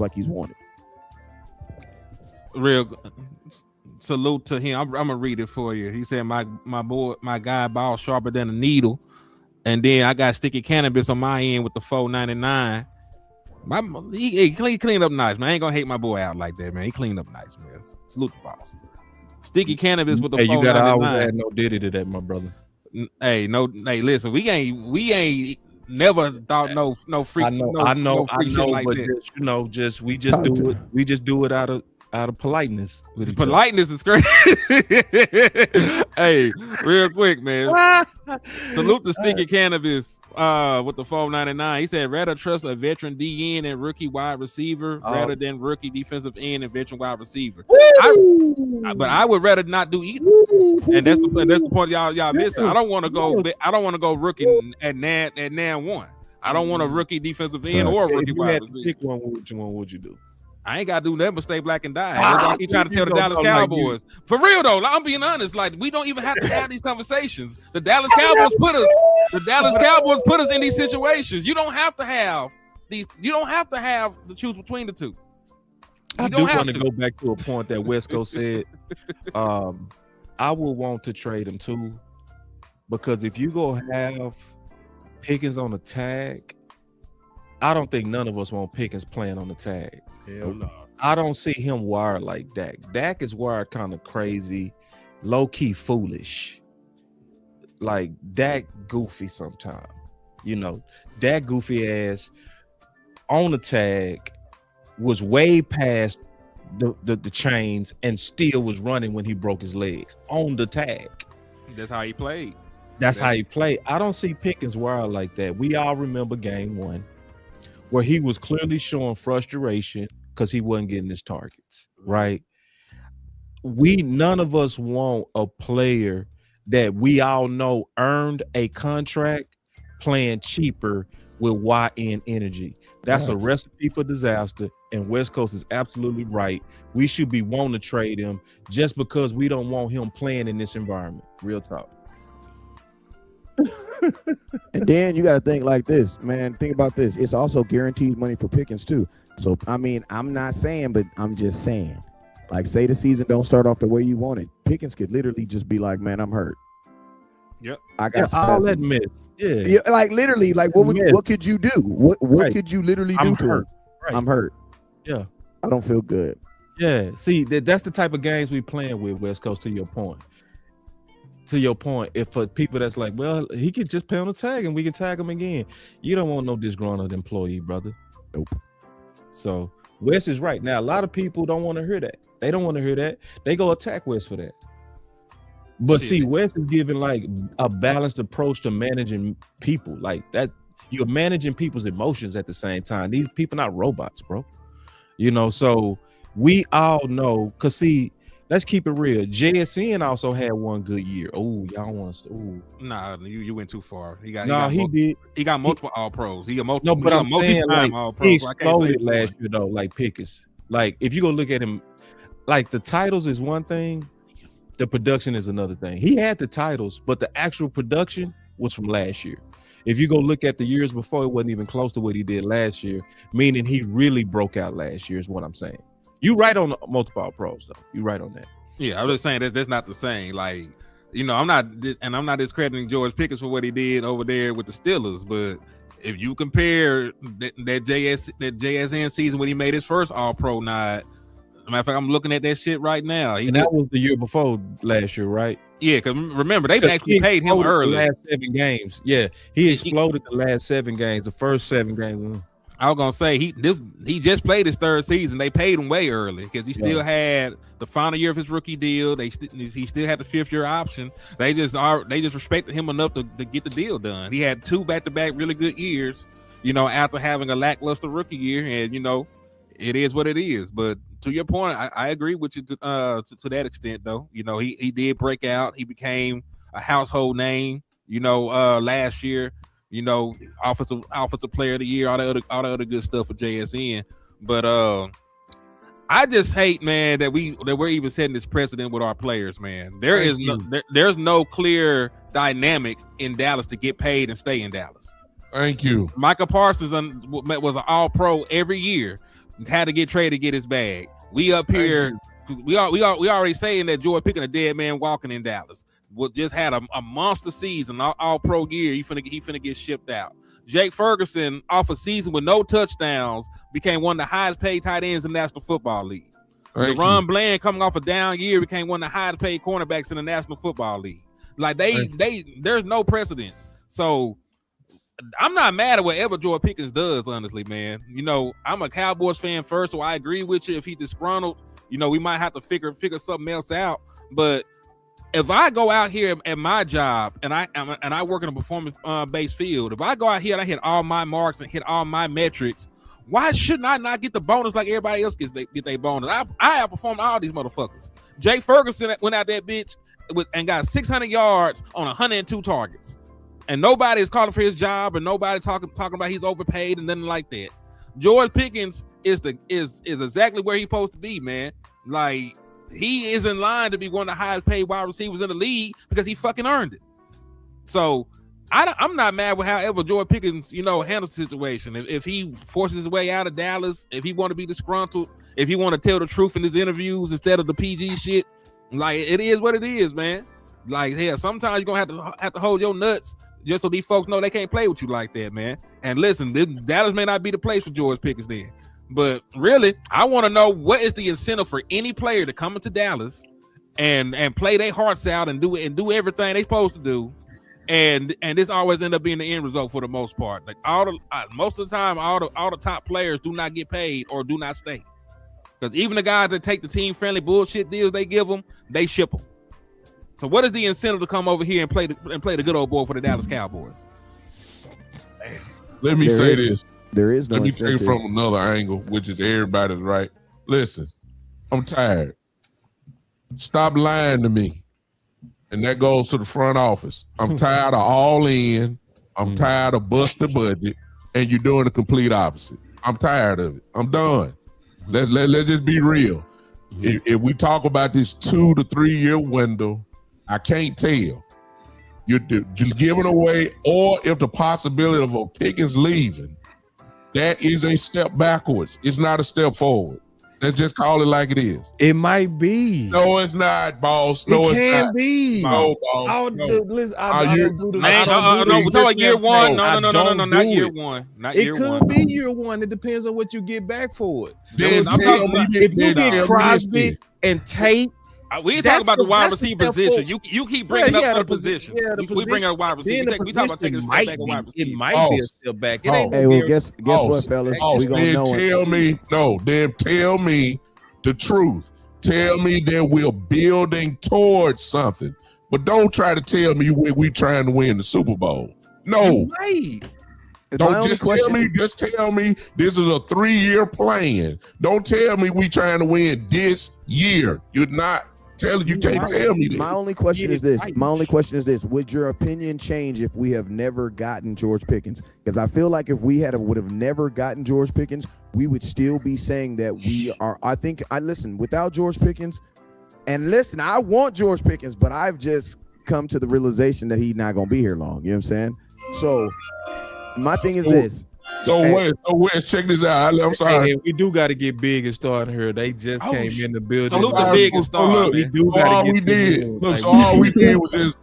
like he's wanted. Real salute to him. I'm gonna read it for you. He said, my guy ball sharper than a needle. And then I got sticky cannabis on my end with the 499. He cleaned up nice, man. I ain't gonna hate my boy out like that, man. He cleaned up nice, man. Salute the boss. Sticky cannabis with the 499. You gotta always add no diddy to that, my brother. Hey, listen, we ain't never thought no freak. I know, like but that. We just do it out of politeness. Politeness is crazy. Hey, real quick, man. Salute the sticky cannabis with the 499. He said, rather trust a veteran DN and rookie wide receiver rather than rookie defensive end and veteran wide receiver. But I would rather not do either. And that's the point y'all missing. I don't want to go rookie at nan one. I don't want a rookie defensive end or a rookie wide receiver. Pick one. Which one would you do? I ain't gotta do nothing but stay black and die. That's keep trying to tell the Dallas Cowboys. For real though, I'm being honest. Like, we don't even have to have these conversations. The Dallas Cowboys put us in these situations. You don't have to have these. You don't have to have to choose between the two. I do want to go back to a point that Wesco said. I would want to trade him too, because if you go have Pickens on the tag, I don't think none of us want Pickens playing on the tag. Hell no. I don't see him wired like Dak. Dak is wired kind of crazy, low-key foolish. Like Dak goofy sometimes. Dak goofy ass on the tag was way past the chains and still was running when he broke his leg on the tag. That's how he played. That's how he played. I don't see Pickens wired like that. We all remember game one, where he was clearly showing frustration because he wasn't getting his targets, right? None of us want a player that we all know earned a contract playing cheaper with YN energy. That's a recipe for disaster, and West Coast is absolutely right. We should be wanting to trade him just because we don't want him playing in this environment. Real talk. And then you got to think like this, man. Think about this. It's also guaranteed money for Pickens too. So, I mean, I'm not saying, but I'm just saying, like, say the season don't start off the way you want it. Pickens could literally just be like, man, I'm hurt. Yep. I got all that miss. Yeah. Like literally, like what could you do? What could you literally do to him? Right. I'm hurt. Yeah. I don't feel good. Yeah. See, that's the type of games we playing with, West Coast, to your point. If for people that's like, well, he could just pay on the tag and we can tag him again. You don't want no disgruntled employee, brother. Nope. So Wes is right. Now, a lot of people don't want to hear that. They don't want to hear that. They go attack Wes for that. But see, Wes is giving like a balanced approach to managing people. Like that, you're managing people's emotions at the same time. These people not robots, bro. So we all know, because see, let's keep it real. JSN also had one good year. Oh, y'all want to? Ooh. Nah, you went too far. He got multiple All Pros. He got multiple. No, but I'm saying, like, All Pros. He exploded last year though, like Pickens. Like if you go look at him, like the titles is one thing, the production is another thing. He had the titles, but the actual production was from last year. If you go look at the years before, it wasn't even close to what he did last year. Meaning he really broke out last year. Is what I'm saying. You right on the multiple All Pros though. You right on that. Yeah, I'm just saying that's not the same. Like, I'm not discrediting George Pickens for what he did over there with the Steelers, but if you compare that JSN season when he made his first All Pro nod, matter of fact, I'm looking at that shit right now. That was the year before last year, right? Yeah, because remember they actually paid him early. The last 7 games, yeah, he exploded the last 7 games. The first 7 games. I was gonna say he just played his 3rd season. They paid him way early because he still had the final year of his rookie deal. He still had the 5th year option. They just respected him enough to get the deal done. He had 2 back-to-back really good years, after having a lackluster rookie year, and it is what it is. But to your point, I agree with you to that extent, though. He did break out. He became a household name. Last year. Offensive player of the year, all the other good stuff for JSN. But I just hate, man, that we're even setting this precedent with our players, man. There's no clear dynamic in Dallas to get paid and stay in Dallas. Thank you. Micah Parsons was an All-Pro every year. had to get traded to get his bag. We up here, we already saying that George Pickens a dead man walking in Dallas. Just had a monster season, all pro gear. He finna get shipped out. Jake Ferguson, off a season with no touchdowns, became one of the highest paid tight ends in the National Football League. Deron Bland, coming off a down year, became one of the highest paid cornerbacks in the National Football League. Like there's no precedence. So I'm not mad at whatever George Pickens does, honestly, man. You know, I'm a Cowboys fan first, so I agree with you. If he's disgruntled, you know, we might have to figure something else out. But if I go out here at my job and I work in a performance based field, if I go out here and I hit all my marks and hit all my metrics, why shouldn't I not get the bonus like everybody else get their bonus? I outperformed all these motherfuckers. Jake Ferguson went out that bitch and got 600 yards on 102 targets, and nobody is calling for his job, and nobody talking about he's overpaid and nothing like that. George Pickens is exactly where he's supposed to be, man. Like, he is in line to be one of the highest paid wide receivers in the league because he fucking earned it. So I'm not mad with however George Pickens, you know, handles the situation. If he forces his way out of Dallas, if he want to be disgruntled, if he want to tell the truth in his interviews instead of the PG shit, like, it is what it is, man. Like, hell, sometimes you're gonna have to hold your nuts just so these folks know they can't play with you like that, man. And listen, Dallas may not be the place for George Pickens then. But really, I want to know, what is the incentive for any player to come into Dallas and play their hearts out and do everything they supposed to do, and this always end up being the end result for the most part. Like, most of the time, all the top players do not get paid or do not stay, because even the guys that take the team friendly bullshit deals they give them, they ship them. So what is the incentive to come over here and play the good old boy for the Dallas Cowboys? Let me say this. There is no Let me incentive. take from another angle, which is everybody's right. Listen, I'm tired. Stop lying to me. And that goes to the front office. I'm tired of all in. I'm tired of bust the budget. And you're doing the complete opposite. I'm tired of it. I'm done. Let's just be real. If we talk about this 2 to 3 year window, I can't tell. You're just giving away, or if the possibility of a Pickens leaving, that is a step backwards. It's not a step forward. Let's just call it like it is. It might be. No, it's not, boss. No, it's can not. be. No, boss. No. Listen, We're talking year one. No, not year one. Not year one. It could be year one. It depends on what you get back for it. Then If you get Crosby and Tate, we ain't talking about the wide receiver position. You keep bringing up other positions. We bring up wide receiver. We talk about taking a step back at wide receiver. It might be a step back. It ain't Hey, well, guess what, fellas? We gonna know it. Then tell me the truth. Tell me that we're building towards something. But don't try to tell me we trying to win the Super Bowl. No. Don't just tell me. Just tell me this is a 3-year plan. Don't tell me we trying to win this year. You're not telling. You can't tell me that. My only question is this: would your opinion change if we have never gotten George Pickens? Because I feel like if we would have never gotten George Pickens, we would still be saying that we are. Listen, without George Pickens, and listen, I want George Pickens, but I've just come to the realization that he's not going to be here long. You know what I'm saying? So my thing is this. So Wes, check this out. I'm sorry. Hey, we do got to get big and start here. They just came in the building. Salute the big and start.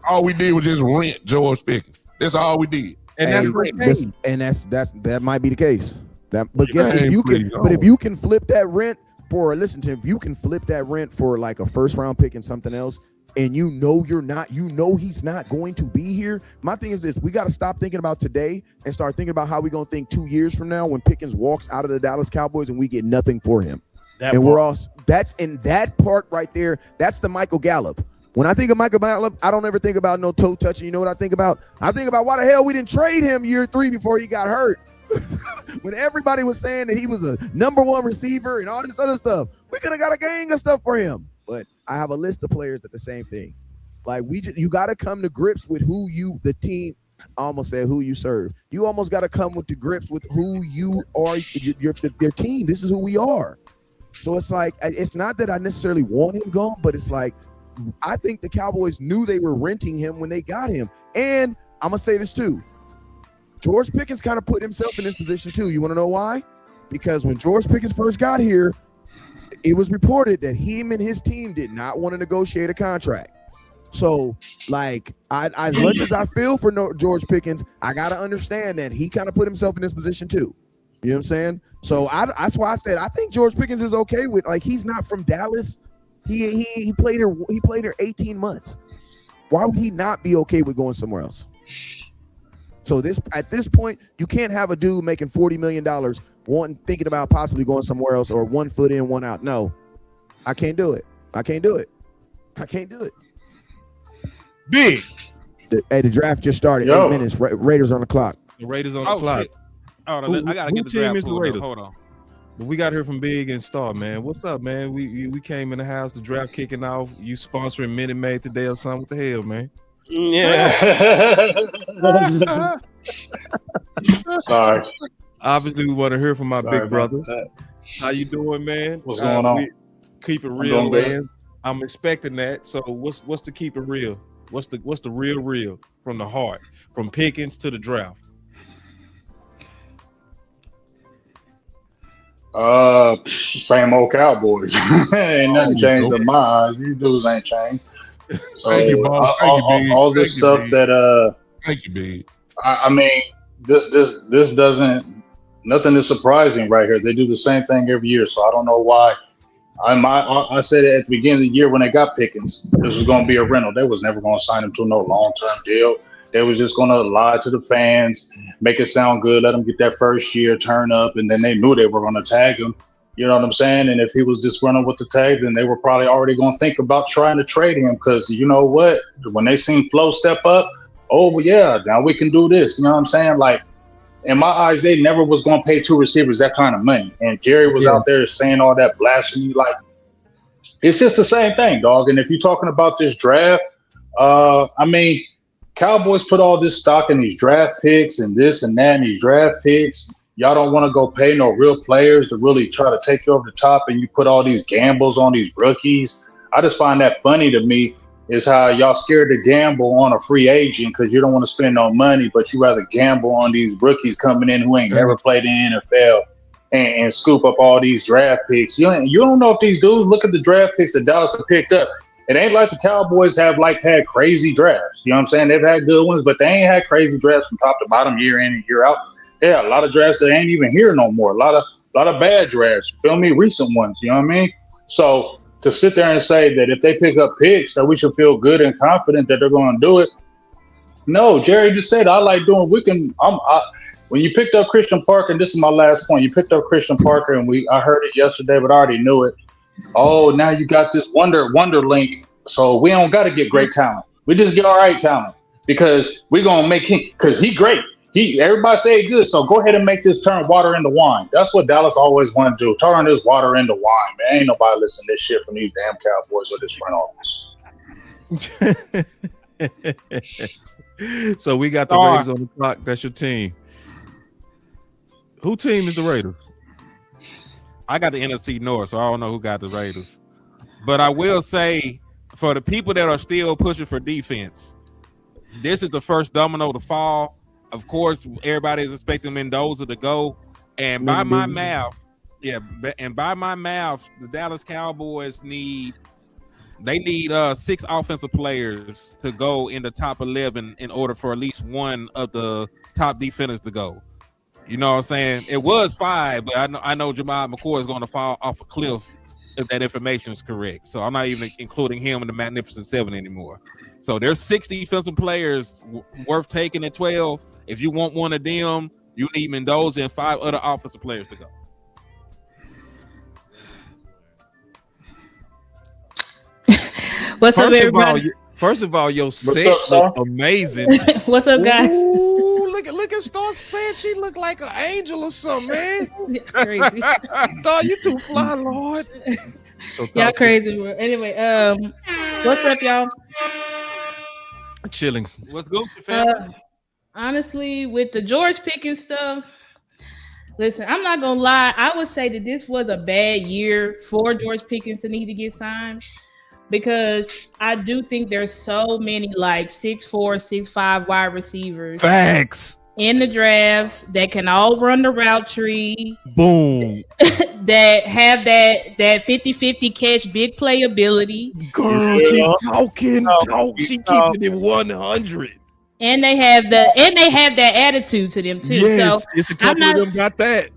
All we did was just rent George Pickens. That's all we did. And that might be the case. If you can flip that rent for like a first round pick and something else, and you know he's not going to be here. My thing is this: we got to stop thinking about today and start thinking about how we're gonna think 2 years from now when Pickens walks out of the Dallas Cowboys and we get nothing for him. That's in that part right there. That's the Michael Gallup. When I think of Michael Gallup, I don't ever think about no toe touching. You know what I think about? I think about why the hell we didn't trade him year 3 before he got hurt. When everybody was saying that he was a #1 receiver and all this other stuff, we could have got a gang of stuff for him. But I have a list of players that the same thing. Like, you got to come to grips with who the team. I almost said who you serve. You almost got to come to grips with who you are. Your team. This is who we are. So it's like, it's not that I necessarily want him gone, but it's like, I think the Cowboys knew they were renting him when they got him. And I'm gonna say this too. George Pickens kind of put himself in this position too. You want to know why? because when George Pickens first got here, it was reported that him and his team did not want to negotiate a contract. So, like, as much as I feel for George Pickens, I gotta understand that he kind of put himself in this position too. You know what I'm saying? So that's why I said I think George Pickens is okay with, like, he's not from Dallas. He played here 18 months. Why would he not be okay with going somewhere else? So at this point, you can't have a dude making $40 million thinking about possibly going somewhere else, or 1 foot in, 1 out. No, I can't do it. I can't do it. Big. The draft just started. 8 minutes. Raiders on the clock. The Raiders on the clock. Shit. I gotta get the draft pulled up. Hold on. But we got here from Big and Star, man. What's up, man? We came in the house, the draft kicking off. You sponsoring Minute Maid today or something? What the hell, man? Yeah. Sorry. Obviously, we want to hear from my Sorry big brother. that. How you doing, man? What's going on? Keep it real, doing good. man. I'm expecting that. So what's the keep it real? What's the real from the heart, from Pickens to the draft? Same old Cowboys. Ain't nothing changed in my eyes. These dudes ain't changed. So Thank you, Bob. Thank you, Big. all this Thank you, stuff Big. that Thank you, Big. I mean, this doesn't, nothing is surprising right here. They do the same thing every year, so I don't know why. I said it at the beginning of the year when they got Pickens, this was going to be a rental. They was never going to sign him to no long-term deal. They was just going to lie to the fans, make it sound good, let him get that first year, turn up, and then they knew they were going to tag him. You know what I'm saying? And if he was just running with the tag, then they were probably already going to think about trying to trade him, because you know what? When they seen Flo step up, oh, yeah, now we can do this. You know what I'm saying? Like, in my eyes, they never was going to pay 2 receivers that kind of money. And Jerry was out there saying all that blasphemy. Like, it's just the same thing, dog. And if you're talking about this draft, I mean, Cowboys put all this stock in these draft picks and this and that and these draft picks. Y'all don't want to go pay no real players to really try to take you over the top, and you put all these gambles on these rookies. I just find that funny to me, is how y'all scared to gamble on a free agent because you don't want to spend no money, but you rather gamble on these rookies coming in who ain't never played in the NFL and scoop up all these draft picks. You don't know if these dudes look at the draft picks that Dallas have picked up. It ain't like the Cowboys have had crazy drafts. You know what I'm saying? They've had good ones, but they ain't had crazy drafts from top to bottom, year in and year out. Yeah, a lot of drafts that ain't even here no more. A lot of bad drafts. You feel me? Recent ones. You know what I mean? So to sit there and say that if they pick up picks that we should feel good and confident that they're going to do it. No, Jerry just said, I like doing, when you picked up Christian Parker, and this is my last point, you picked up Christian Parker, and I heard it yesterday, but I already knew it. Oh, now you got this wonder link. So we don't got to get great talent. We just get all right talent, because we're going to make him, because he great. Everybody say he good, so go ahead and make this turn water into wine. That's what Dallas always want to do. Turn this water into wine, man. Ain't nobody listening to this shit from these damn Cowboys or this front office. So we got the Raiders on the clock. That's your team. Who team is the Raiders? I got the NFC North, so I don't know who got the Raiders. But I will say, for the people that are still pushing for defense, this is the first domino to fall. Of course, everybody is expecting Mendoza to go. And by my math, the Dallas Cowboys need 6 offensive players to go in the top 11 in order for at least one of the top defenders to go. You know what I'm saying? It was 5, but I know Jamal McCoy is going to fall off a cliff if that information is correct. So I'm not even including him in the Magnificent 7 anymore. So there's 6 defensive players worth taking at 12. If you want one of them, you need Mendoza and 5 other offensive players to go. What's up, everybody? First of all, your set look amazing. What's up, guys? Ooh, look at Star saying she look like an angel or something, man. Crazy. Star, you too fly, Lord. So y'all crazy. Anyway, what's up, y'all? Chilling. What's good, family? Honestly, with the George Pickens stuff, listen, I'm not gonna lie. I would say that this was a bad year for George Pickens to need to get signed, because I do think there's so many 6'4", 6'5" wide receivers. Facts. in the draft that can all run the route tree, Boom. that have that 50-50 catch, big playability, Girl, she talking. She keeping it 100. and they have that attitude to them too. Yes, So it's a couple of them got that.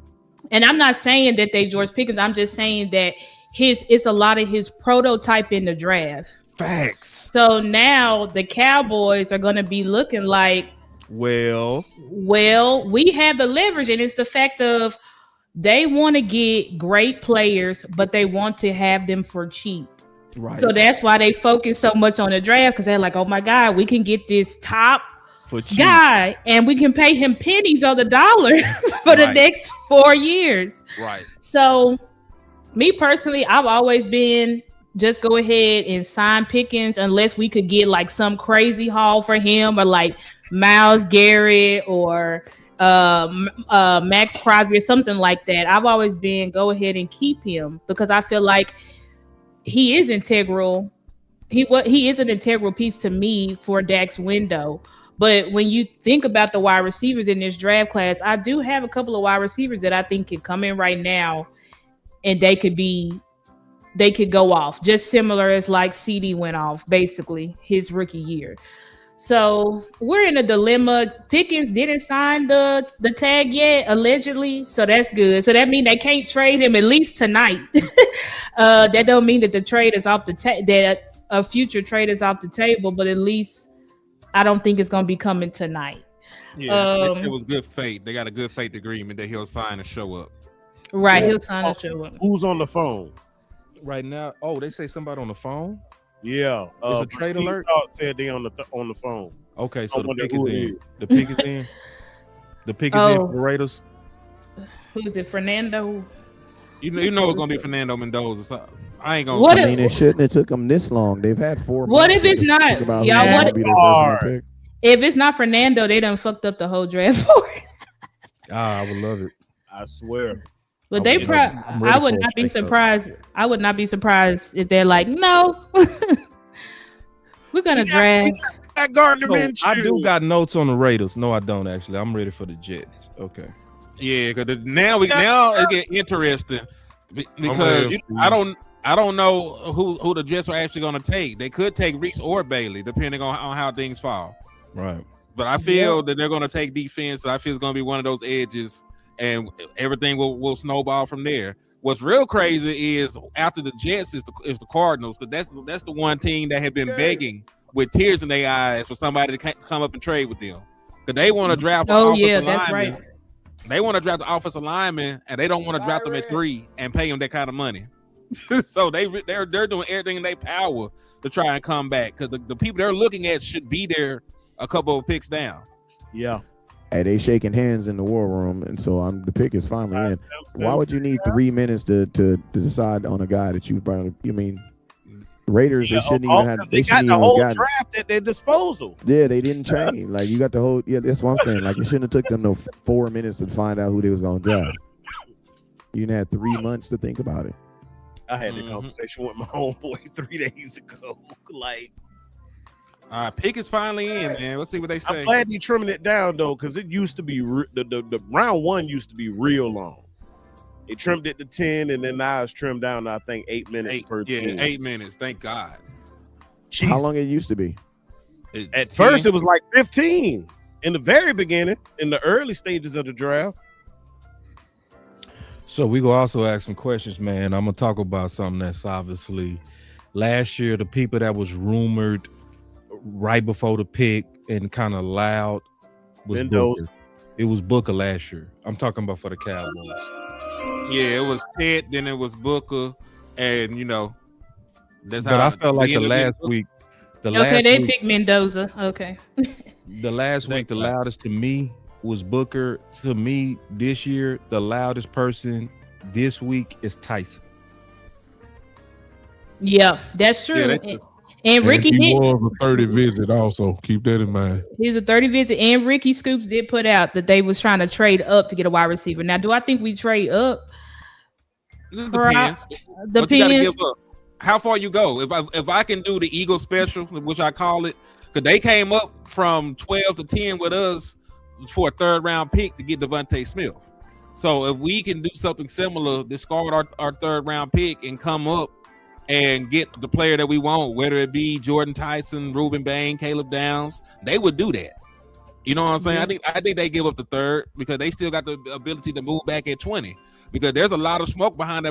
and I'm not saying that they George Pickens. I'm just saying that it's a lot of his prototype in the draft. Facts. So now the Cowboys are going to be looking like, well, we have the leverage, and it's the fact of they want to get great players, but they want to have them for cheap. Right. So that's why they focus so much on the draft, because they're like, oh my God, we can get this top guy and we can pay him pennies on the dollar for the next 4 years. Right. So me personally, I've always been just go ahead and sign Pickens unless we could get like some crazy haul for him, or like Myles Garrett or Max Crosby or something like that. I've always been go ahead and keep him because I feel like he is integral. He is an integral piece to me for Dak's window. But when you think about the wide receivers in this draft class, I do have a couple of wide receivers that I think can come in right now and they could go off, just similar as like CD went off basically his rookie year. So we're in a dilemma. Pickens didn't sign the tag yet, allegedly, so that's good. So that means they can't trade him at least tonight. That don't mean that the trade is off that a future trade is off the table, but at least I don't think it's gonna be coming tonight. Yeah, it was good faith. They got a good faith agreement that he'll sign and show up. Right, he'll sign and show up. Who's on the phone right now? Oh, they say somebody on the phone. Yeah, it's a trade alert. Said they on the phone. Okay, so the pick is in. The pick is in. The pick is in for the Raiders. Who is it? Fernando. You know it's gonna be Fernando Mendoza. So I ain't gonna. I mean, it shouldn't have took them this long. They've had 4 months. What if it's not? Y'all, if it's not Fernando, they done fucked up the whole draft for it. I would love it. I swear. But I would not be surprised. I would not be surprised if they're like, no, we're gonna draft. I do got notes on the Raiders. No, I don't actually. I'm ready for the Jets. Okay. Yeah, because now it get interesting because I don't know who the Jets are actually going to take. They could take Reese or Bailey, depending on how things fall. Right. But I feel that they're going to take defense. So I feel it's going to be one of those edges, and everything will snowball from there. What's real crazy is after the Jets is the Cardinals, because that's the one team that had been begging with tears in their eyes for somebody to come up and trade with them, because they want to draft. That's right. They want to draft the offensive lineman, and they don't want to draft them at 3 and pay them that kind of money. So they're doing everything in their power to try and come back, because the people they're looking at should be there a couple of picks down. Yeah. Hey, they shaking hands in the war room, and so the pick is finally in. Why would you need 3 minutes to decide on a guy that you brought? You mean Raiders? They shouldn't even have. They got the whole draft at their disposal. Yeah, they didn't trade. Like you got the whole. Yeah, that's what I'm saying. Like it shouldn't have took them no 4 minutes to find out who they was gonna draft. You didn't have 3 months to think about it. I had a conversation with my homeboy 3 days ago. Like, pick is finally in, man. Let's see what they say. I'm glad they trimming it down though, because it used to be the round 1 used to be real long. They trimmed it to 10, and then now it's trimmed down to, I think, 8 minutes per team. Yeah, 8 minutes. Thank God. Jeez. How long it used to be? At first, it was like 15 in the very beginning, in the early stages of the draft. So we go also ask some questions, man. I'm gonna talk about something that's obviously last year, the people that was rumored right before the pick and kind of loud was Booker. It was Booker last year. I'm talking about for the Cowboys. Yeah, it was Ted, then it was Booker, and that's how. But I felt like the last week. They picked Mendoza. Okay. The last week, the loudest to me was Booker. To me, this year, the loudest person this week is Tyson. Yeah, that's true. Yeah, and Ricky he was a 30 visit also. Keep that in mind. He was a 30 visit, and Ricky Scoops did put out that they was trying to trade up to get a wide receiver. Now, do I think we trade up? It depends. But you gotta give up. How far you go? If I can do the Eagle special, which I call it, because they came up from 12 to 10 with us for a 3rd round pick to get Devontae Smith. So if we can do something similar, discard our 3rd round pick and come up and get the player that we want, whether it be Jordan Tyson, Reuben Bain, Caleb Downs, they would do that. You know what I'm saying? I think they give up the 3rd because they still got the ability to move back at 20 because there's a lot of smoke behind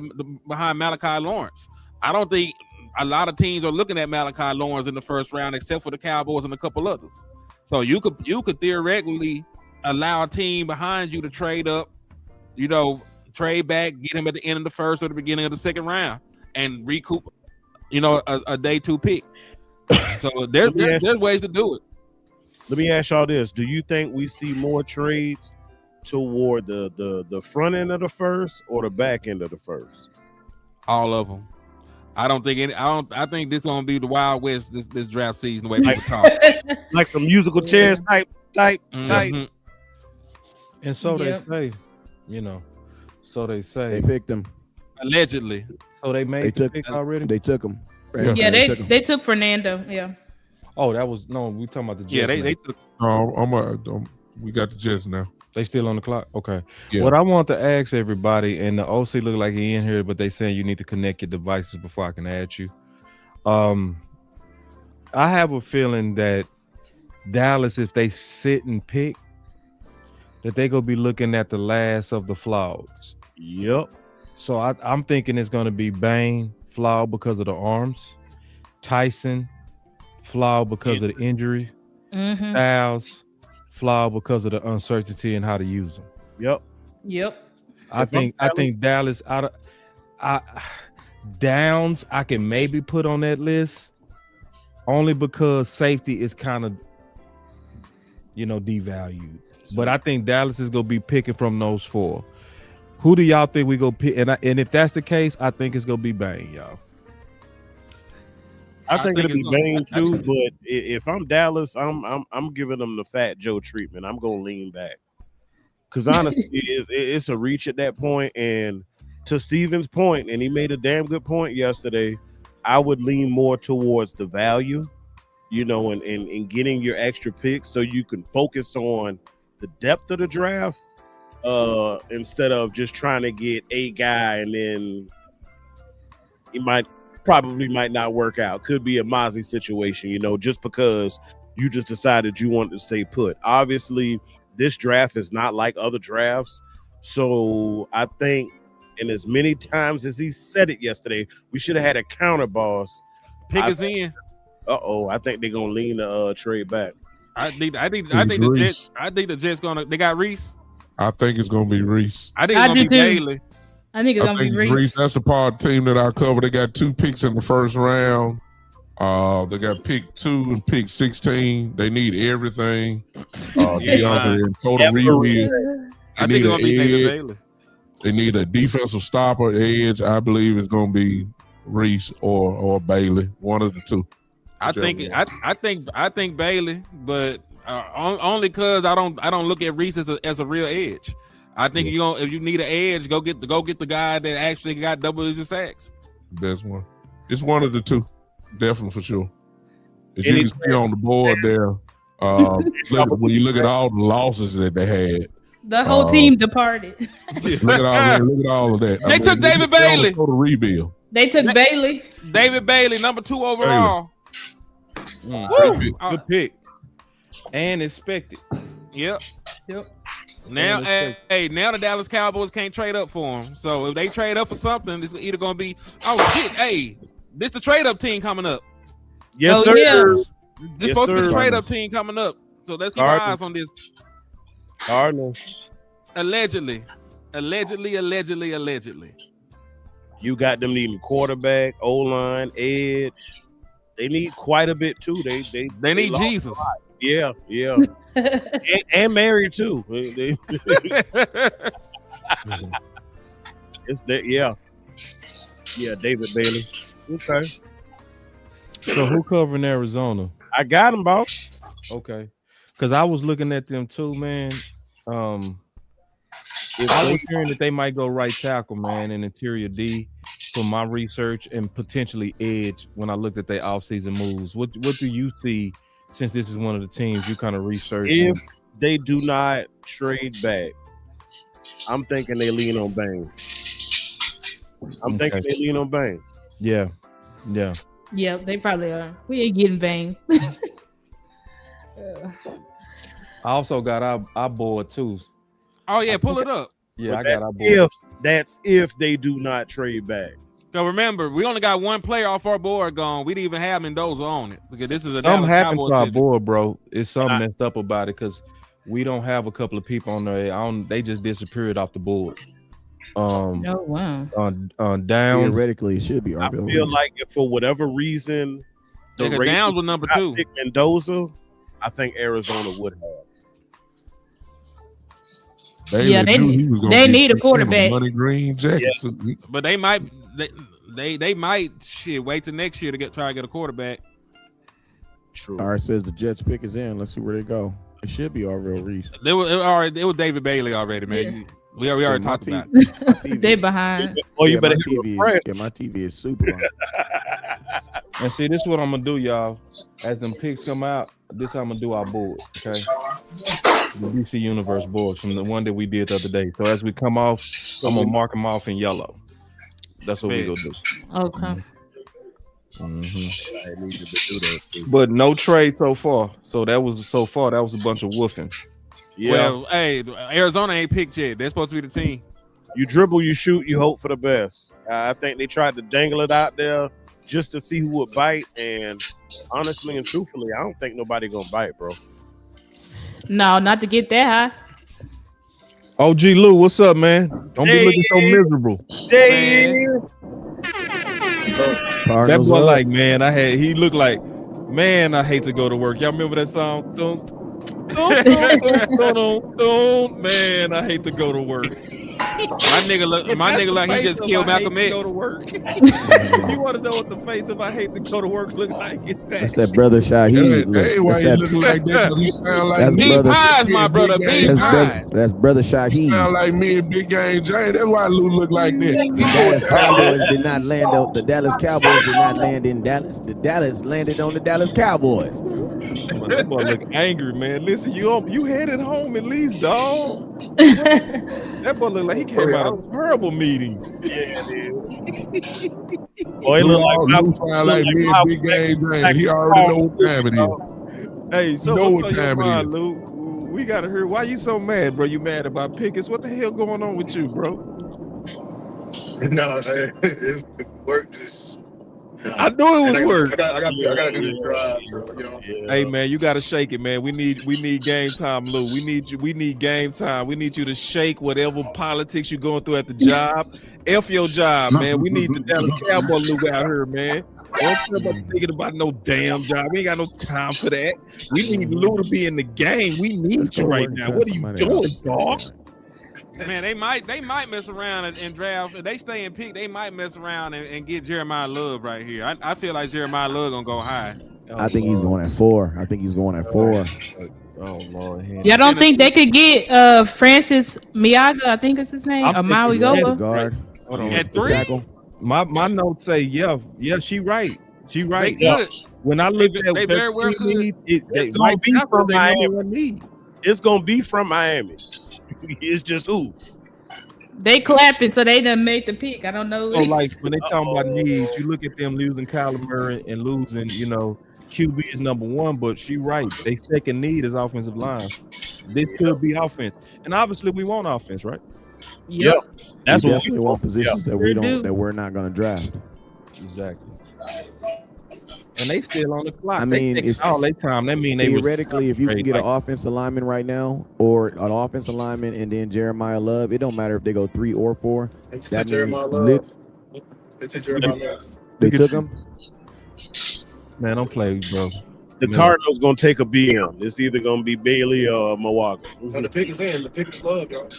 Malachi Lawrence. I don't think a lot of teams are looking at Malachi Lawrence in the 1st round except for the Cowboys and a couple others. So you could theoretically allow a team behind you to trade up, trade back, get him at the end of the 1st or the beginning of the 2nd round and recoup, a day 2 pick. So there's ways to do it. Let me ask y'all this: do you think we see more trades toward the front end of the 1st or the back end of the 1st? All of them. I don't think any. I think this gonna be the Wild West this draft season. The way people talk, like some musical chairs type. Mhm. And so they say, So they say They picked him. Allegedly. So they made the pick already. They took him. Yeah, they took Fernando. Yeah. Oh, that was we talking about the Jets. Yeah, now. they took. We got the Jets now. They still on the clock. Okay. Yeah. What I want to ask everybody, and the OC look like he in here, but they saying you need to connect your devices before I can add you. I have a feeling that Dallas, if they sit and pick, that they gonna be looking at the last of the flaweds. Yep. So I'm thinking it's gonna be Bain, flawed because of the arms, Tyson, flawed because of the injury, Styles, flawed because of the uncertainty and how to use them. Yep. I think Dallas Downs I can maybe put on that list only because safety is kind of devalued. But I think Dallas is gonna be picking from those 4. Who do y'all think we go pick? And if that's the case, I think it's gonna be Bain, y'all. I think it'll be Bain too, but if I'm Dallas, I'm giving them the Fat Joe treatment. I'm gonna lean back because honestly, it's a reach at that point. And to Steven's point, and he made a damn good point yesterday, I would lean more towards the value, and getting your extra picks so you can focus on the depth of the draft instead of just trying to get a guy and then he probably might not work out. Could be a Mozzie situation, just because you just decided you wanted to stay put. Obviously, this draft is not like other drafts. So I think, and as many times as he said it yesterday, we should have had a counter boss. Pick us in. I think they're gonna lean the trade back. I think the Jets they got Reese. I think it's gonna be Reese. I think it's gonna be Bailey. I think it's gonna be Reese. That's the part of the team that I cover. They got 2 picks in the 1st round. They got pick 2 and pick 16. They need everything. And total rebuild. I think it's gonna be Bailey. They need a defensive stopper, edge. I believe it's gonna be Reese or Bailey, one of the 2. I think Bailey, but only because I don't look at Reese as a real edge. I think if you need an edge, go get the guy that actually got double-digit sacks. Best one. It's one of the 2, definitely for sure. As you can see on the board there, when you look at all the losses that they had, the whole team departed. Look at all of that. They took David Bailey. Total rebuild. They took Bailey. David Bailey, number 2 overall. Good pick. And expected. Yep. Now, now the Dallas Cowboys can't trade up for him. So if they trade up for something, it's either going to be, this the trade up team coming up. Yes, sir. Yeah. This supposed to be the trade up team coming up. So let's keep our eyes on this. Cardinals. Allegedly. You got them needing quarterback, O-line, edge. They need quite a bit too. They need Jesus. Yeah. and Mary too. It's that, yeah, David Bailey. Okay. So who covering Arizona? I got him, boss. Okay, because I was looking at them too, man. If I was hearing that they might go right tackle, man, and interior D from my research, and potentially edge when I looked at their offseason moves. What do you see, since this is one of the teams you kind of research? they do not trade back, I'm thinking they lean on Bane. I'm thinking they lean on Bane. Yeah. Yep, they probably are. We ain't getting Bane. I also got our board too. Oh yeah, pull it up. Yeah, But I got our board. that's if they do not trade back. So remember, we only got one player off our board gone. We didn't even have Mendoza on it because this is a Something Dallas happened Cowboys to our situation. board, bro. It's something messed up about it because we don't have a couple of people on there. They just disappeared off the board. Oh wow. Down. Theoretically, it should be I RBO. feel like if for whatever reason the Yeah, 'cause Raiders Downs was number did not 2. pick Mendoza, I think Arizona would have. Yeah, they need a quarterback. Money green jacket. But they might they might wait till next year to try to get a quarterback. True. All right, says the Jets pick is in. Let's see where they go. It should be RBO Reese. It was David Bailey already, man. We already talked about my it. TV. They behind. Oh, you Yeah, better my hit TV. refresh. Yeah, my TV is super. On. And see, this is what I'm gonna do, y'all. As them picks come out, this how I'm gonna do our board. Okay, the DC Universe board from the one that we did the other day. So as we come off, I'm gonna mark them off in yellow. That's what we gonna do. Okay. I needed to do that too. But no trade so far. That was a bunch of woofing. Yeah, Well, hey, Arizona ain't picked yet. They're supposed to be the team. you dribble, you shoot, you hope for the best. I think they tried to dangle it out there just to see who would bite, and honestly and truthfully, I don't think nobody gonna bite, bro. No, not to get that high. OG Lou, what's up, man? Don't be looking so miserable. That Cardinals boy, up. like, man, he looked like, man, I hate to go to work. Y'all remember that song? Dun, dun, dun, dun, dun, dun, dun. Man, I hate to go to work. My nigga like he just killed Malcolm X. Go to work. You want to know what the face of I hate to go to work look like? It's That's that brother Shaheed. Look. Hey, why That's you that- looking like that? 'Cause you sound like That's me. Big brother- pies, my brother. Big That's pies. brother You sound Shaheed. like me and Big Game Jane. That's why Lou look like that. The Dallas Cowboys did not land on the Dallas Cowboys did not land in Dallas. The Dallas landed on the Dallas Cowboys. That boy look angry, man. Listen, you headed home at least, dog. That boy look like he came out of a terrible meeting. Boy, it look like Lou sound like me and Big Game Jane. He already know what time it is. Hey, so You know what's what on your time it mind, is. Lou? We gotta hear why you so mad, bro. You mad about Pickens? What the hell going on with you, bro? No, it's work. Just I knew it was work. I gotta do this drive. So, you know. Hey man, you gotta shake it, man. We need game time, Lou. We need game time. We need you to shake whatever politics you're going through at the job. F your job, man. We need the Dallas Cowboy Lou out here, man. Don't care about thinking about no damn job. We ain't got no time for that. We need Lou to be in the game. We need you right now. What are you doing, dog? Man, they might mess around and draft. If they stay in pick, they might mess around and get Jeremiah Love right here. I feel like Jeremiah Love gonna go high. I think he's going at 4. I think he's going at 4. Oh Lord. Y'all don't think they could get Francis Miaga? I think it's his name. I'm Or Maui thinking The Goba. guard. Hold on. At 3, Tackle. My notes say yeah, she right. She they right. could. When I look at They their very well team needs, It's they gonna might be tackle from their number Miami. one need. It's gonna be from Miami. It's just who. They clapping, so they done make the pick. I don't know. So like when they talking about needs, you look at them losing Kyler Murray and losing, QB is number 1, but she right. They second need is offensive line. This could be offense, and obviously we want offense, right? Yep. That's we what definitely want positions that We do. we're not going to draft. Exactly. And they still on the clock. I mean, they if- all their time. That mean they was Theoretically, if you can trade get an like- offensive lineman right now, or an offensive lineman and then Jeremiah Love, it don't matter if they go 3 or 4. They took That means Jeremiah lit- Love. They took Jeremiah Love. They took him. man, don't play, bro. the Man. Cardinals gonna take a BM. It's either gonna be Bailey or Milwaukee. No, the pick is in. The pick is love, y'all.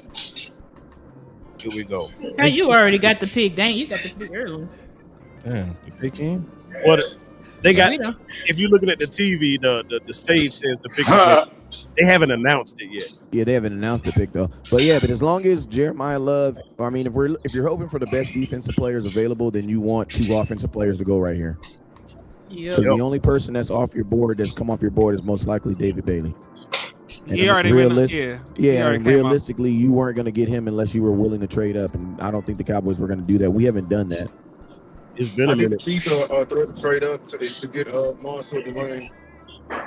Here we go. Hey, you already got the pick. Dang, you got the pick early. Damn, you pick in? What they got? We know. If you're looking at the TV, the stage says the pick is in. They haven't announced it yet. Yeah, they haven't announced the pick though. But as long as Jeremiah Love, I mean, if you're hoping for the best defensive players available, then you want 2 offensive players to go right here. Yep. Because the only person that's off your board, that's come off your board, is most likely David Bailey. He already went. Yeah, and realistically, you weren't going to get him unless you were willing to trade up, and I don't think the Cowboys were going to do that. We haven't done that. It's been a I think the minute. Chiefs are throwing straight up to get Monson to win.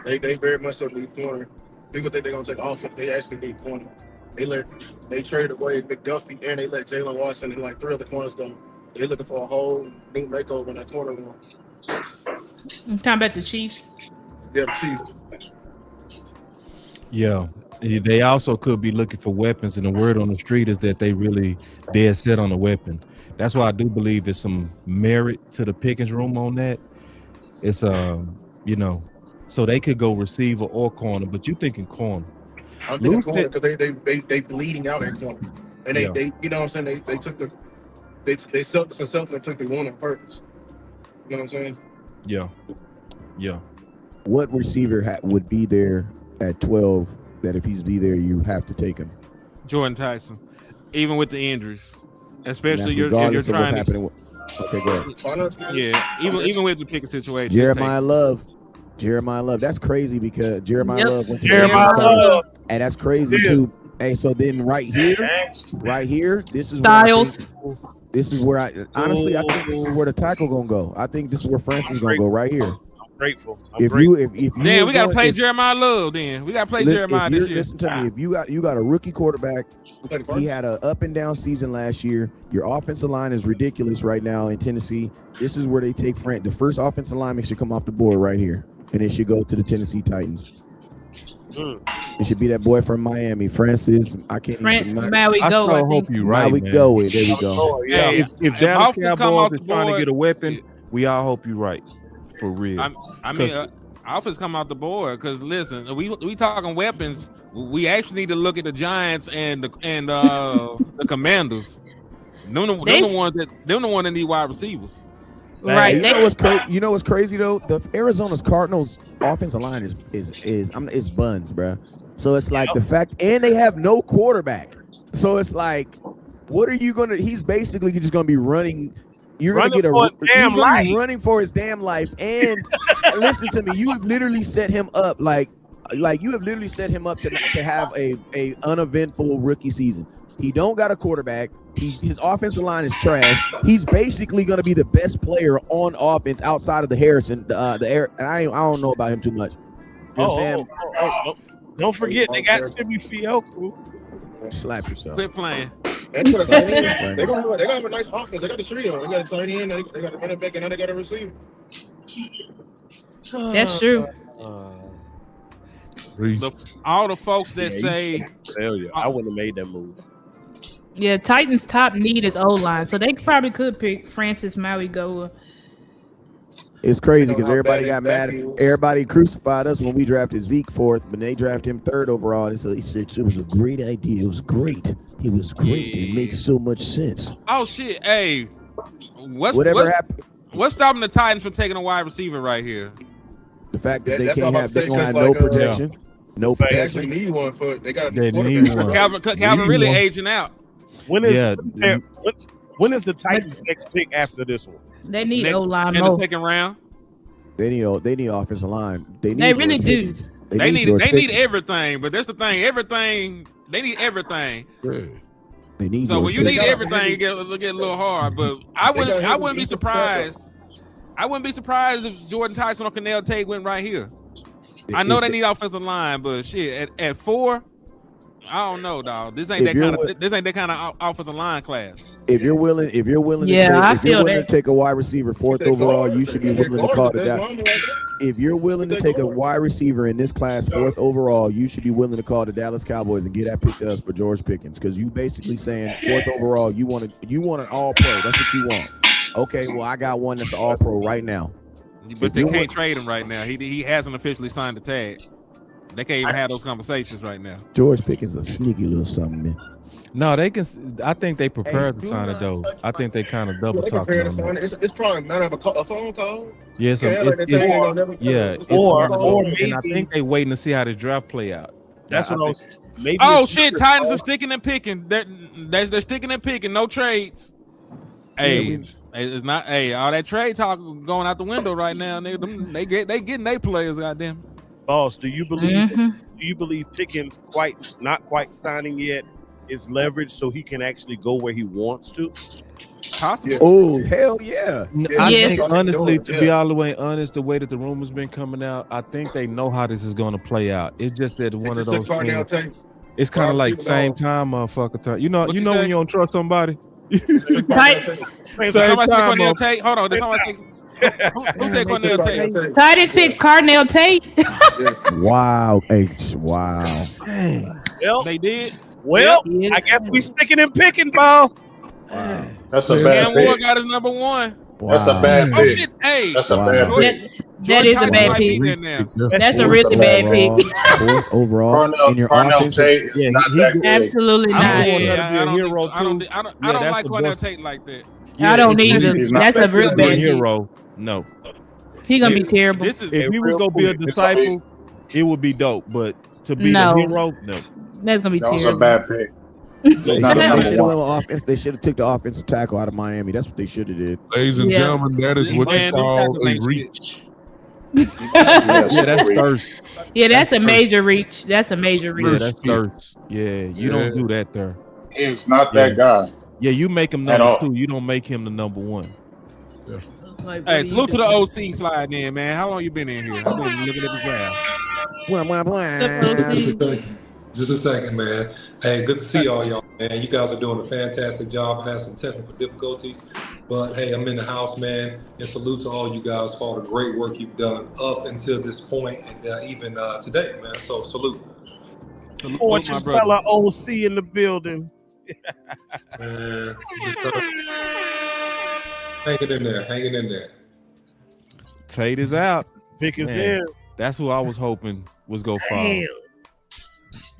They very much so need corner. People think they're gonna take offense. They actually need corner. They traded away McDuffie and they let Jalen Watson and like 3 other corners go. They're looking for a whole new makeover in that corner room. I'm talking about the Chiefs. Yeah, the Chiefs. Yeah, they also could be looking for weapons, and the word on the street is that they really dead set on a weapon. That's why I do believe there's some merit to the Pickens room on that. It's you know, so they could go receiver or corner, but you thinking corner. I'm thinking corner because they bleeding out at corner, and they you know what I'm saying, they took they self and took the one on purpose. You know what I'm saying? Yeah. What receiver would be there at 12 that if he's be there, you have to take him? Jordan Tyson, even with the injuries, especially you're regardless of trying what's to. happening. Okay, go ahead. Yeah, even with the Pickens situation. Jeremiah Love. That's crazy because Jeremiah Love went to Jeremiah Love. And that's crazy too. Hey, so then right here, this is Styles. This is where I think this is where the tackle gonna go. I think this is where Francis gonna go right here. I'm grateful. If you then we gotta play Jeremiah Love. Then we gotta play Jeremiah this year. Listen to me. If you got a rookie quarterback, he had an up and down season last year. Your offensive line is ridiculous right now in Tennessee. This is where they take Frank. The first offensive lineman should come off the board right here, and it should go to the Tennessee Titans. It should be that boy from Miami, Francis. I can't. Maui go. I hope you right. Maui man. go. There we go. Yeah, if Dallas Cowboys is trying to get a weapon, we all hope you right. For real. I mean, offense come out the board because listen, we talking weapons. We actually need to look at the Giants and the Commanders. They're the one that need wide receivers. Right. You know what's crazy though? The Arizona's Cardinals offensive line is buns, bro. So it's like the fact, and they have no quarterback. So it's like, what are you gonna? He's basically just gonna be running. You're gonna get he's gonna be running for his damn life. And listen to me, you have literally set him up like you have literally set him up to have a uneventful rookie season. He don't got a quarterback. His offensive line is trash. He's basically going to be the best player on offense outside of the Harrison. And I don't know about him too much. You know what I'm saying? Don't forget they got Timmy Fioco. Slap yourself. Quit playing. They're gonna have a nice offense. They got the trio. They got a tight end. They got a running back, and now they got a receiver. That's true. All the folks that say, hell yeah, I wouldn't have made that move. Yeah, Titans' top need is O-line, so they probably could pick Francis Maui Goa. It's crazy because everybody got mad. Everybody crucified us when we drafted Zeke 4th, but they drafted him 3rd overall. He said it was a great idea. It was great. It was great. It makes so much sense. Oh shit! Hey, what's happened? What's stopping the Titans from taking a wide receiver right here? The fact that they don't have no protection. No protection. They actually need one for. They got. They need one. Calvin really aging out. When is the Titans' next pick after this one? They need O-line in the second round. They need offensive line. They really do. They need everything, but that's the thing. They need everything. They need. So when you need everything, it get a little hard. But I wouldn't be surprised. I wouldn't be surprised if Jordan Tyson or Canell Tate went right here. I know they need offensive line, but shit, at 4. I don't know, dog. This ain't that kind of offensive line class. If you're willing to take a wide receiver 4th overall, you should be willing to call it Dallas. If you're willing to take a wide receiver in this class 4th overall, you should be willing to call the Dallas Cowboys and get that pick to us for George Pickens, because you basically saying 4th overall, you want an all pro. That's what you want. Okay, well I got one that's all pro right now. But they can't trade him right now. He hasn't officially signed the tag. They can't even have those conversations right now. George Pickens a sneaky little something, man. No, they can. I think they prepared to sign it though. I think they kind of double talked on it. It's probably a matter of a phone call. Yeah, or maybe, and I think they waiting to see how the draft play out. That's what I was. Maybe. Oh shit! Titans are sticking and picking. They're sticking and picking. No trades. Hey, it's not. Hey, all that trade talk going out the window right now. They getting their players. Goddamn. Boss, do you believe Do you believe Pickens not quite signing yet is leverage so he can actually go where he wants to? Possible. Oh, hell yeah. I Yes. think honestly, to be Yeah. all the way honest, the way that the rumors been coming out, I think they know how this is going to play out. It's just that one of those Cardinal things. Tate. It's kind of like Super same Bowl. time, motherfucker. Time. You know What you when say? you don't trust somebody. Tight. Same Somebody said time, Cornell Tate. Hold on. Did somebody say, who said Cornell Tate? Titus picked Cardinal Tate. Wow. Wow. Well, They did. Yes. I guess we sticking in Pickens, ball. That's a Man, bad Dan Ward pick. got his number 1. Wow. That's a bad Oh pick. shit! Hey, That's a Wow. bad pick. That is a Tyson bad might be pick. there now. That's a really bad overall, pick. fourth overall in Cardinal, your Cardinal offensive. Tate is Yeah, not he- that good. Absolutely I not. don't want her to be a I don't hero, think so. I don't too. I Yeah, don't that's like the Cornell most- Tate like that. I don't if he either. was He's not That's a that real good. be a bad pick. hero. No, He gonna be terrible. This is if he was gonna be a disciple, it would be dope. But to be No. the hero, no. That's gonna be That was a terrible. bad pick. They not a number should one. have offense. They should have took the offensive tackle out of Miami. That's what they should have did. Ladies and Yeah. gentlemen, that is what Man, you them call tackles a ain't reach. Yes, Yeah, that's reach. thirst. Yeah, that's a major reach. That's a major Yeah, reach. that's thirst. Yeah, you don't do that there. He is not that guy. Yeah, you make him At number all. 2. You don't make him the number 1. Like, Hey, really, salute to the you OC slide in, man. How long you been in here? I've been looking at this draft. Blah, blah, blah. Just a second, man. Hey, good to see all y'all, man. You guys are doing a fantastic job. I had some technical difficulties, but hey, I'm in the house, man. And salute to all you guys for all the great work you've done up until this point and even today, man. So salute. Salute my Fortune brother. fella OC in the building. Man, hanging in there, hanging in there. Tate is out. Pickens Man. in. That's who I was hoping was go fall. Damn.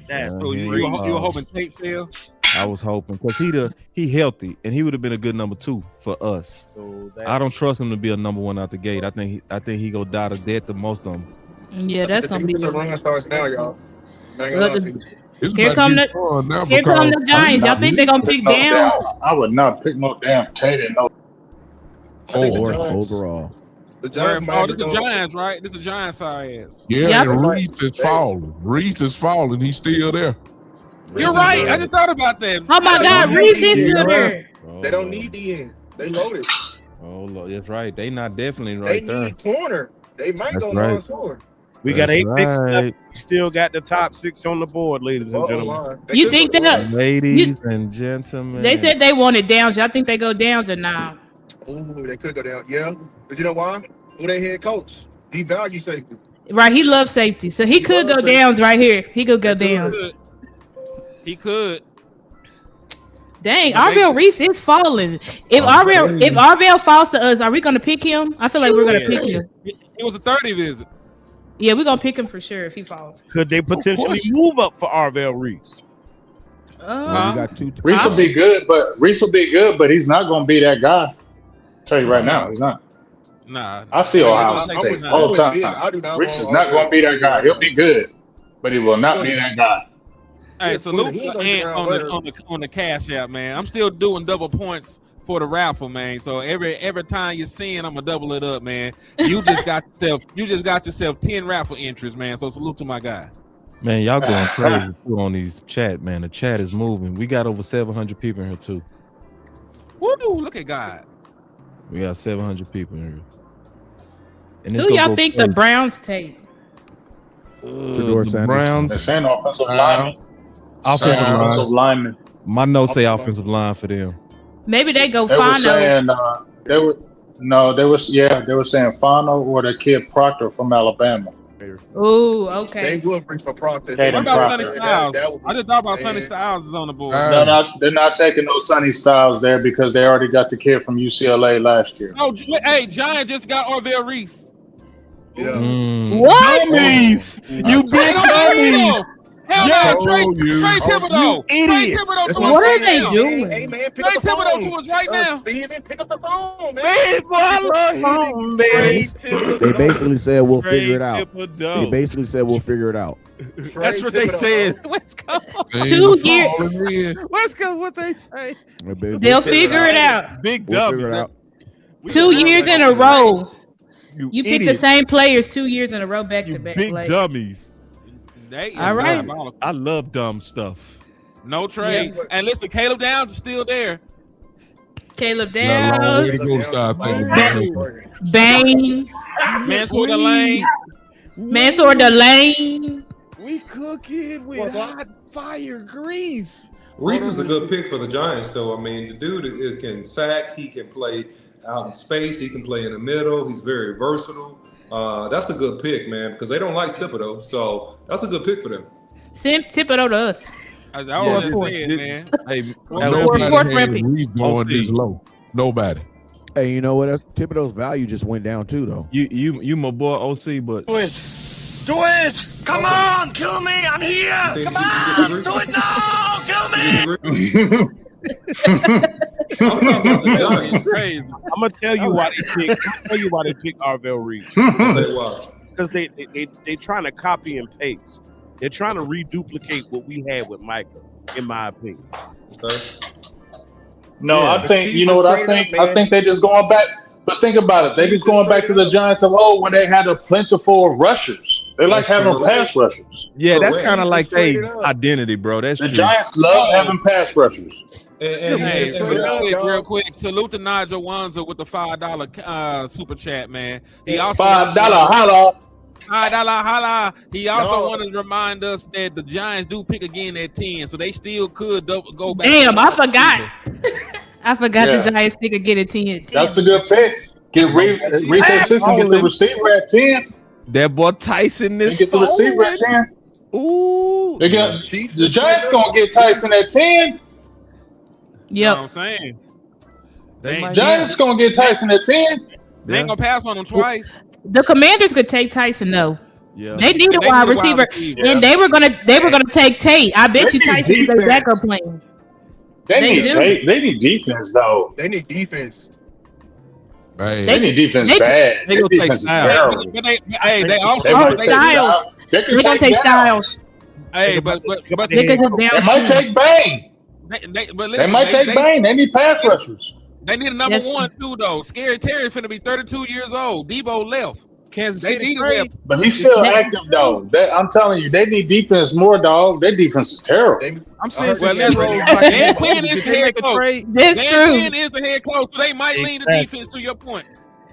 That's So you Yeah, were hoping Tate fell? I was hoping because he healthy and he would have been a good number 2 for us. so I don't trust him to be a number 1 out the gate. I think he go die to death to most of them. Yeah, that's gonna be. The run starts now, y'all. I ain't Well, gonna lie the- to you. It's Here about come to the- get fun now Here come because the Giants. Y'all think they're gonna pick No Downs? doubt. I would not pick no damn Tate and no. I think the Fourth Giants- overall. The Oh, Giants might this is go- the Giants, right? This is Giants size. yeah, Yep. and Reese is falling. Reese is falling. He's still there. You're right. I just thought about that. Oh my God, Reese is still there. They don't need the end. They loaded. Oh Lord, that's right. They not definitely They right there. need corner. They might That's go right. non-score. We got That's 8 picks left. right. We still got the top 6 on the board, ladies and gentlemen. You think that- Ladies and gentlemen. They said they wanted Downs. Y'all think they go Downs or not? Ooh, they could go down. Yeah, but you know why? Who they head coach? He value safety. Right, he loves safety, so he could go loves safety. Downs right here. He could go Downs. He could. Dang, But they- Arvell Reese is falling. If Arvell falls to us, are we gonna pick him? I feel like we're gonna pick him. It was a 30 visit. Yeah, we're gonna pick him for sure if he falls. Could they potentially move up for Arvell Reese? Well, you got 2. Reese will be good, but he's not going to be that guy. Tell you right now, he's not. Nah. I see Ohio I State would not. all the time. I do not Reese is want not going to be that Arvell. guy. He'll be good, but he will not be that guy. Hey, Yeah, salute he ain't to gonna Ant get around on the better. on the cash app, man. I'm still doing double points for the raffle, man. So every time you're seeing, I'm gonna double it up, man. You just got yourself 10 raffle entries, man. So salute to my guy. Man, y'all going crazy too on these chat, man. The chat is moving. We got over 700 people in here too. Woo! Look at God. We got 700 people in here. And Who y'all think the Browns take? Shador the Sanders. Browns They're saying offensive lineman. offensive Saying line. offensive lineman. My notes say offensive line for them. Maybe they go They were Fano. saying they were saying Fano or the kid Proctor from Alabama. Ooh, They okay. would bring for Proctor. Caden What about Proctor. Sonny Styles? That would be- I just thought about Sonny Man. Styles is on the board. They're not taking no Sonny Styles there because they already got the kid from UCLA last year. Oh, hey, Giant just got Arvell Reese. Yeah. Mm. What? Dummies! You big Hey, don't dummies! believe him. Hell Yeah, no, Trey you. Thibodeau. Trey idiots. Thibodeau to us What right are they now. doing? Hey, man, pick Trey up the Thibodeau phone. to us right now. Steven, pick up the phone, man. Man, boy, I love him, man. They basically said we'll Trey figure it out. Thibodeau. They basically said we'll figure it out. Trey That's what they Thibodeau. said. Let's go. They 2 ain't years. falling in. Let's go. What they say? They'll figure it out. Big We'll figure it W. out. 2 years in a row. You pick the idiots. same players 2 years in a row back You to back. big Like, dummies. They All right. diabolical. I love dumb stuff. No trade. Yeah. And listen, Caleb Downs is still there. Caleb Got a long way Downs, to go. Start thinking about it. Bang, Mansour Delane. Mansour Delane. We cooking with hot fire grease. Reese is a good pick for the Giants, though. I mean, the dude can sack. He can play out in space. He can play in the middle. He's very versatile. That's a good pick, man, because they don't like Thibodeau. So that's a good pick for them. Send Thibodeau to us. I always said, man. Hey, Nobody fourth had round pick. Reese going this low. Nobody. Hey, you know what? Thibodeau's value just went down too, though. you my boy OC, but Do it! Come on, kill me! I'm here! Come on! Do it now! Kill me! I'm talking about the Giants. Crazy. I'm gonna tell you why they pick Arvell Reed. Because they trying to copy and paste. They're trying to reduplicate what we had with Micah, in my opinion. Okay. No, Yeah, I think the you know what I Chiefs think. straight up, I think they just going back. But think about it. They just going back to the Giants of old when they had a plentiful of rushers. They like having pass rushers. yeah, that's Correct. kind of like Straight their up. identity, bro. That's The true. Giants love having pass rushers. Hey, Straight up, dog. real quick. Salute to Nigel Wanza with the $5 super chat, man. He also $5 holla. $5 holla. He also No. wanted to remind us that the Giants do pick again at 10, so they still could go back. Damn, I forgot. I forgot Yeah. the Giants pick again at 10. That's a good pick. Get Reese Simpson, get the receiver at 10. That boy Tyson They is get the receiver at 10. Ooh, They got Chiefs the is Giants straight up. gonna get Tyson at 10. You know what Yep. I'm saying? They might- Giants gonna get Tyson at 10. They ain't gonna pass on them twice. The Commanders could take Tyson though. yeah. They need a They wide need a wide receiver, receiver. and they were gonna take Tate. I bet They you need Tyson is a defense. backup plan. They They need defense though. They need defense. Hey, They need defense they- bad. they Their gonna take defense is Styles. terrible. But they also They might Oh, take Styles. They can They're gonna take Styles. Styles. hey, but They could just They down. might take Bang. but They listen, might take Bang. They need pass rushers. They need a number Yes. one too, though. Scary Terry finna be 32 years old. Debo left. Kansas They City need a trade. weapon. But he's still That- active though. I'm telling you, they need defense more, dog. Their defense is terrible. They, I'm I saying heard Well, they let's got roll. ready. Dan Quinn is Did the they head make a coach. trade? That's Dan true. Quinn is the head coach, so they might lean the Exactly. defense. To your point,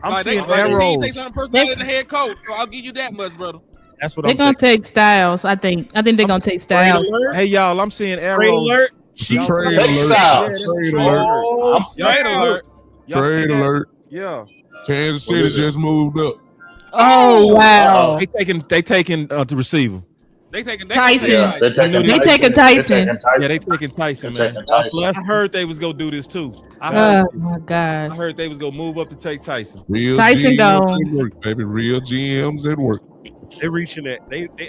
I'm like, seeing the team arrows. takes on the personality of the head coach. So I'll give you that much, brother. That's what They're I'm gonna thinking. take Styles. I think they're gonna take Trade Styles. alert. Hey y'all, I'm seeing Trade arrows. alert. trade Take alert. Styles. Trade alert. Oh, Straight alert. y'all see Trade that? alert. Yeah. Kansas City just moved up. Oh wow. They taking the receiver. They taking Tyson. Yeah, they're taking They taking Tyson. Yeah, they taking Tyson, They're man. taking Tyson. I heard they was gonna do this too. I Oh heard, my I gosh. heard they was gonna move up to take Tyson. Real Tyson GMs gone. at work, baby. Real GMs at work. They're reaching it.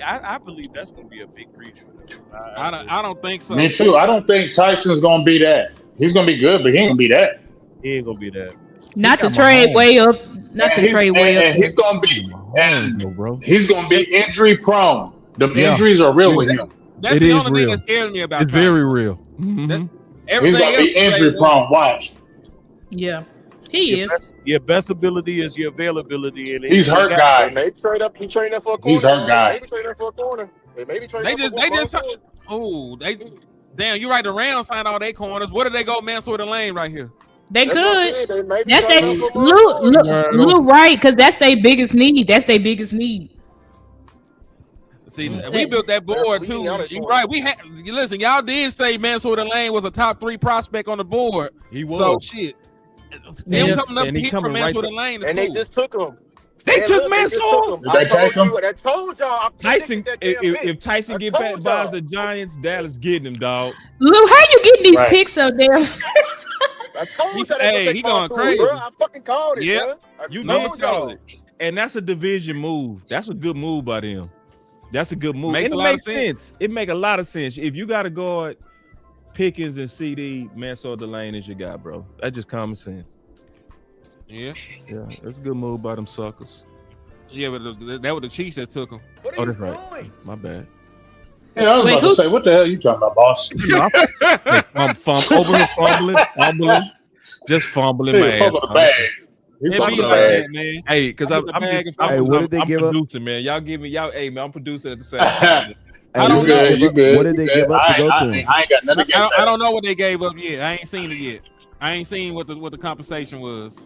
I believe that's gonna be a big reach for them. I don't think so. Me too. I don't think Tyson's gonna be that. He's gonna be good, but he ain't gonna be that. He ain't gonna be that. Not to got trade Mahomes. way up. Not to And trade way and up. he's gonna be and bro. he's gonna be injury prone. The Yeah. injuries are real with him. That's It the is only thing real. that scares me about It's Tyson. very real. Mhm. He's Everything gonna be else injury is prone. Watch. Yeah, he is. Your best ability is your availability, and He's hurt They guy. may trade up. He trading up for a corner. He's hurt guy. Maybe trading up for a corner. They maybe trading They up just- for they one just- corner. Oh, damn! You right. The Rams signed all their corners. What did they go Mansour the lane right here? They That's what I'm could. saying. They may be That's trading they up for one corner. Lou right, because that's their biggest need. That's their biggest need. See, we built that board too. You're right. We had. Listen, y'all did say Mansour the lane was a top 3 prospect on the board. He was. So shit. Yeah. Them coming up And to he hit from coming right Mansour the lane. And they just took him. They Man, took look, they just Mansour? took him. Did they take him? I told y'all. I Tyson, predicted that damn pick. if Tyson I get told back by y'all. the Giants, Dallas getting him, dog. Lou, how you getting these Right. picks so damn? I told you that Hey, they he gonna going take crazy. Mansour, bro. I fucking called it, Yep. bro. I You told did call it. y'all. And that's a division move. That's a good move by them. That's a good move. Makes And a it lot of makes sense. It make a lot of sense. If you got to guard Pickens and CD, Mansour Delane is your guy, bro. That's just common sense. Yeah, Yeah, that's a good move by them suckers. yeah, but that was the Chiefs that took him. Oh, that's right. My bad. Yeah, I was Wait, about who- to say, what the hell you talking about, boss? Over here fumbling, just fumbling, Hey, man. fuck the bag. He It fuck be the like bag. that, man. Hey, because I I'm put the bag in front Hey, what did they I'm give up? producing, man. Y'all give me y'all. Hey, man, I'm producing at the same time. I don't What did know. they You give up- good? What did they You give good? up to go to I him? ain't got nothing against I that. don't know what they gave up yet. I ain't seen it yet. I ain't seen what the compensation was.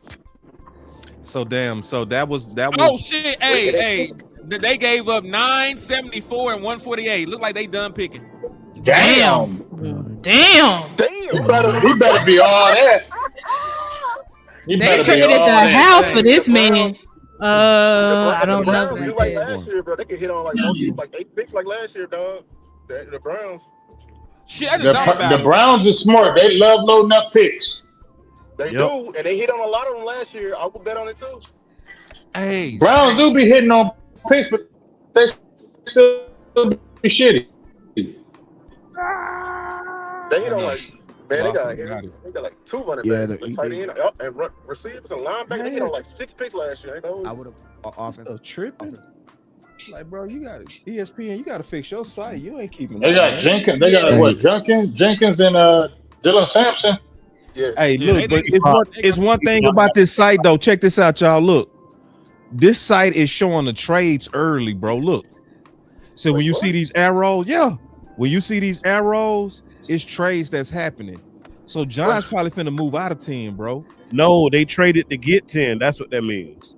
So that was Oh shit! Hey, they gave up 974 and 148. Look like they done picking. Damn. Damn. He better be all that. He They better be traded all the that. house for this The man. I The don't know. Browns do like last year, bro. They could hit on like multiple, like 8 picks like last year, dog. The Browns. Shit, I just thought about The it. Browns are smart. They love loading up picks. They do, and they hit on a lot of them last year. I would bet on it too. Hey, Browns do be hitting on picks, but they still be shitty. They hit on like, man, they got like 2 running Yeah, backs, the- tight end, and receivers and linebackers. They hit on like 6 picks last year. I would have offensive. tripping. Like, bro, you got ESPN. You got to fix your site. You ain't keeping. They got Jenkins. They got what? Jenkins and Dylan Sampson. Yeah. Hey, Yeah, look, they- but it's one thing about this site though. Check this out, y'all. Look, this site is showing the trades early, bro. Look, so when you see these arrows, when you see these arrows, it's trades that's happening. So John's probably finna move out of 10, bro. No, they traded to get 10. That's what that means.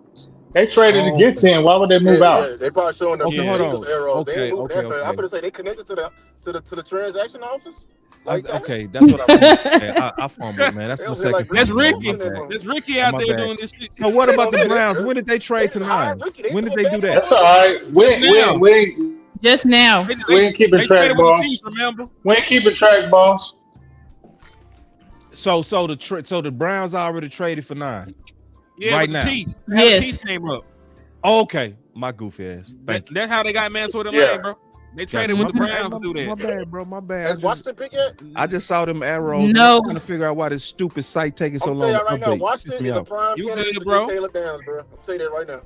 They traded to get 10. Why would they move out? Yeah, they probably showing them Okay, hold on. arrows. They ain't moved Okay, that fast. I'm gonna say they connected to the transaction office. Like that. Okay, that's what I fumbled, man. That's They my was second. like, That's fumble. Ricky. My bad. That's Ricky out My there bad. doing this shit. So what about the They- Browns? When did they trade to They 9? hired Ricky. They When did threw they it do back that? That's all right. We Just now. ain't keeping They track, traded with the boss. Chiefs, remember? We ain't keeping track, boss. So the Browns already traded for 9. Yeah, Right with the now. Chiefs. How Yes. the Chiefs came up. Okay, my goofy ass. Thank you. That's how they got Minnesota Yeah. Lane, bro. They traded Gotcha. with the My Browns bad, to do My that. bad, bro. My bad. Has Washington pick yet? I just saw them arrows. No. I'm trying to figure out why this stupid site taking so I'm long telling to y'all right now, update. Washington is a prime You candidate good, to bro? get Caleb Downs, bro. I'm saying that right now.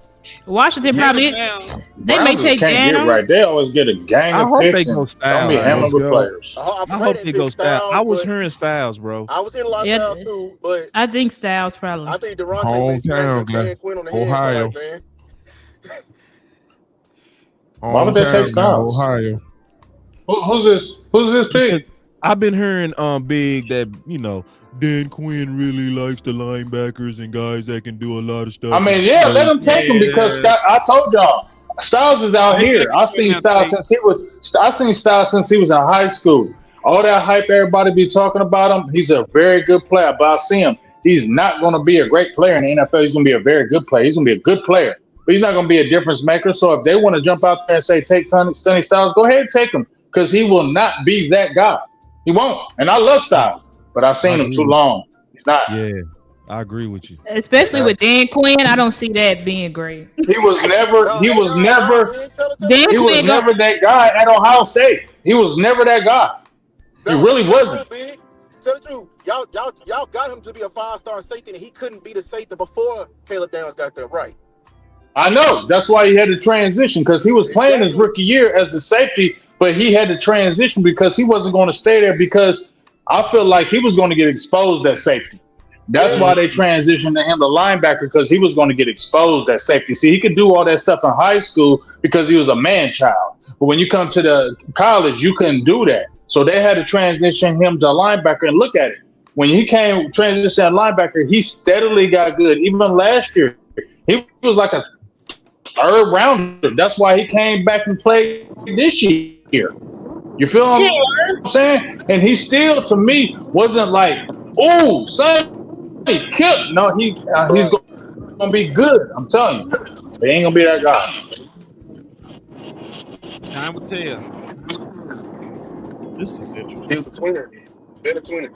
Washington probably they may Browns take can't get down. right. They always get a gang I of hope they picks go and Styles. don't be hammering Let's with go. players. I hope they go Styles. I was hearing Styles, bro. I was in a lot of Yeah. Styles too, but I think Styles probably. I think Durante may Hometown guy. Dan Quinn on the head Ohio. tonight, man. Why would they take Styles? Ohio. Who's this? Who's this pick? I've been hearing Big that Dan Quinn really likes the linebackers and guys that can do a lot of stuff. I mean, yeah, let him take him because I told y'all Styles is out here. I seen Styles since he was in high school. All that hype everybody be talking about him. He's a very good player, but I see him. He's not going to be a great player in the NFL. He's going to be a very good player. He's going to be a good player, but he's not going to be a difference maker. So if they want to jump out there and say take Sonny Styles, go ahead and take him because he will not be that guy. He won't. And I love Styles, but I've seen him too long. He's not. Yeah, I agree with you. Especially with Dan Quinn, I don't see that being great. He was never Dan Quinn never that guy at Ohio State. He was never that guy. He really wasn't. Tell the truth, y'all got him to be a 5-star safety, and he couldn't be the safety before Caleb Downs got there, right? I know. That's why he had to transition because he was playing his rookie year as a safety, but he had to transition because he wasn't going to stay there because I feel like he was going to get exposed at safety. That's why they transitioned to him, the linebacker, because he was going to get exposed at safety. See, he could do all that stuff in high school because he was a man child. But when you come to the college, you couldn't do that. So they had to transition him to linebacker and look at it. When he came transition to linebacker, he steadily got good. Even last year, he was like a third rounder. That's why he came back and played this year. You feel what I'm saying? And he still, to me, wasn't like, oh, son, he killed. No, he's going to be good. I'm telling you. He ain't going to be that guy. Time will tell. This is interesting. He was a tweener. Been a tweener.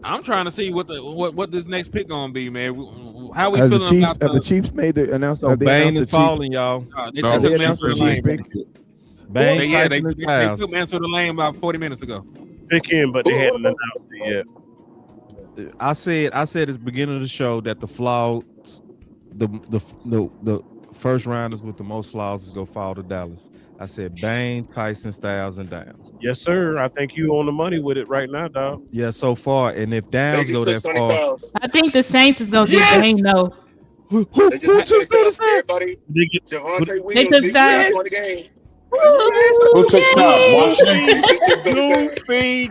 I'm trying to see what this next pick gonna be, man. How we Has the feeling Chiefs? about Have the Chiefs made the announcement? Have they Bane announced is the falling, y'all. They Have they announced the Chiefs pick? Bane, they Tyson, and took Styles. Minnesota Lane about 40 minutes ago. Pick him, but they hadn't announced it yet. I said at the beginning of the show that the flaws, the first rounders with the most flaws is gonna fall to Dallas. I said Bane, Tyson, Styles, and Downs. Yes, sir. I think you on the money with it right now, dog. Yeah, so far. And if Downs go that far, I think the Saints is gonna get Bane though. They just everybody. Javante They took Williams Styles. the game. Who took style? Washington. Goofy.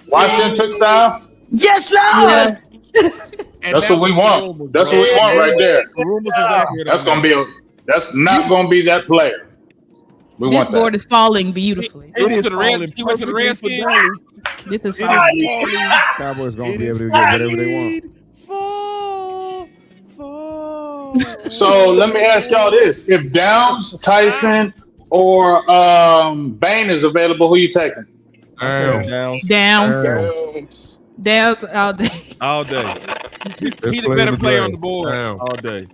Washington took style. Yes, Lord. That's what we want. That's what we want right there. That's not gonna be that player. We This want board that. is falling beautifully. He went to the Redskins. This is falling. Cowboys gonna be able to get whatever they want. So let me ask y'all this: if Downs, Tyson, or Bain is available, who you taking? Downs all day. All day. He's the better player on the board. All day.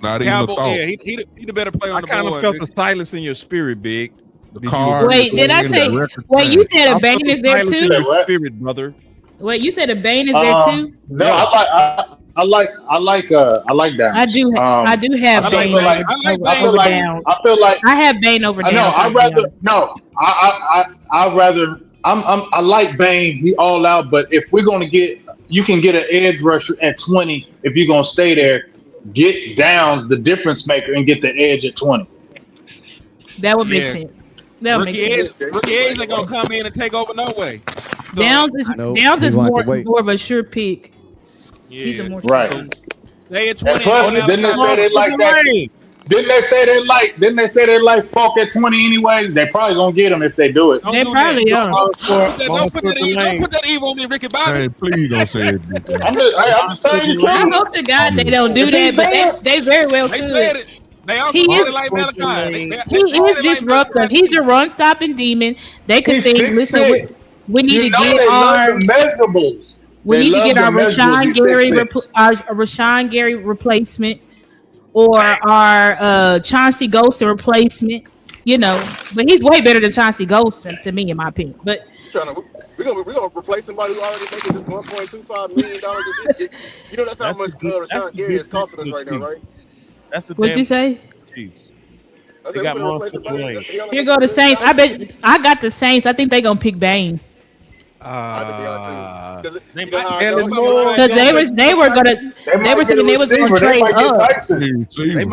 Not even a thought. Yeah, he the better player on the board. I kind of felt the silence in your spirit, Big. Wait, did I say? Wait, you said a Bane is there too? Spirit, brother. Wait, you said a Bane is there too? No, I like Downs. I do have Bane over Downs. I feel like I have Bane over Downs. No, I like Bane. He all out, but if we're gonna you can get an edge rusher at 20 if you're gonna stay there. Get Downs, the difference maker, and get the edge at 20. That would make sense. That would Rookie make sense. Edge ain't gonna come in and take over no way. So, Downs is more of a sure pick. Yeah. He's a more right. Stay at 20. Plus, didn't they say they like that? Didn't they say they like Falk at 20 anyway? They probably gonna get him if they do it. They probably are. Don't put that evil on me, Ricky Bobby. Hey, please don't say it. I'm just telling you the I truth. hope to God they don't do that, but they very well They could. said it. They also He said is- it like Malachi. He is disruptive. He's a run-stopping demon. They could He's think, 6'6". listen, we need to they get love our the measurables. we They need to love get the our measurables. Rashawn He's Gary 6'6". our Rashawn Gary replacement or our Chauncey Golston replacement. You know, but he's way better than Chauncey Golston to me, in my opinion. But We're gonna replace somebody who already making just $1.25 million a year. You know that's how much Rashawn Gary is costing us right now, right? That's what'd you say? Chiefs. I They said, got we're gonna replace Monster somebody Dwayne. that- Here go the Saints. I bet I got the Saints. I think they gonna pick Bane Because they were saying they was gonna trade up.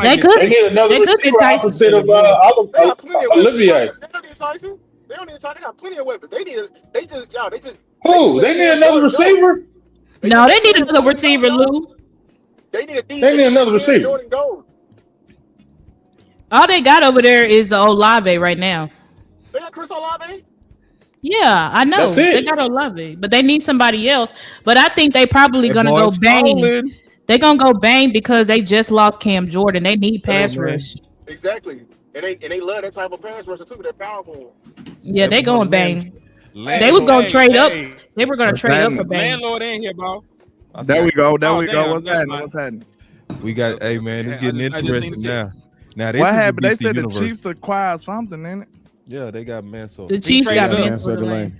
They could. They need another receiver opposite of Olivier. They don't need Tyson. They got plenty of weapons. They just. Who? They need another receiver? No, they need another receiver, Lou. They need another receiver. Jordan Gold. All they got over there is Olave right now. They got Chris Olave. Yeah, I know. That's it. They got Olave, but they need somebody else. But I think they probably gonna go Bane. They're gonna go Bane because they just lost Cam Jordan. They need pass rush. Exactly. And they love that type of pass rusher too. They're powerful. Yeah, they going Bane. They was gonna trade up. They were gonna trade up for Bane. Landlord in here, bro. There we go. Damn, What's never happening? mind. What's happening? We got, hey man, it's getting I just seen interesting the now. Now this What is happened? They BC said universe. the Chiefs acquired something in it. Yeah, they got Manso. The Chiefs got traded up. Mansour Delane.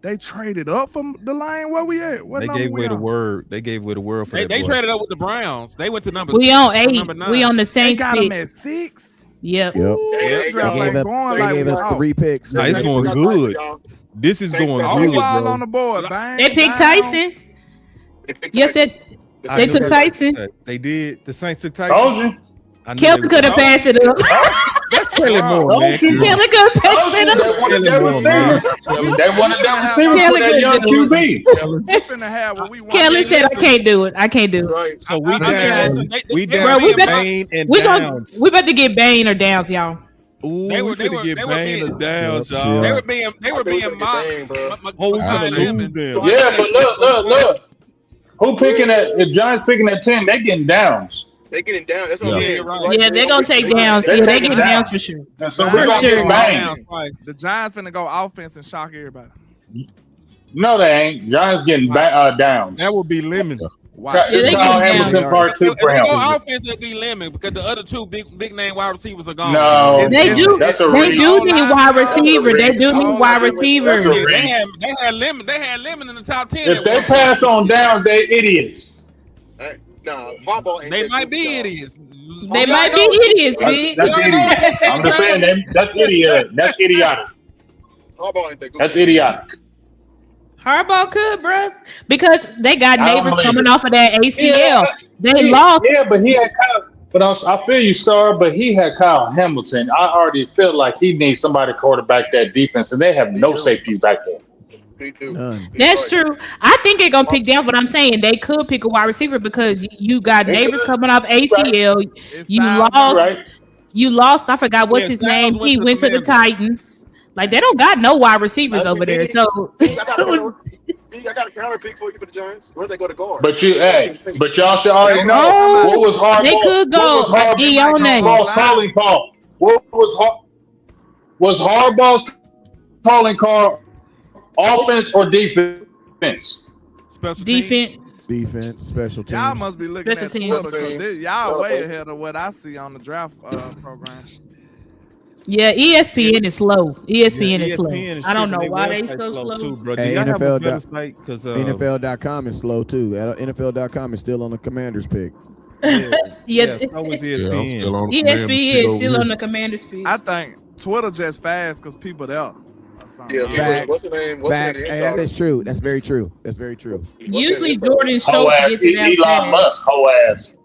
They traded up from the line. Where we at? What They number gave we away the on? word. They gave away the word for They that boy. traded up with the Browns. They went to number We 6, on 8. number 9. We on the They Saints got them pick. at 6. Yep. Yep. This draft They ain't gave up, going they like gave we up thought. 3 picks. Nah, it's going good. This is going Who good, all bro. on the board? Bang, They picked bang. Tyson. Yes, they I knew took they- Tyson. They did. The Saints took Tyson. Told you. I knew Kelly they could have were- passed it up. That's Kelly Moore, man. Told you. Kelly could have passed it They up. wanted that receiver. They wanted that receiver Kelly for that could young do it. QB. We finna have what we want. Kelly said, "I can't do it. I can't do it." Right. So we I mean, down. listen, We they- down. Bro, we to better- Bane and We Downs. about to get Bane or Downs, y'all. Ooh, They we were- they finna were- get they were Bane being- or Downs, Yep, y'all. They yeah. were being Bang, bro. Oh, we behind finna them. lose them. Yeah, but look. Who picking at? If Giants picking at 10, they getting Downs. They getting down. That's what Yeah, I'm saying. you're right. Yeah, they're gonna take Downs. They Yeah, they taking get Downs. Downs for sure. And so For we're gonna sure. get banged. The Giants finna go offense and shock everybody. No, they ain't. Giants getting Downs. That would be limited. Wow. Yeah, It's they Kyle getting Hamilton down. part 2 If for they him. go offense, it'll be limited because the other two big name wide receivers are gone. No, They do. That's a They reach. do need wide receiver. They do need wide receiver. That's a Yeah, reach. they had lemon in the top 10. If at they one pass on Downs, they idiots. Nah, Harbaugh ain't They that might good, be y'all. idiots. They might be idiots, big. That's idiot. I'm just saying that's idiot. That's idiotic. Harbaugh ain't that good. That's idiotic. Harbaugh could, bro, because they got I don't neighbors believe coming it. off of that ACL. They Yeah, lost. Yeah, but he had Kyle. But I feel you, Star. But he had Kyle Hamilton. I already feel like he needs somebody to quarterback that defense, and they have He no do. safeties back there. He do. None. He's That's right. true. I think they're gonna pick down, but I'm saying they could pick a wide receiver because you got They neighbors could. coming off You right. ACL. It's You Styles You now. lost. right. You lost. I forgot what's Yeah, his Styles name. went He to the went to the Commanders. Titans. Like they don't got no wide receivers I over think there. So I got a counter. I got a counter pick for you for the Giants. Where they go to guard? But but y'all should already know Oh, what was they Harbaugh. could What was go Ione. Harbaugh's calling call? What was Harbaugh's calling call? Offense or defense? Special teams. Defense. Defense, special teams. Y'all must be looking Special at teams. Twitter because y'all way ahead of what I see on the draft program. Yeah, ESPN is slow. ESPN is slow. ESPN is I don't know tripping. why Their they website's so slow. too, bro. Do Hey, y'all have a NFL better site? Because NFL.com is slow too. NFL.com is still on the Commanders pick. Yeah, so was Yeah, I'm still ESPN. on the Commanders ESPN pick is over still here. on the Commander's feed. I think Twitter just fast because people there. or something. Yeah, Facts. what's the name? Facts. Hey, that is true. That's very true. That's very true. Usually Jordan Ho Schultz ass gets it out Elon fast. Musk. Ho ass.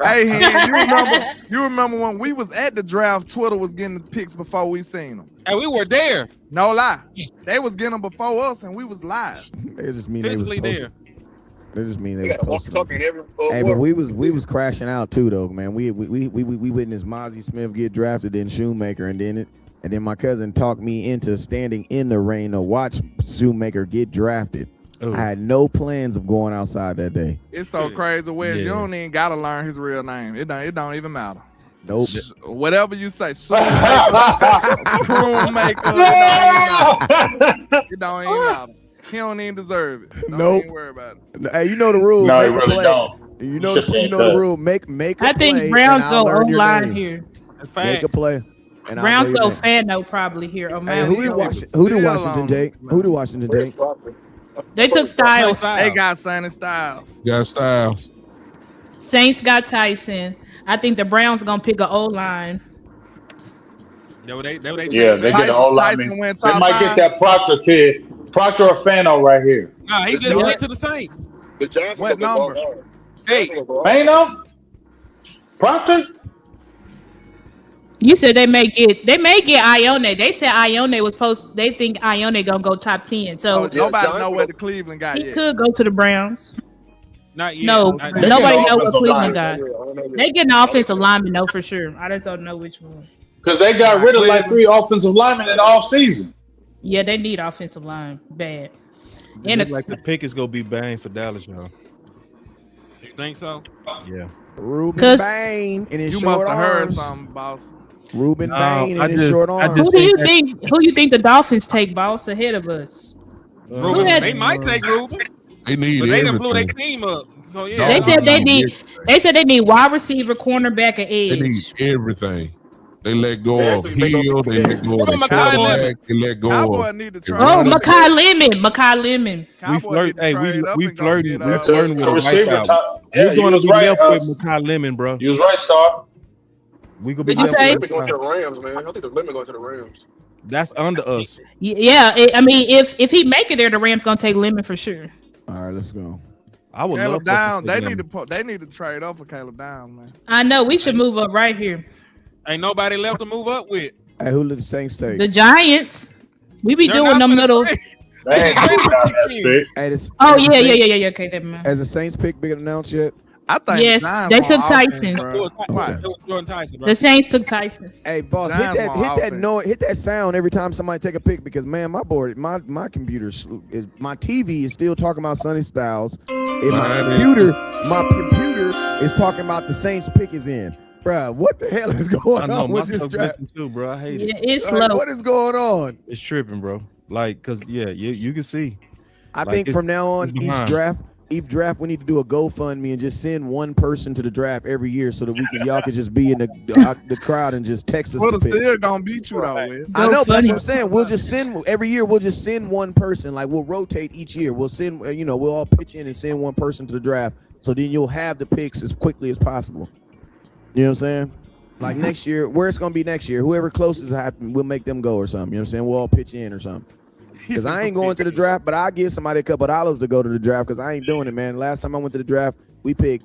Hey, Hen, you remember when we was at the draft, Twitter was getting the picks before we seen them. And we were there. No lie. They was getting them before us and we was live. They just mean they was Physically posting. there. They just mean They they was got a posting. walkie-talkie in every. Hey, but we was crashing out too though, man. We witnessed Mozzie Smith get drafted, then Shoemaker, and then my cousin talked me into standing in the rain to watch Shoemaker get drafted. Oh. I had no plans of going outside that day. It's so crazy, Wes. You Yeah. don't even gotta learn his real name. It don't even matter. Nope. Whatever you say, prune maker, it don't even matter. He don't even deserve it. Don't Nope. even worry about it. Hey, you know the rule. No, he make a really play. don't. You know, Shit you ain't know the that. rule. Make a I play. think Browns and I'll go learn your O-line name. here. Make a play. And Browns I'll go know your name. Fano probably here. Oh, Hey, man, who did Washington take? Who did Washington take? they took Styles. They got Sonny Styles. Got Styles. Saints got Tyson. I think the Browns gonna pick a O-line. Yeah, they get an Tyson old lineman. went They top might five. get that Proctor kid. Proctor or Fano right here. Nah, he just went to the Saints. The Giants What number? Hey, Fano? Proctor? You said they may get Ione. They said Ione was supposed. They think Ione gonna go top 10. So Oh, nobody know where the Cleveland got he yet. could go to the Browns. not yet. No, Not They yet. nobody get know what offensive Cleveland lineman. got. They getting an offensive lineman though for sure. I just don't know which one. Because they got rid of like 3 offensive linemen in the offseason. Yeah, they need offensive line bad. It And look like the pick is gonna be bang for Dallas, y'all. You think so? Yeah. Ruben 'Cause- Bain in his You short must have heard arms. something, boss. Ruben No, Bain I in his just- short I arms. just- who do you think? Who you think the Dolphins take, boss, ahead of us? Ruben, had- they might take Ruben, They need but they done blew their everything. team up. So yeah, They said they need. They said they need wide receiver, cornerback, and They need edge. everything. They let go of Actually, they Hill. They let go of What the about quarterback. Cowboy? They let go Cowboy of. need to Oh, trade. Oh, up. Makai Lemon. Makai Lemon. Cowboy flirt- need to hey, trade up we and go flirting- get, we uh, flirting with The a receiver wipeout. top. We're Yeah, you gonna was be right. left with Makai Lemon, bro. You was right, Star. We gonna be What'd you left say? with Lemon going to the Makai. Rams, man. I think the Lemon going to the Rams. That's under us. Yeah, I mean, if he make it there, the Rams gonna take Lemon for sure. All right, let's go. I would Caleb love Downs. for They need to trade up for Caleb Downs, man. I know we should move up right here. ain't nobody left to move up with. Hey, who did the Saints take? The Giants. We be They're doing not them gonna little. trade. They ain't moving out that stick. Hey, this, Oh has the yeah, Saints- yeah. Okay, never mind. Has the Saints pick been announced yet? I think Yes, the Giants they want took offense, Tyson. bro. It was, Why? it was Jordan Tyson, bro. The Saints took Tyson. Hey, boss, Giants hit want that offense. noise, hit that sound every time somebody take a pic because man, my board, my computer is my TV is still talking about Sonny Styles. And my computer is talking about the Saints pick is in. Bruh, what the hell is I going know on my with this stuff draft? glitching too, bro. I hate it. Yeah, it's Like, slow. what is going on? It's tripping, bro. Like, cause yeah, you can see. I Like, think it's- from now on, it's behind. each draft, we need to do a GoFundMe and just send one person to the draft every year so that y'all could just be in the crowd and just text us. Twitter the pick. still gonna beat you though, Wes. I know, but that's funny. what I'm saying. We'll just send every year. We'll just send one person. Like we'll rotate each year. We'll send. We'll all pitch in and send one person to the draft. So then you'll have the picks as quickly as possible. You know what I'm saying? Like next year, where it's gonna be next year. Whoever closest happen, we'll make them go or something. You know what I'm saying? We'll all pitch in or something. Because I ain't going to the draft, but I'll give somebody a couple of dollars to go to the draft because I ain't doing it, man. Last time I went to the draft, we picked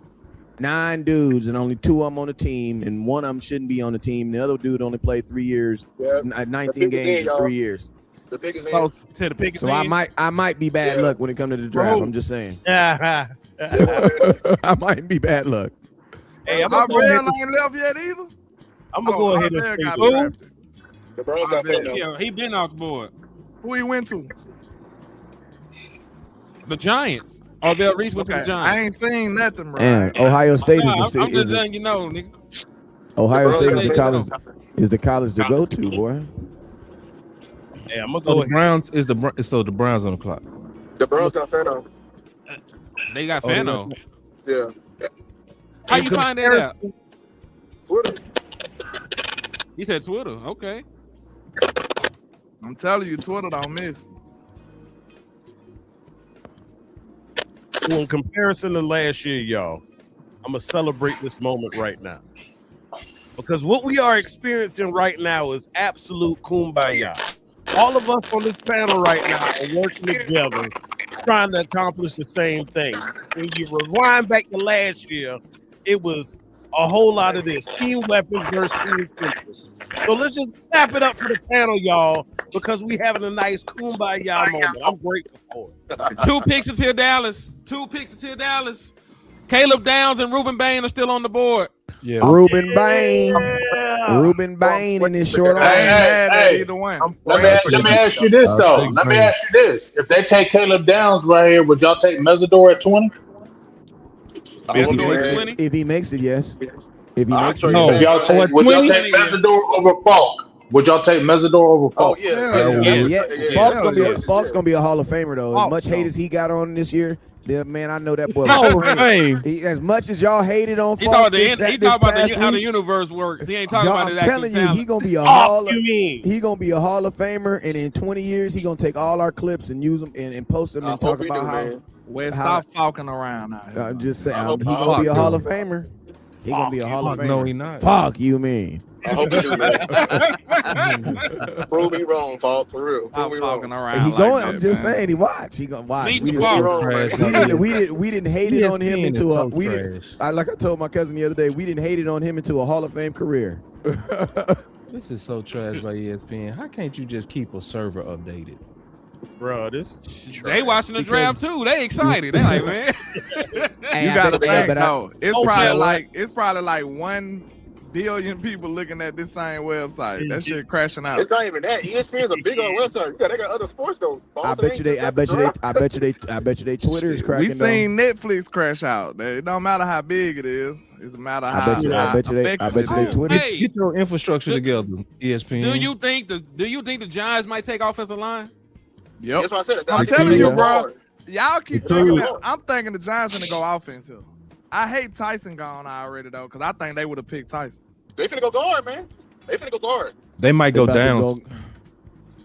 9 dudes, and only 2 of them on the team, and one of them shouldn't be on the team. The other dude only played 3 years, 19 games in 3 years. The biggest So to the Pickens. So I might be bad luck when it comes to the draft. I'm just saying. I I might be bad luck. Hey, My real ain't left yet either. I'm gonna go ahead and say got who? drafted. The Browns got Fano. Yeah, he been off the board. Who he went to? The Giants. Odell Reese went to the Okay, Giants. I ain't seen nothing, bro. And Ohio State Nah, is the I'm just is the- letting you know, nigga. Ohio The State Browns is the got college to go to, boy. Hey, I'm gonna So go the ahead. Browns is the Browns on the clock. The Browns got Fano. They got Fano. Yeah. How you find that out? Twitter. He said Twitter. Okay. I'm telling you, Twitter don't miss. So in comparison to last year, y'all, I'm gonna celebrate this moment right now. Because what we are experiencing right now is absolute kumbaya. All of us on this panel right now are working together, trying to accomplish the same thing. When you rewind back to last year, it was a whole lot of this. Team weapons versus team fences. So let's just clap it up for the panel, y'all, because we having a nice kumbaya moment. I'm grateful for it. 2 picks until Dallas. 2 picks until Dallas. Caleb Downs and Reuben Bain are still on the board. Yeah. Ruben Bain, Yeah. Ruben Bain in his short I ain't arm. mad at hey. either one. Let me ask you this though. think Let me Bain. ask you this: if they take Caleb Downs right here, would y'all take Mesidor at 20? If he Mesidor makes at 20. If he makes it, yes. If he I'll makes trade it, No. Would y'all take? Would y'all take Mesidor over Falk? Would y'all take Mesidor over Oh Falk? yeah. Yeah. Falk's Yeah. gonna be a Hall of Famer though. As Falk, much hate as he got on this year, man, I know that boy. Hall of Fame. As much as y'all hated on He Falk, talking this about past how the week, universe works. He ain't talking y'all, about I'm his actual telling you, talent. he gonna be a Oh, you mean? he gonna be a Hall of Famer, and in 20 years, he gonna take all our clips and use them and post them I and talk hope he about do, how. man. Well, How- stop falking around now. I'm just saying, I hope- he I gonna hope be a he Hall do. of Famer. He gonna be a Hall of Famer. No, he not. Fuck you mean? I hope you do, man. Prove me wrong, Falk. For real. Stop Prove me falking wrong. around. He like going. that, I'm just man. saying. He watch. He gonna watch. Meet We the didn't, Falk. wrong, Trash. man. we didn't hate it on him ESPN into is a. so We didn't. trash. Like I told my cousin the other day, we didn't hate it on him into a Hall of Fame career. This is so trash by ESPN. How can't you just keep a server updated? Bro, this They watching the draft too. They excited. They like, man. Hey, You I gotta bet- think but I- though. It's Oh, probably yeah, what? like 1 billion people looking at this same website. That shit crashing out. It's not even that. ESPN's a big old website. They got other sports though. I bet you they. I bet you they Twitter is cracking. We seen Netflix crash out. It don't matter how big it is. It's a matter I how. bet you. I how bet you they. I effective bet you it they is. Twitter. Hey, Get your infrastructure together, ESPN. do you think the Giants might take offensive line? Yep. That's what I said. I'm They telling can you, go bro. hard. Y'all keep It's thinking true. that. I'm thinking the Giants gonna go offense here. I hate Tyson gone already though, because I think they would have picked Tyson. They finna go guard, man. They finna go guard. They might go They about to down. go-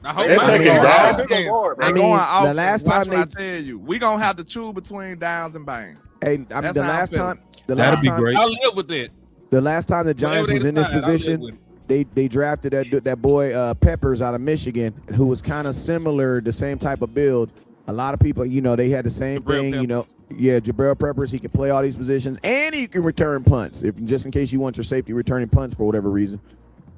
I hope They not. taking going Downs. offense. They go guard, They I man. mean, going the offense. last Watch time what I tell you. We gonna have to choose between Downs and Bang. Hey, I mean, That's the how I last feel. time. The That'd last be time. great. I'll live with it. The last time the Giants was in this position, they drafted that boy Peppers out of Michigan, who was kind of similar, the same type of build. A lot of people, they had the same Jabril thing, Yeah, Jabril Peppers, he can play all these positions, and he can return punts, just in case you want your safety returning punts for whatever reason.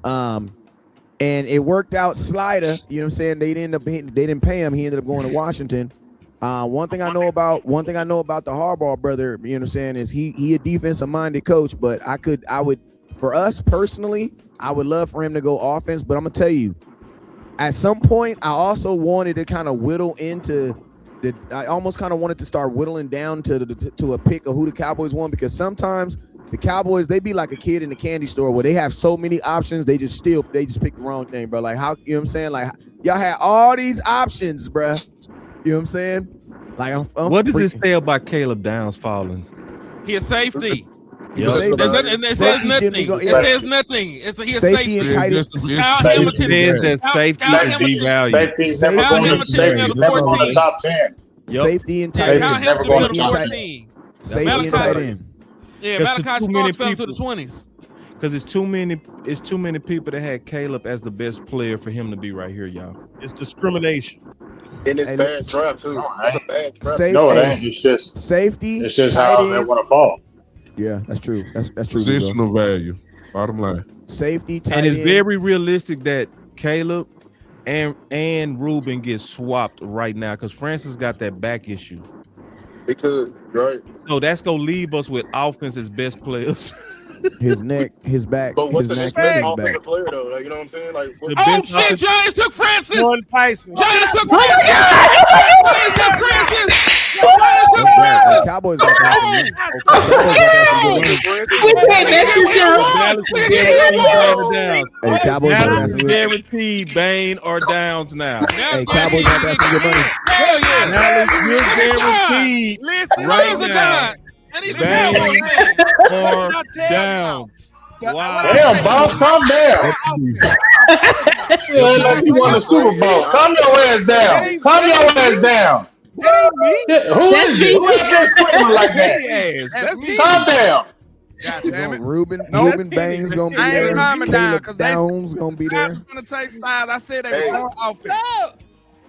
And it worked out. Slider, you know what I'm saying? They didn't pay him. He ended up going to Washington. One thing I know about the Harbaugh brother, you know what I'm saying, is he a defensive minded coach, but I would for us personally, I would love for him to go offense, but I'm gonna tell you, at some point I also wanted to kind of whittle into I almost kind of wanted to start whittling down to a pick of who the Cowboys want, because sometimes the Cowboys, they be like a kid in the candy store where they have so many options, they just pick the wrong thing, bro. Like, how, you know what I'm saying? Like, y'all had all these options, bro. You know what I'm saying? Like, I'm What does it say about Caleb Downs falling? He a safety. Safety. And it says nothing. It says nothing. He a Safety safety. and tight end. Kyle It Hamilton. says that safety Kyle is Hamilton- devalued. Safety's never Kyle going to Hamilton safety. never Never on the 14. top 10. Yep. Safety and tight Safety Kyle end. never Hamilton going went to to top 10. 14. Safety and Malachi- tight end. Yeah, Because Malachi too many Starks fell into the people- 20s. Because it's too many people that had Caleb as the best player for him to be right here, y'all. it's discrimination. In this Hey, bad draft too. It's a bad draft. Safe- No, it hey, ain't. It's just Safety. how tight they end. want to fall. Yeah, that's true. That's true. Bro. Positional value. Bottom line. Safety, tight And it's end. very realistic that Caleb and Ruben get swapped right now because Francis got that back issue. It could, right? So that's gonna leave us with offense's best players. His neck, his back, But what's his the neck, next his offensive back. player though? Like, you know what I'm saying? Like, The Oh best shit! offensive- Giants took Francis. Jordan Tyson. Giants took Francis. Giants took Francis. Giants took The Francis. Cowboys got that. We can't mess this up. Dallas is guaranteed Bane or Downs. Hey, Cowboys got Dallas is that. guaranteed Bane or Downs now. Hey, Cowboys got that some good money. Hell yeah! Dallas is guaranteed Listen, right He's a now. god. And he's a Bane Cowboys. or Downs. Wow. Damn, boss, calm down. You ain't like you won the Super Bowl. Calm your ass down. Calm your ass down. That ain't me. Yeah, who is it? Who is that screaming like that? That's me. Calm down. God damn it. Ruben Baines gonna be I ain't there. calming down Caleb because they Downs gonna be guys there. was gonna take Styles. I said they Hey. were going offense.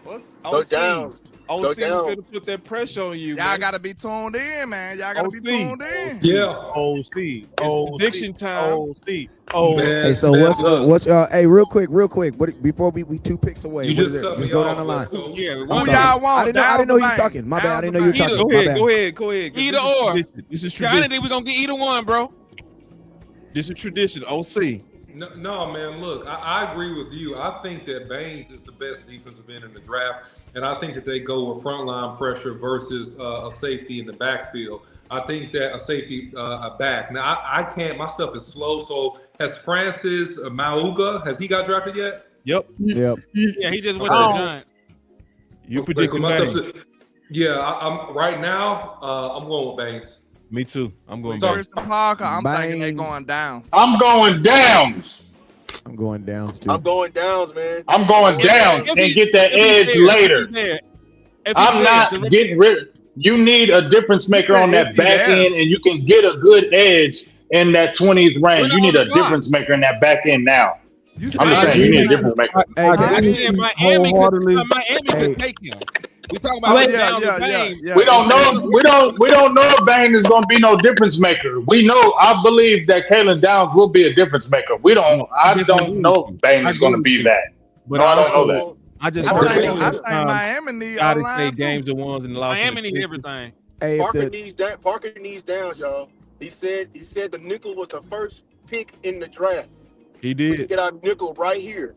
What's go down. OC Go down. gonna put that pressure on you. Y'all man. gotta be tuned in, man. Y'all gotta be OC. tuned in. Yeah. OC. It's prediction time. OC. Man, Hey, so man, what's hey, real quick, what, before we 2 picks away, You what just is it? cut me Just go down off. the line. Let's go. Yeah, I'm Who sorry. y'all want? I didn't know Downs you or was Bane? talking. My bad. I didn't know you were Downs talking. or Go My ahead, bad. go ahead. Either This is or. tradition. This is I tradition. didn't think we're gonna get either one, bro. This is tradition. OC. No, man. Look, I agree with you. I think that Baines is the best defensive end in the draft, and I think that they go with frontline pressure versus a safety in the backfield. I think that a safety a back. Now, I can't. My stuff is slow. So has Francis Mauga? Has he got drafted yet? Yep. Yep. Yeah, he just went to the Giants. You Okay, predict cool. My Baines. stuff's- Yeah, I'm right now. I'm going with Baines. Me too. I'm going Sorry. Baines. Christian Parker, I'm thinking they Baines. going down. I'm going downs. I'm going downs too. I'm going downs, man. I'm going downs If and he- get that if he's edge there, later. if he's there. If he's I'm there, not 'cause getting rid. You need a difference maker on that back end, and you can get a good edge in that 20th range. You need a difference maker in that back end now. You I'm just saying, you need a difference maker. Hey, I can we- said Miami wholeheartedly- could take him. We talking about Oh, down the game. We don't know. We don't know if Bane is going to be no difference maker. We know. I believe that Kalen Downs will be a difference maker. We don't. I don't know if Bane is going to be that. But No, I don't know also- that. I just I heard think, all I this think time, Miami need gotta O-line say too. games the ones and lost. Miami needs everything. Hey, if Parker the, needs that. Parker needs downs, y'all. He said the nickel was the first pick in the draft. He We can did. get our nickel right here.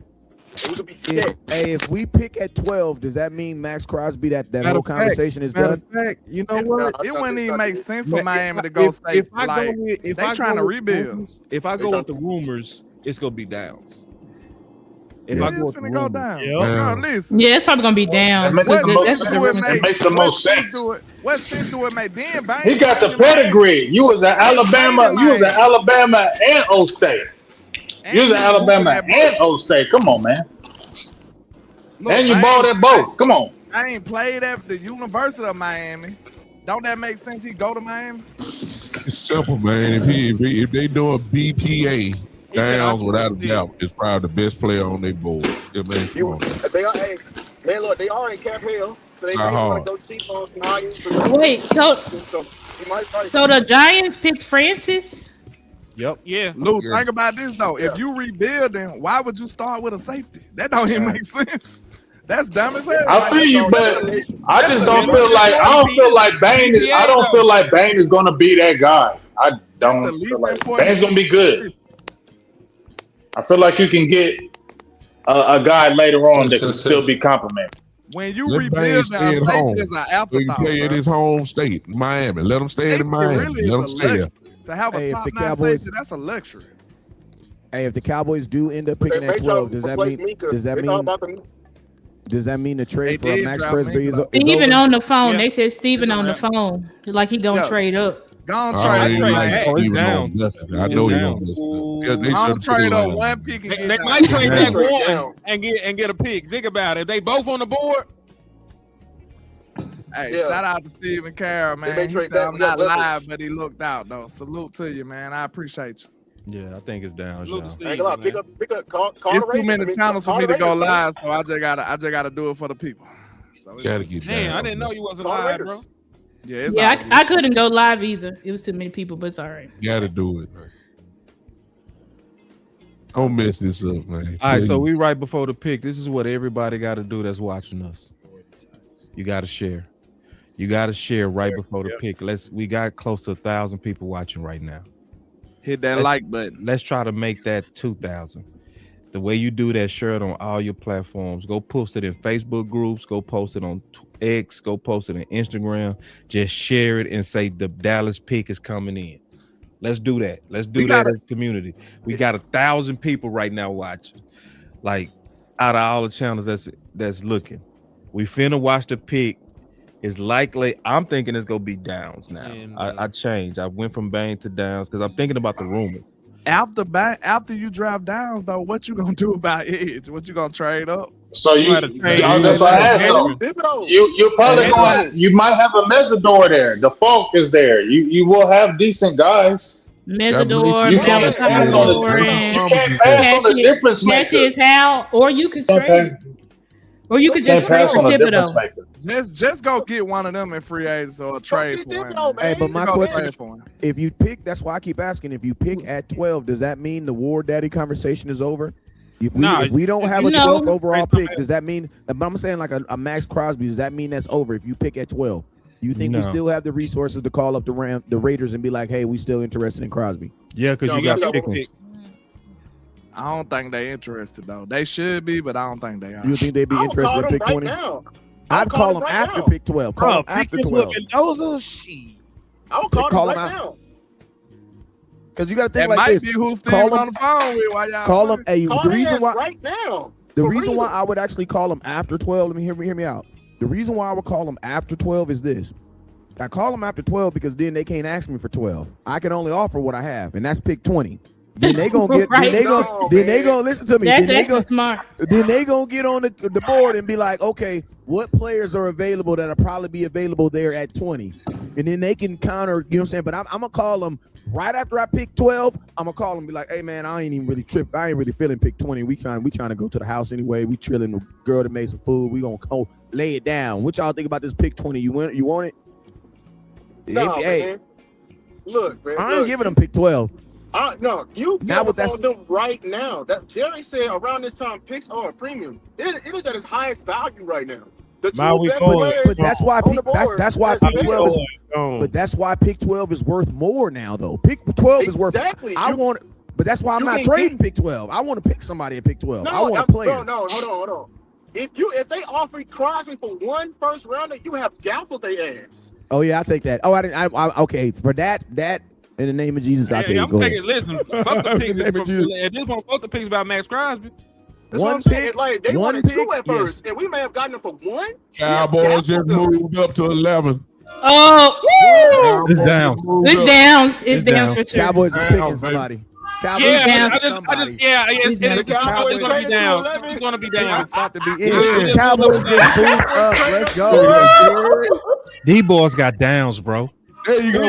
And we could be set. if we pick at 12, does that mean Max Crosby that Matter whole of fact- conversation is Matter done? of fact, you know what? It wouldn't even make sense for Man, Miami to go safe. If I Like, go with, if they I trying go to with rebuild. rumors- if I They go trying- with the rumors, it's gonna be Downs. If it I is go with the finna go rumors, down. Yeah. No, listen. Yeah, it's probably gonna be That down. makes What the most sense sense. do it It make? makes the most sense. What sense do it make? Then Bane. He got the pedigree. You was at Alabama. You was at Alabama and O State. You was at Alabama and O State. Come on, man. And you balled at both. Come on. I ain't played at the University of Miami. Don't that make sense? He go to Miami. It's simple, man. If they do a BPA, Downs without a doubt is probably the best player on their board. Yeah, man, come on. They are, hey, man, look, they are in cap hell, so they may want to go cheap on some high. Wait, so he might probably. so the Giants picked Francis? Yep. Yeah. Lou, think about this though. If you rebuilding, why would you start with a safety? That don't even make sense. That's dumb as hell. I feel you, but I just don't feel like Bane is. I don't feel like Bane is going to be that guy. I don't feel like Bane's going to be good. I feel like you can get a guy later on that can still be complimented. When you Let Bane rebuild, stay a at home. safety is an So he afterthought. play in bro. his home state, Miami. Let him stay in Safety Miami. really is Let him a stay there. luxury. To have a Hey, if top the 9 Cowboys- safety, that's a luxury. Hey, if the Cowboys do end up picking at 12, does that mean the trade for did Max drop Crosby is Steven over? on the phone. Yeah. They said Steven on the phone. Like he gonna Yeah. trade up. Go on, I trade. don't even Trade. like Oh, it's Steven down. on nothing. I know he don't listen. Yeah, they Go on, should trade have up one pick and They get might trade Yeah. that one and get a pick. Think about it. If they both on the board, Hey, Yeah. shout out to Stephen Carroll, They may man. He trade said that. I'm We got not leverage. live, but he looked out though. Salute to you, man. I appreciate you. Yeah, I think it's Downs, Salute to y'all. Steve, Ain't gonna lie, man. pick up, call It's too many channels for me to go Raiders, man. live, so I just gotta do it for the people. So Gotta get Damn, I down. didn't know you wasn't Call live, Raiders. bro. Yeah, I couldn't go live either. It was too many people, but it's all right. You gotta do it. Don't mess this up, man. All right, so Please. we right before the pick. This is what everybody got to do that's watching us. You got to share. You got to share right before the pick. We got close to 1,000 people watching right now. Hit that like button. Let's try to make that 2,000. The way you do that, share it on all your platforms. Go post it in Facebook groups. Go post it on X. Go post it on Instagram. Just share it and say the Dallas pick is coming in. Let's do that. Let's do that as a community. We got 1,000 people right now watching. Like out of all the channels that's looking. We finna watch the pick. It's likely. I'm thinking it's gonna be Downs now. I changed. I went from Bane to Downs because I'm thinking about the rumors. After you drive Downs, though, what you gonna do about Edge? What you gonna trade up? So that's what I asked though. You're probably going. You might have a Mesidor there. The Falk is there. You will have decent guys. Mesidor, you can't pass on the difference maker. Cassius Hal, or you could trade. Or you could just trade for Thibodeau. Just go get one of them in free agents or trade for him. Hey, but my question is, if you pick, that's why I keep asking, if you pick at 12, does that mean the War Daddy conversation is over? If we don't have a 12th overall pick, does that mean, I'm saying like a Max Crosby, does that mean that's over if you pick at 12? Do you think we still have the resources to call up the Raiders and be like, hey, we still interested in Crosby? Yeah, because you got Pickens. I don't think they're interested though. They should be, but I don't think they are. You think they'd be interested in pick 20? I'd call them after pick 12. Call them after 12. Those are shit. I would call them right now. Because you got to think that like this. Might be who's Steven on the phone with while y'all call them. Hey, the reason why right now. The reason why I would actually call them after 12. Let me hear me out. The reason why I would call them after 12 is this. I call them after 12 because then they can't ask me for 12. I can only offer what I have, and that's pick 20. Then they gonna get. Right. Then they gonna listen to me. That's smart. Then they gonna get on the board and be like, okay, what players are available that'll probably be available there at 20, and then they can counter. You know what I'm saying? But I'm gonna call them right after I pick 12. I'm gonna call them and be like, hey man, I ain't even really tripped. I ain't really feeling pick 20. We trying to go to the house anyway. We chilling. The girl that made some food. We gonna lay it down. What y'all think about this pick 20? You want it? No, man. Look, man. I ain't giving them pick 12. No, you get on them right now. That Jerry said around this time picks are a premium. It is at its highest value right now. But that's why that's why pick 12 is. But that's why pick 12 is worth more now, though. Pick 12 is worth. But that's why I'm not trading pick 12. I want to pick somebody at pick 12. I want a player. No, hold on. If they offer Crosby for one first rounder, you have gaffled their ass. Oh yeah, I'll take that. Oh, okay. For that. In the name of Jesus, I'll take it. Go ahead. Listen, fuck the picks. At this point, fuck the picks about Max Crosby. One pick. Like they wanted two at first, and we may have gotten them for one. Cowboys just moved up to 11. Oh, it's down. It's downs. It's downs for sure. Cowboys is picking somebody. Cowboys it's gonna be down. It's gonna be down. It's about to be in. Cowboys get booed up. Let's go. D boys got downs, bro. There you go.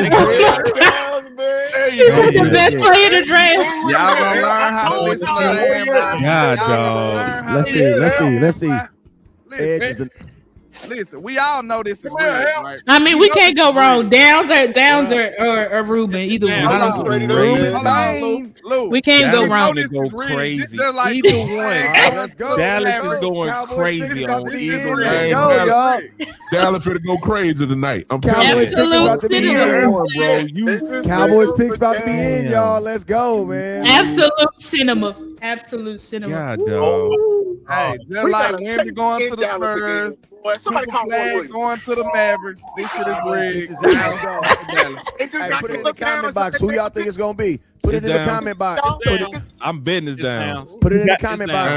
That's the best play in the draft. Y'all gonna learn how to listen to them. God, dog. Let's see. Listen, we all know this is real, right? I mean, we can't go wrong. Downs or Ruben, either one. We can't go wrong. Go crazy. Either one. Let's go. Dallas is going crazy on either one. Y'all. Dallas finna go crazy tonight. I'm telling you. Absolute Cowboys picks about to be in, y'all. Let's go, man. Absolute cinema. God, dog. Hey, just like Wemby going to the Spurs, somebody call going to the Mavericks. This shit is rigged. Hey, put it in the comment box. Who y'all think it's gonna be? Put it in the comment box. I'm betting this down. Put it in the comment box.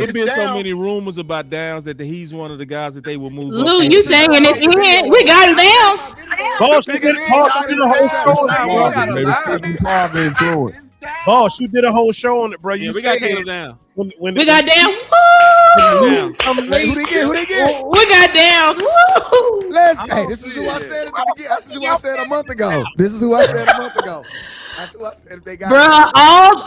It's been so many rumors about Downs that he's one of the guys that they will move. Lou, you saying it's in? We got him down. Boss, you did a whole show on it, bro. We got Caleb down. We got down. Who they get? We got downs. Let's go. This is who I said at the beginning. This is who I said a month ago. That's what I said. If they got Bruh,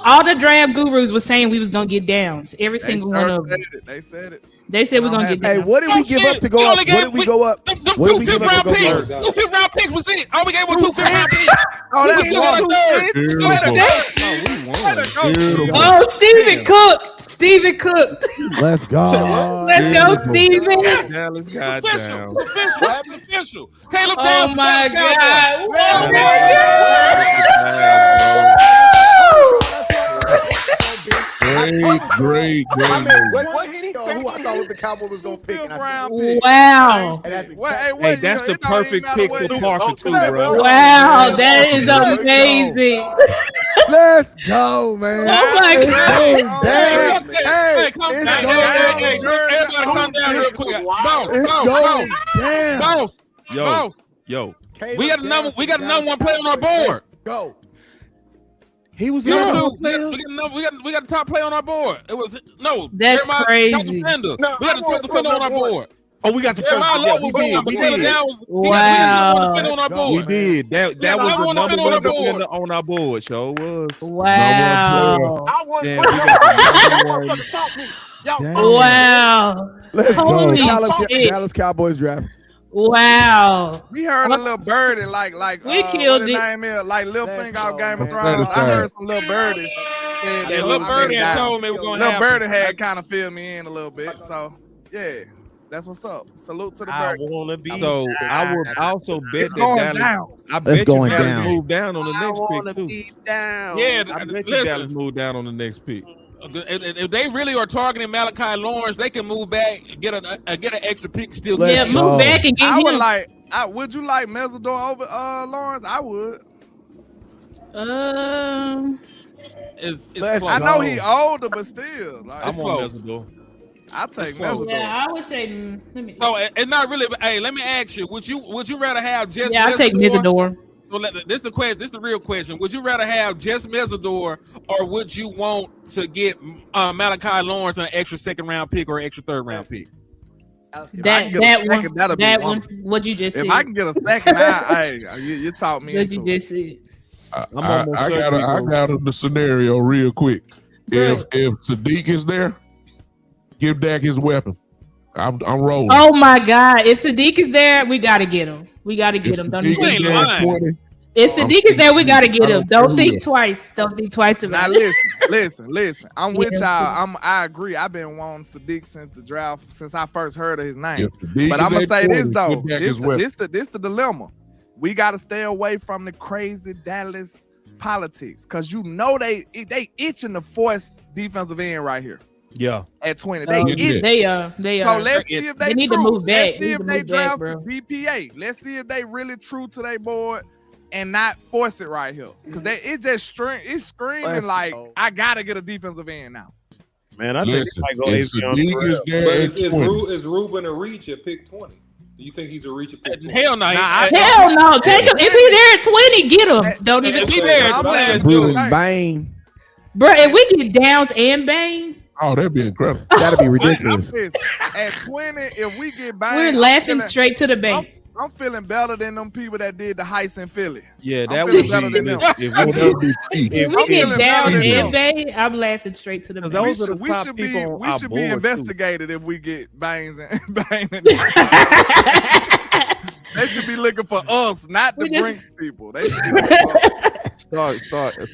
all the draft gurus was saying we was gonna get downs. Every single one of them. They said it. They said we're gonna get Hey, downs. what did we give up to go up? What did we go up? Them What did two we give fifth up to round go picks. up? 2 5th round picks was it. All we gave was 2 5th round picks. Oh, We that's still got a third. We still got a third. Oh, Steven cooked. Steven cooked. Let's go. Let's go, Steven. Dallas got Official. down. It's official. It's official. Caleb Oh Downs. my Dallas God. Great. I mean, what hit he? Who I thought the Cowboys was gonna pick? And I said, Wow. and that's Hey, that's the perfect pick for Parker too, bro. Wow, that is amazing. Let's go, man. Oh my It's God. going down. Hey, come it's down. going Hey, everybody come down real quick. Boss, It's going down. boss, Yo, boss. yo. We got a number one player on our board. Go. He was We got number a one player. we got the top player on our board. It was That's Jeremiah crazy. Defender. No, We got the top defender on our board. Oh, we got the Jeremiah first. Love We was did. one, but We Caleb did. Downs was Wow. the defender on our Let's go, We board. did. That Yeah, was I the want number to fit on one the board. defender on our board. Show was. Wow. I wasn't Damn, putting we no got motherfucker fought me. Y'all Damn. fucked me. Wow. Let's Holy go. shit. Dallas Cowboys draft. Wow. We heard a little birdie like We killed what his it. name is, like Lil Finger out Game of man. Thrones. I heard some little birdies. said Yeah, that Lil we Birdie been had down. told me we're gonna Lil have. Birdie had kind of filled me in a little bit. So yeah, that's what's up. Salute to the I Birdie. wanna be. So I would also bet It's that going Dallas. down. I bet you going Dallas down. move down on the I next wanna pick too. be down. Yeah, I bet you listen. Dallas move down on the next pick. If they really are targeting Malachi Lawrence, they can move back, get an extra pick, still Let's Yeah, get go. move back and get I would him. like. Would you like Mesidor over Lawrence? I would. It's Let's close. I know go. he older, but still, like, I'm on close. Mesidor. I take It's close. Mesidor. Yeah, I would say. Let me. So it's not really. But hey, let me ask you: Would you rather have just? Yeah, I take Mesidor. Well, this the question. This the real question. Would you rather have just Mesidor, or would you want to get Malachi Lawrence an extra second round pick or an extra third round pick? That get a that second, one. that'll be That one. wonderful. What you just said. If I can get a second, you taught me What into you it. just said. I almost got certainly the scenario real quick. Right. If Sadiq is there, give Dak his weapon. I'm rolling. Oh my God! If Sadiq is there, we gotta get him. We gotta get him. Don't Sadiq even ain't is there at lying. 20, If Sadiq is there, we gotta get him. Don't think Yeah. twice. Don't think twice Now about it. listen. I'm with Yeah. y'all. I agree. I've been wanting Sadiq since the draft, since I first heard of his name. if Sadiq But is I'm gonna at say 20, this though. give Dak his weapon. This the dilemma. We gotta stay away from the crazy Dallas politics, cause you know they itching to force defensive end right here Yeah. at 20. They Oh, itching. they are. They So are. let's see if they need to true. move back. Let's see Need if to they move back, draft bro. the BPA. Let's see if they really true to their board and not force it right here. Cause it's just it's screaming Let's like go. I gotta get a defensive end now. Man, I think Listen, it might go if Avion Sadiq Terrell. is there But at is 20, Ruben a reach at pick 20? Do you think he's a reach at pick 20? Hell no. Hell no! Take him. If he's there at 20, get him. Don't even. If he there at I'm 20, let's glad do Bruce it. Bane. Bro, if we get Downs and Bane, oh, that'd be incredible. That'd be I'm ridiculous. pissed. At 20, if we get banged, we're laughing straight to the bank. I'm feeling better than them people that did the heist in Philly. Yeah, I'm that would feeling be better than them. if Oh, we that'd be key. If I'm we get feeling Downs better than and them. Bane, I'm laughing straight to the Because bank. those are the top should people be on we our should board, be too. investigated if we get bangs and bangs. They should be looking for us, not the We just- Brinks people. They should be looking for us.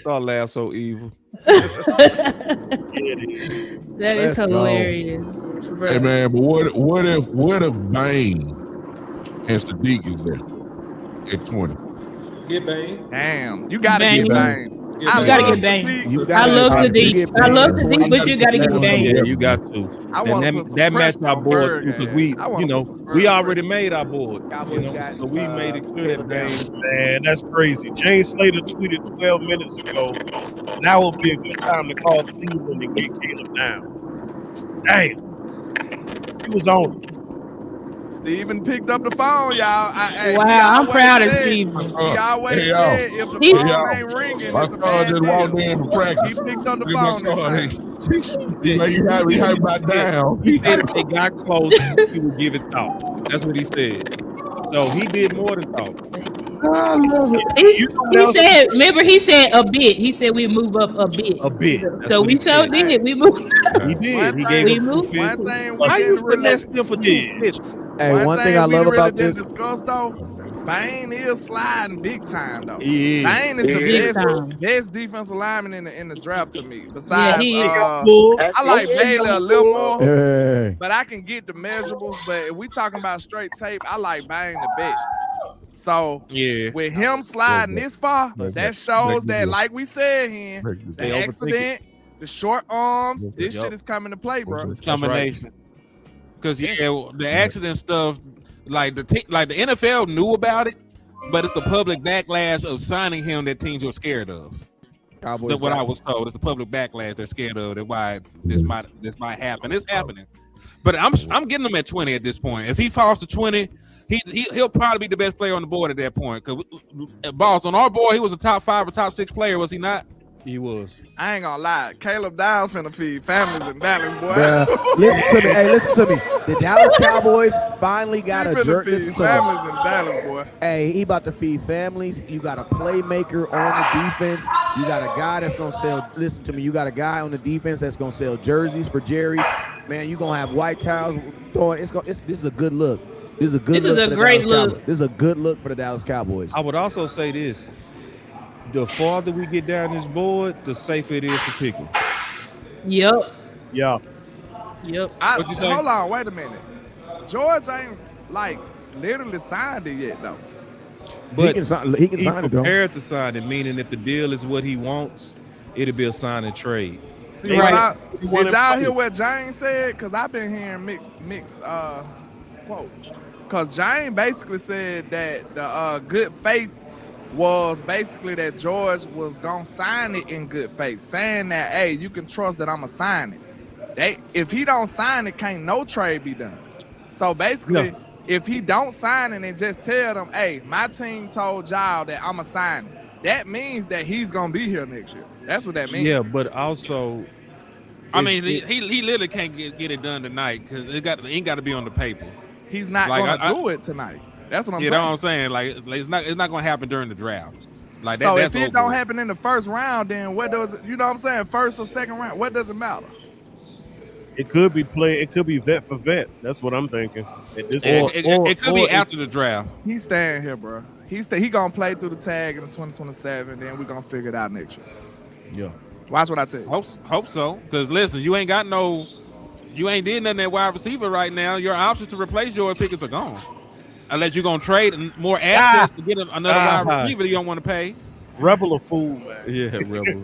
Start laugh so evil. That is Let's go. hilarious. Bro. Hey man, but what if Bane and Sadiq is there at 20? Get Bane. Damn, you gotta Bang. get bang. Get I You gotta love get Bane. Sadiq. You I gotta- love you Sadiq. get I love Bane. Sadiq, but you gotta get Bane. Yeah, you got to. I want And to put some that matched pressure our on board Berg, because man. we, I wanna you know, put some we pressure. already made our board. Cowboys You know, got, so we made it clear that Bane. Man, that's crazy. James Slater tweeted 12 minutes ago. Now would be a good time to call Cleveland and get Caleb down. Damn. He was on it. Steven picked up the phone, y'all. He Wow, I'm always proud of said- Steven. He always Hey, y'all. said if the He- phone Hey, ain't ringing, My it's a son bad just walked deal. in to He practice. picked up the Look at phone my this son. time. You had my down. He said if they got close, he would give it thought. That's what he said. So he did more than thought. I love it. He said, remember, he said a bit. He said we move up a bit. A bit. That's So what we he sure said. did. We moved. He did. One He thing- gave We him moved. 2 One fifths. thing we How you didn't really, finesse them for 2 fifths? Hey, one thing thing I we love really about didn't this. discuss though, Bane is sliding big time though. He is. Bane is the Big time. best defensive lineman in the draft to me. Besides, he is. I like Bailey a little more, Hey, but I can get the measurables. But if we talking about straight tape, I like Bane the best. So Yeah. with him sliding this far, that shows that, like we said here, the They overthink it. accident, the short arms, this Yup. shit is coming to play, bro. It's combination. Because the accident stuff, like the NFL knew about it, but it's the public backlash of signing him that teams were scared of. Cowboys. That's what I was told. It's the public backlash they're scared of. That's why this might happen. It's happening. But I'm getting him at 20 at this point. If he falls to 20, he'll probably be the best player on the board at that point. Because boss, on our board, he was a top 5 or top 6 player, was he not? He was. I ain't gonna lie, Caleb Downs finna feed families in Dallas, boy. Bruh, listen to me. Hey, listen to me. The Dallas Cowboys finally got He a finna jerk. feed Listen to me. families in Dallas, boy. Hey, he about to feed families. You got a playmaker on the defense. You got a guy that's gonna sell. Listen to me. You got a guy on the defense that's gonna sell jerseys for Jerry. Man, you gonna have white towels throwing. This is a good look. This is a good. This is look a for the great Dallas look. Cowboys. This is a good look for the Dallas Cowboys. I would also say this: the farther we get down this board, the safer it is for Pickens. Yep. Yeah. Yep. What you say? Hold on, wait a minute. George ain't like literally signed it yet though. But he can sign it though. prepared to sign it, meaning if the deal is what he wants, it'll be a sign and trade. See, Right. did y'all hear what James said? Because I've been hearing mixed quotes. Because James basically said that the good faith was basically that George was gonna sign it in good faith, saying that, hey, you can trust that I'ma sign it. If he don't sign it, can't no trade be done. So basically, if he don't sign it and just tell them, hey, my team told y'all that I'ma sign it, that means that he's gonna be here next year. That's what that means. Yeah, but also, I mean, he literally can't get it done tonight because it ain't got to be on the paper. He's not Like, gonna do it tonight. That's what I'm You saying. know what I'm saying? Like it's not going to happen during the draft. Like So that's if it over don't with. happen in the first round, then what does it, you know what I'm saying? First or second round, what does it matter? It could be It could be vet for vet. That's what I'm thinking. At this point. It could be after the draft. He's staying here, bro. He gonna play through the tag in the 2027, then we're gonna figure it out next year. yeah. Watch what I tell you. Hope so. Because listen, you ain't did nothing at wide receiver right now. Your options to replace George Pickens are gone. Unless you're gonna trade more assets to get another wide receiver you don't want to pay. Rebel a fool, man. Yeah, Rebel.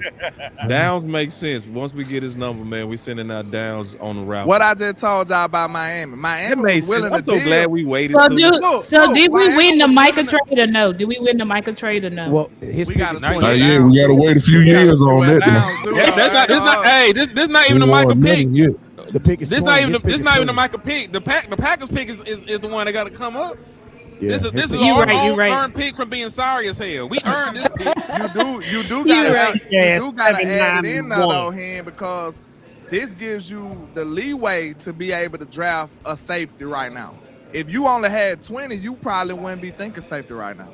Downs makes sense. Once we get his number, man, we sending out Downs on the route. What I just told y'all about Miami. It Miami made was sense. willing I'm to so deal. glad we waited. So, till- did we Miami win the was Micah willing to- trade or no? Did we win the Micah trade or no? Well, his We pick gotta is see 20. what Yeah, we gotta wait a few years on that. This not even the Micah pick. The pick is This 20. not even His pick this is not even the 20. Micah pick. The Packers pick is the one that got to come up. Yeah, This his is pick- our You own right. earned pick from being sorry as hell. We earned this pick. You do You gotta right. add it in there 7-9-1. though, Hen, because this gives you the leeway to be able to draft a safety right now. If you only had 20, you probably wouldn't be thinking safety right now.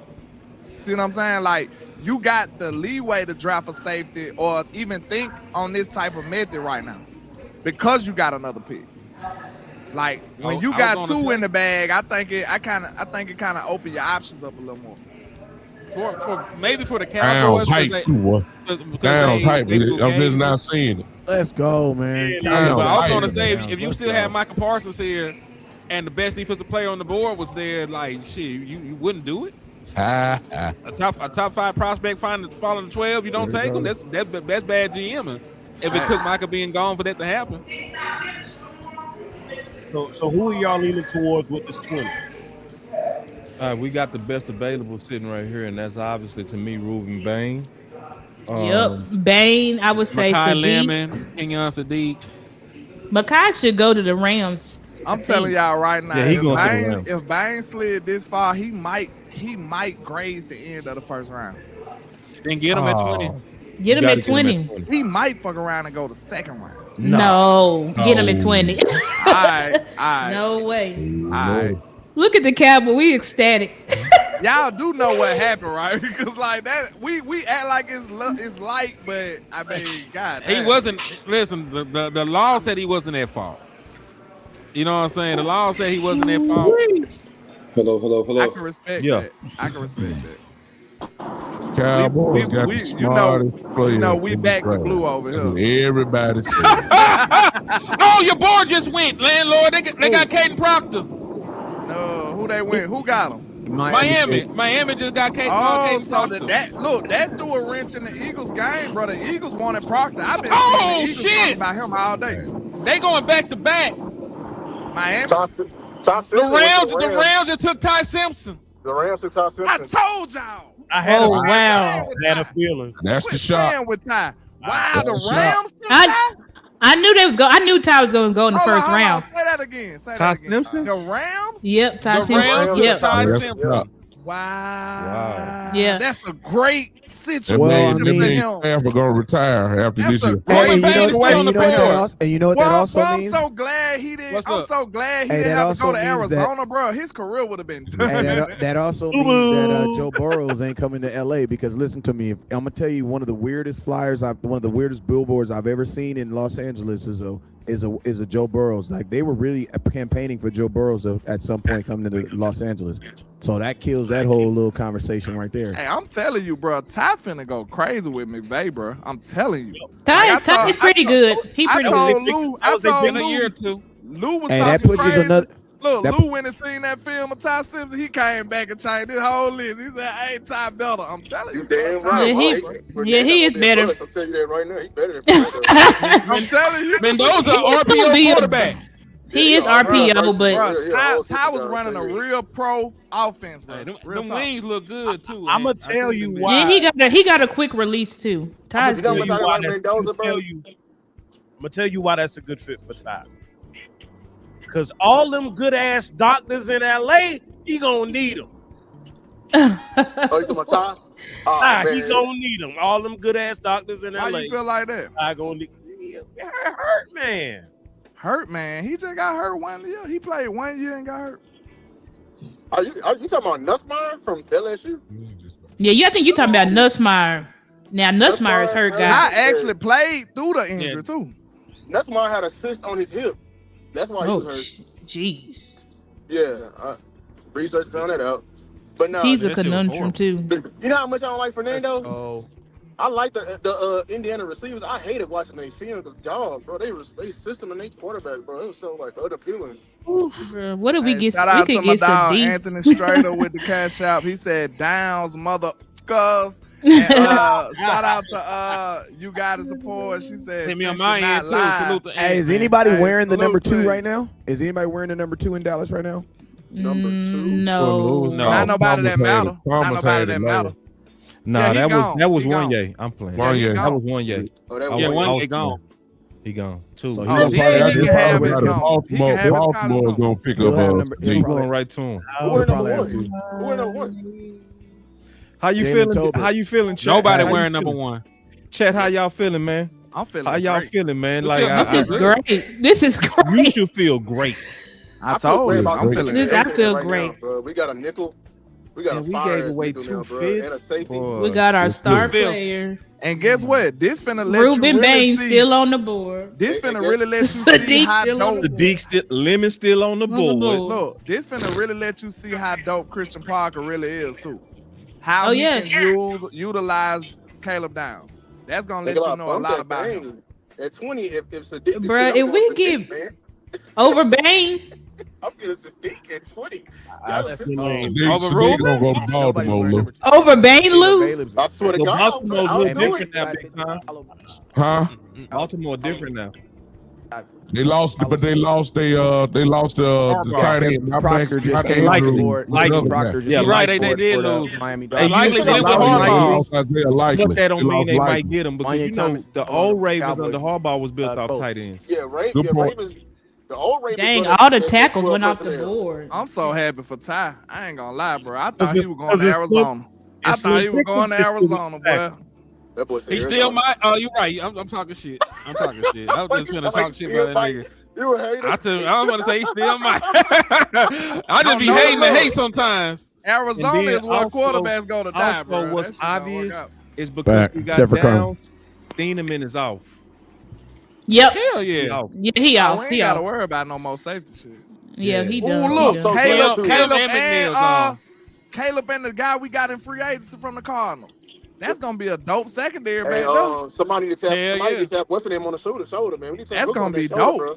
See what I'm saying? Like, you got the leeway to draft a safety or even think on this type of method right now because you got another pick. Like, when you got two in the bag, I think it kind of open your options up a little more. Maybe for the Downs Cowboys. hype too, boy. Downs hype. I'm just not seeing it. Let's go, man. But I was Downs going to hype. say, if you still had Michael Parsons here and the best defensive player on the board was there, like, shit, you wouldn't do it? A top 5 prospect falling to 12, you don't take him? That's bad GMing. If it took Michael being gone for that to happen. So who are y'all leaning towards with this 20? All right, we got the best available sitting right here, and that's obviously to me Reuben Bain. Yep. Bain, I would say Makai Sadiq. Lemon, Kenyon Sadiq. Makai should go to the Rams. I'm telling y'all right now, Yeah, he gonna sit around. if Bain slid this far, he might graze the end of the first round. Then get him at 20. Get him Gotta at get 20. He might fuck around and go to second round. No. Get him at 20. All right. No way. All right. Look at the Cowboy. We ecstatic. y'all do know what happened, right? Because like that, we act like it's light, but I mean, God, he wasn't. Listen, the law said he wasn't at fault. You know what I'm saying? The law said he wasn't at fault. Hello. I can respect that. I can respect that. Cowboys got the smartest player. You know, we back to blue over here. Everybody said. Oh, your board just went, landlord. They got Caden Proctor. No, who they went? Who got them? Miami just got Caden. Oh, Caden so Proctor. that threw a wrench in the Eagles game, bro. The Eagles wanted Proctor. I've been seeing the Eagles talking about him all day. They going back to back. Miami. The Rams just took Ty Simpson. The Rams took Ty Simpson. I told y'all. I had a feeling. That's the shot. With Ty. Wow, the Rams took I Ty? knew they was I knew Ty was going to go in the first round. Say that again. Ty Simpson? The Rams? Yep, Ty The Simpson. Rams Yep. took Ty That's Simpson. the shot. Wow. Yeah. That's a great situation. Well, I for mean- him. Staff are gonna retire after That's this a year. great Hey, you know what that also I'm means? so glad he didn't. What's I'm up? so glad he Hey, didn't that have to go also to means Arizona, bro. His career would have been done. Hey, that also means that Joe Burrows ain't coming to LA because listen to me. I'm gonna tell you one of the weirdest flyers, one of the weirdest billboards I've ever seen in Los Angeles is a Joe Burrows. Like they were really campaigning for Joe Burrows at some point coming to Los Angeles. So that kills that whole little conversation right there. Hey, I'm telling you, bro. Ty finna go crazy with McVay, bro. I'm telling you. Ty is pretty good. He pretty told good. Lou. That I was told been a year Lou. or two. Lou was Hey, that talking puts us crazy. another. Look, that- Lou went and seen that film of Ty Simpson. He came back and changed his whole list. He said, "Hey, Ty better." I'm telling you, You damn bro, right. He is better. I'm telling you that right now. He better than Fernando. I'm telling you, Mendoza, gonna RPO be a- quarterback. He is Yeah, RPO, but bro, Ty was running a real pro offense, bro. Hey, them Real talk. wings look good too. I'ma man. tell you think why. yeah, he got a quick release too. Ty's You know good. what I'm talking about, I'm Mendoza, bro? gonna tell you why that's a good fit for Ty. Cause all them good ass doctors in LA, he gonna need them. Oh, you talking about Ty? Oh, He man. gonna need them. All them good ass doctors in Why LA. you feel like that? I gonna need. Hurt man. Hurt, man. He just got hurt 1 year. He played 1 year and got hurt. Are you talking about Nussmeier from LSU? Yeah, I think you're talking about Nussmeier. Now Nussmeier's hurt, I guy. actually played through the injury too. Nussmeier had a cyst on his hip. That's why he was hurt. Jeez. Yeah, research found that out. But no, He's a that shit was conundrum too. you know how much I don't like Fernando? Oh, I like the Indiana receivers. I hated watching they film because dog, bro, they system and they quarterback, bro. It was so like unappealing. Bro, what did we Hey, get? shout We out to could my get some dog deep. Anthony Strader with the cash out. He said downs, motherfuckers. And, shout out to you got to support. She said Hit me on since my you're end not too. live. Salute to hey, is Ant, anybody Hey, wearing the number salute 2 to right now? Is anybody wearing the number 2 in Dallas right now? Number 2. No. No. Not nobody that matter. Thomas Not had nobody it that later. matter. Nah, Yeah, he that gone. was He one gone. yay. I'm playing. One yay. That was one yay. Oh, that man. was Yeah, I one was they gone. He gone. Two. So He he was was Yeah, probably he can have his number. He Baltimore, can have his Baltimore number. gonna pick He'll have up number- he he'll going right to him. Who were probably number have one? to. Who were number one? How you Jalen feeling? Tolbert. How you feeling, Chet? Nobody How you wearing number feeling? 1. Chet, how y'all feeling, man? I'm feeling How y'all great. feeling, man? We Like feel- This is I- great. This is you great. should feel great. I feel told great you. about I'm the feeling This- great. I feel right great. now, bro. We got a nickel. We got And a we fire gave away nickel 2 now, bro, and a fits. safety. We got our star Phil. player. And guess what? This finna let Ruben you really Bain see. still on the board. This Hey, finna hey, really let you see Sadiq how still on dope. The Deke still, Lemon still on the On the board. board. Look, this finna really let you see how dope Christian Parker really is too. How Oh, he yeah. can utilize Caleb Downs. That's gonna let you know a lot about him. At 20, if Sadiq is Bruh, still if we Sadiq, give- man, Over Bain. I'm getting Sadiq at 20. I Y'all- still ain't. Sadiq gonna go to Nobody's Baltimore, wearing Lou. number 2. Over Bain, Lou. I swear to Well, God, Baltimore's I'll look do different it. now, big time. Huh? Baltimore different now. They lost, but they lost the tight end. Proctor just came Likely. on board. Likely. Proctor just Yeah, came right, on they board did for the lose. Miami Hey, Dolphins. Likely you went with think Harbaugh. But that don't mean they might get him because Manya you know Thomas the on old the Ravens Cowboys. under Harbaugh was built off Colts. tight ends. Yeah, Good point. Ravens. The old Ravens. Dang, run all the that tackles 12 went off the personnel. board. I'm so happy for Ty. I ain't gonna lie, bro. I thought he it's- was going to it's Arizona. I it's thought he was going to ridiculous. Arizona, boy. That boy said He still Arizona. might. Oh, you're right. I'm talking shit. I'm talking shit. I was just gonna talk shit about that nigga. You a hater? I was gonna say he still might. I just be hating the hate sometimes. Arizona And is then where also- quarterbacks gonna die, bro. Also, what's That shit don't work obvious out. is because we Except got for Cone. Downs, Thieneman is off. Yep. Hell He yeah. off. Yeah, he Oh, off. we ain't He gotta off. worry about no more safety shit. Yeah, he Yeah. done. Oh, he look, done. Caleb and and McNeil's on. Caleb and the guy we got in free agency from the Cardinals. That's gonna be a dope secondary Hey, back there. somebody needs to have Hell somebody yeah. needs to have what's the name on the shoulder, man. We need to That's look gonna on that be shoulder, dope. bro.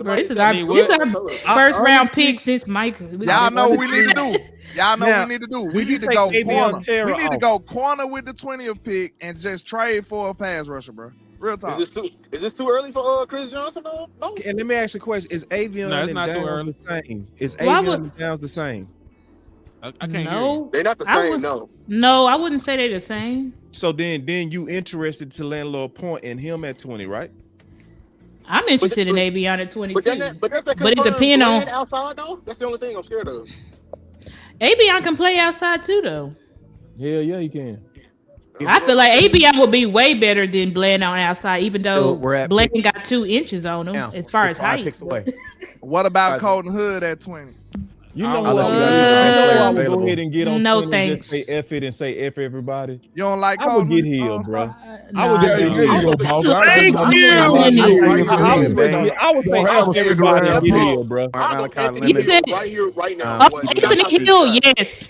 Bro, this is Somebody our, I mean, this what- our first round honestly- pick since Micah. Y'all know what we need to do. Y'all know Now, what we need to do. We when you need to take go Davion corner. Terra We need to off- go corner with the 20th pick and just trade for a pass rusher, bro. Real talk. Is this too early for Chris Johnson? No. And let me ask you a question: is Avion No, it's and not too Downs early. the same? Is Why Avion would- and Downs the same? I can't hear you. No, They're not the I same. would- No. no, I wouldn't say they're the same. So then you interested to landlord point in him at 20, right? I'm interested in Avion at 22. But that's But it confirmed depend on- Glenn outside though. That's the only thing I'm scared of. Avion can play outside too, though. Hell yeah, he can. I feel like Avion will be way better than Bland on outside, even though we're at Bland got 2 inches on him Now, as far we're as 5 height. picks away. What about Right. Colton Hood at 20? You know Unless who you I got would- the best you know players I would available. go ahead and get on No 20 and just thanks. say F it and say F everybody. You don't like I would Colton? get Hill, bro. I would Nah. just There you go, boss. Thank I'm you. saying- I would say Don't have a F everybody and cigarette. get Hill, bro. I'll go Malachi Anthony Lemon. You said- Hill right here, right now. Oh, boy. Anthony Hill,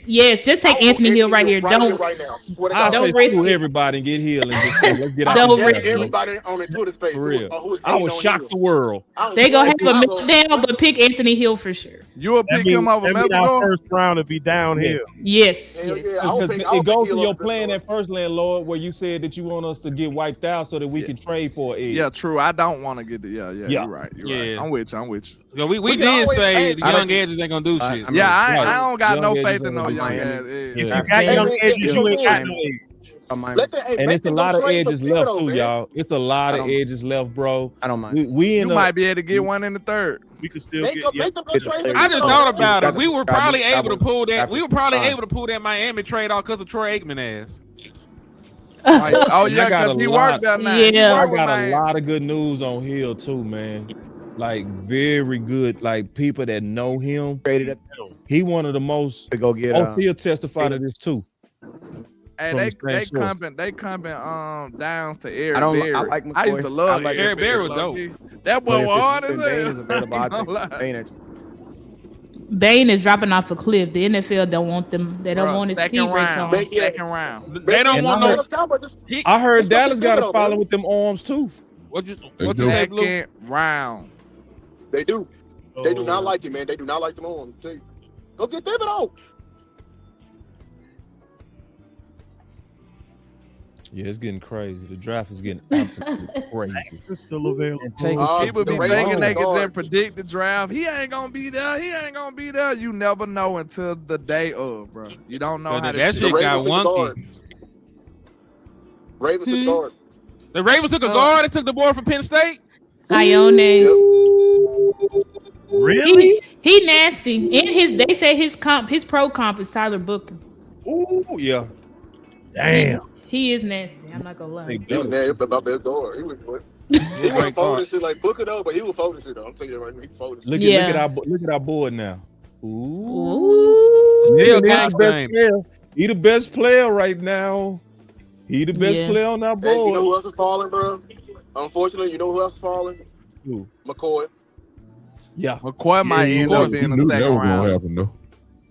yes. Just take Anthony Hill right here. Don't. right now. Swear to I God. Don't say risk screw it. everybody and get Hill and just say, let's get out Don't of risk here. it. Everybody on the Twitter space For real. who's I would shock the world. They gonna have a meltdown, but pick Anthony Hill for sure. You will That pick him over mean our Melvin? first round to be downhill. Yes. Hell yes. yeah, I don't Because think it goes to your Hill plan is at first, landlord, where you said that you want us to get wiped out so that we can trade for it. Yeah, true. I don't want to get the yeah. Yeah. You're right. You're right. Yeah. I'm with you. Yeah, we can did always- say hey, the I young don't- edges ain't gonna do shit. I mean, Yeah, I Right. don't got Young no edges faith in ain't no gonna young be ass. Miami. If Yeah. you got Hey, young man, edges, if you you ain't got can- no age. Let the, hey, And make it's a them lot go of trade edges some left Thibodeau, too, man. y'all. It's a lot I of don't- edges left, bro. I don't mind. We You in the might be able to get one in the third. We could still Make get them, yeah. make them go Get the trade. players. I just Thibodeau. thought about it. Cowboys- We were probably able to pull that. Cowboys- We were probably Fine. able to pull that Miami trade off because of Troy Aikman ass. Like, oh And yeah, I got because a he lot. worked there now. Yeah. He I worked with got a Miami. lot of good news on Hill too, man. Like very good, like people that know him. Traded it He one of the most. to go get. He'll testify to this too. Hey, from they the same they source. comping downs to Eric I don't. Berry. I like I used to McCoy. love I like Eric Berry was low-key. dope. That But boy if was hard it's as Bain hell. is available, I'll Ain't gonna take lie. Bain at- Bane is dropping off a cliff. The NFL don't want them. They don't Bruh, want his second T-Rex round. on. Second round. They don't And want I no. heard- Cowboys just- I heard Let's go Dallas get got a Thibodeau, problem man. with them arms too. What you They do. say, Blue? Second round. They do. They do not like it, man. They do not like them on. Go get Thibodeau. Yeah, it's getting crazy. The draft is getting absolutely crazy. It's still available. And take- People be the thinking Ravens they can guard. just predict the draft. He ain't gonna be there. He ain't gonna be there. You never know until the day of, bro. You don't know But how that this shit shit. got took the guard. wonky. Ravens took the guard. The Ravens took a guard. They took the boy from Penn State. Ione. Really? He nasty. In they say his pro comp is Tyler Booker. Ooh, yeah. Damn. He is nasty. I'm not gonna lie. He was mad about that guard. He was folding shit like Booker though, but he was folding shit though. I'm telling you that right now. He folded shit. Look at our board now. Ooh. Ooh. Still He got the best game. player. He the best player right now. He the best Yeah. player on our Hey, you know board. who else is falling, bro? Unfortunately, you know who else is falling? Who? McCoy. Yeah. McCoy might Yeah, end we up being a knew that second was gonna round. happen though.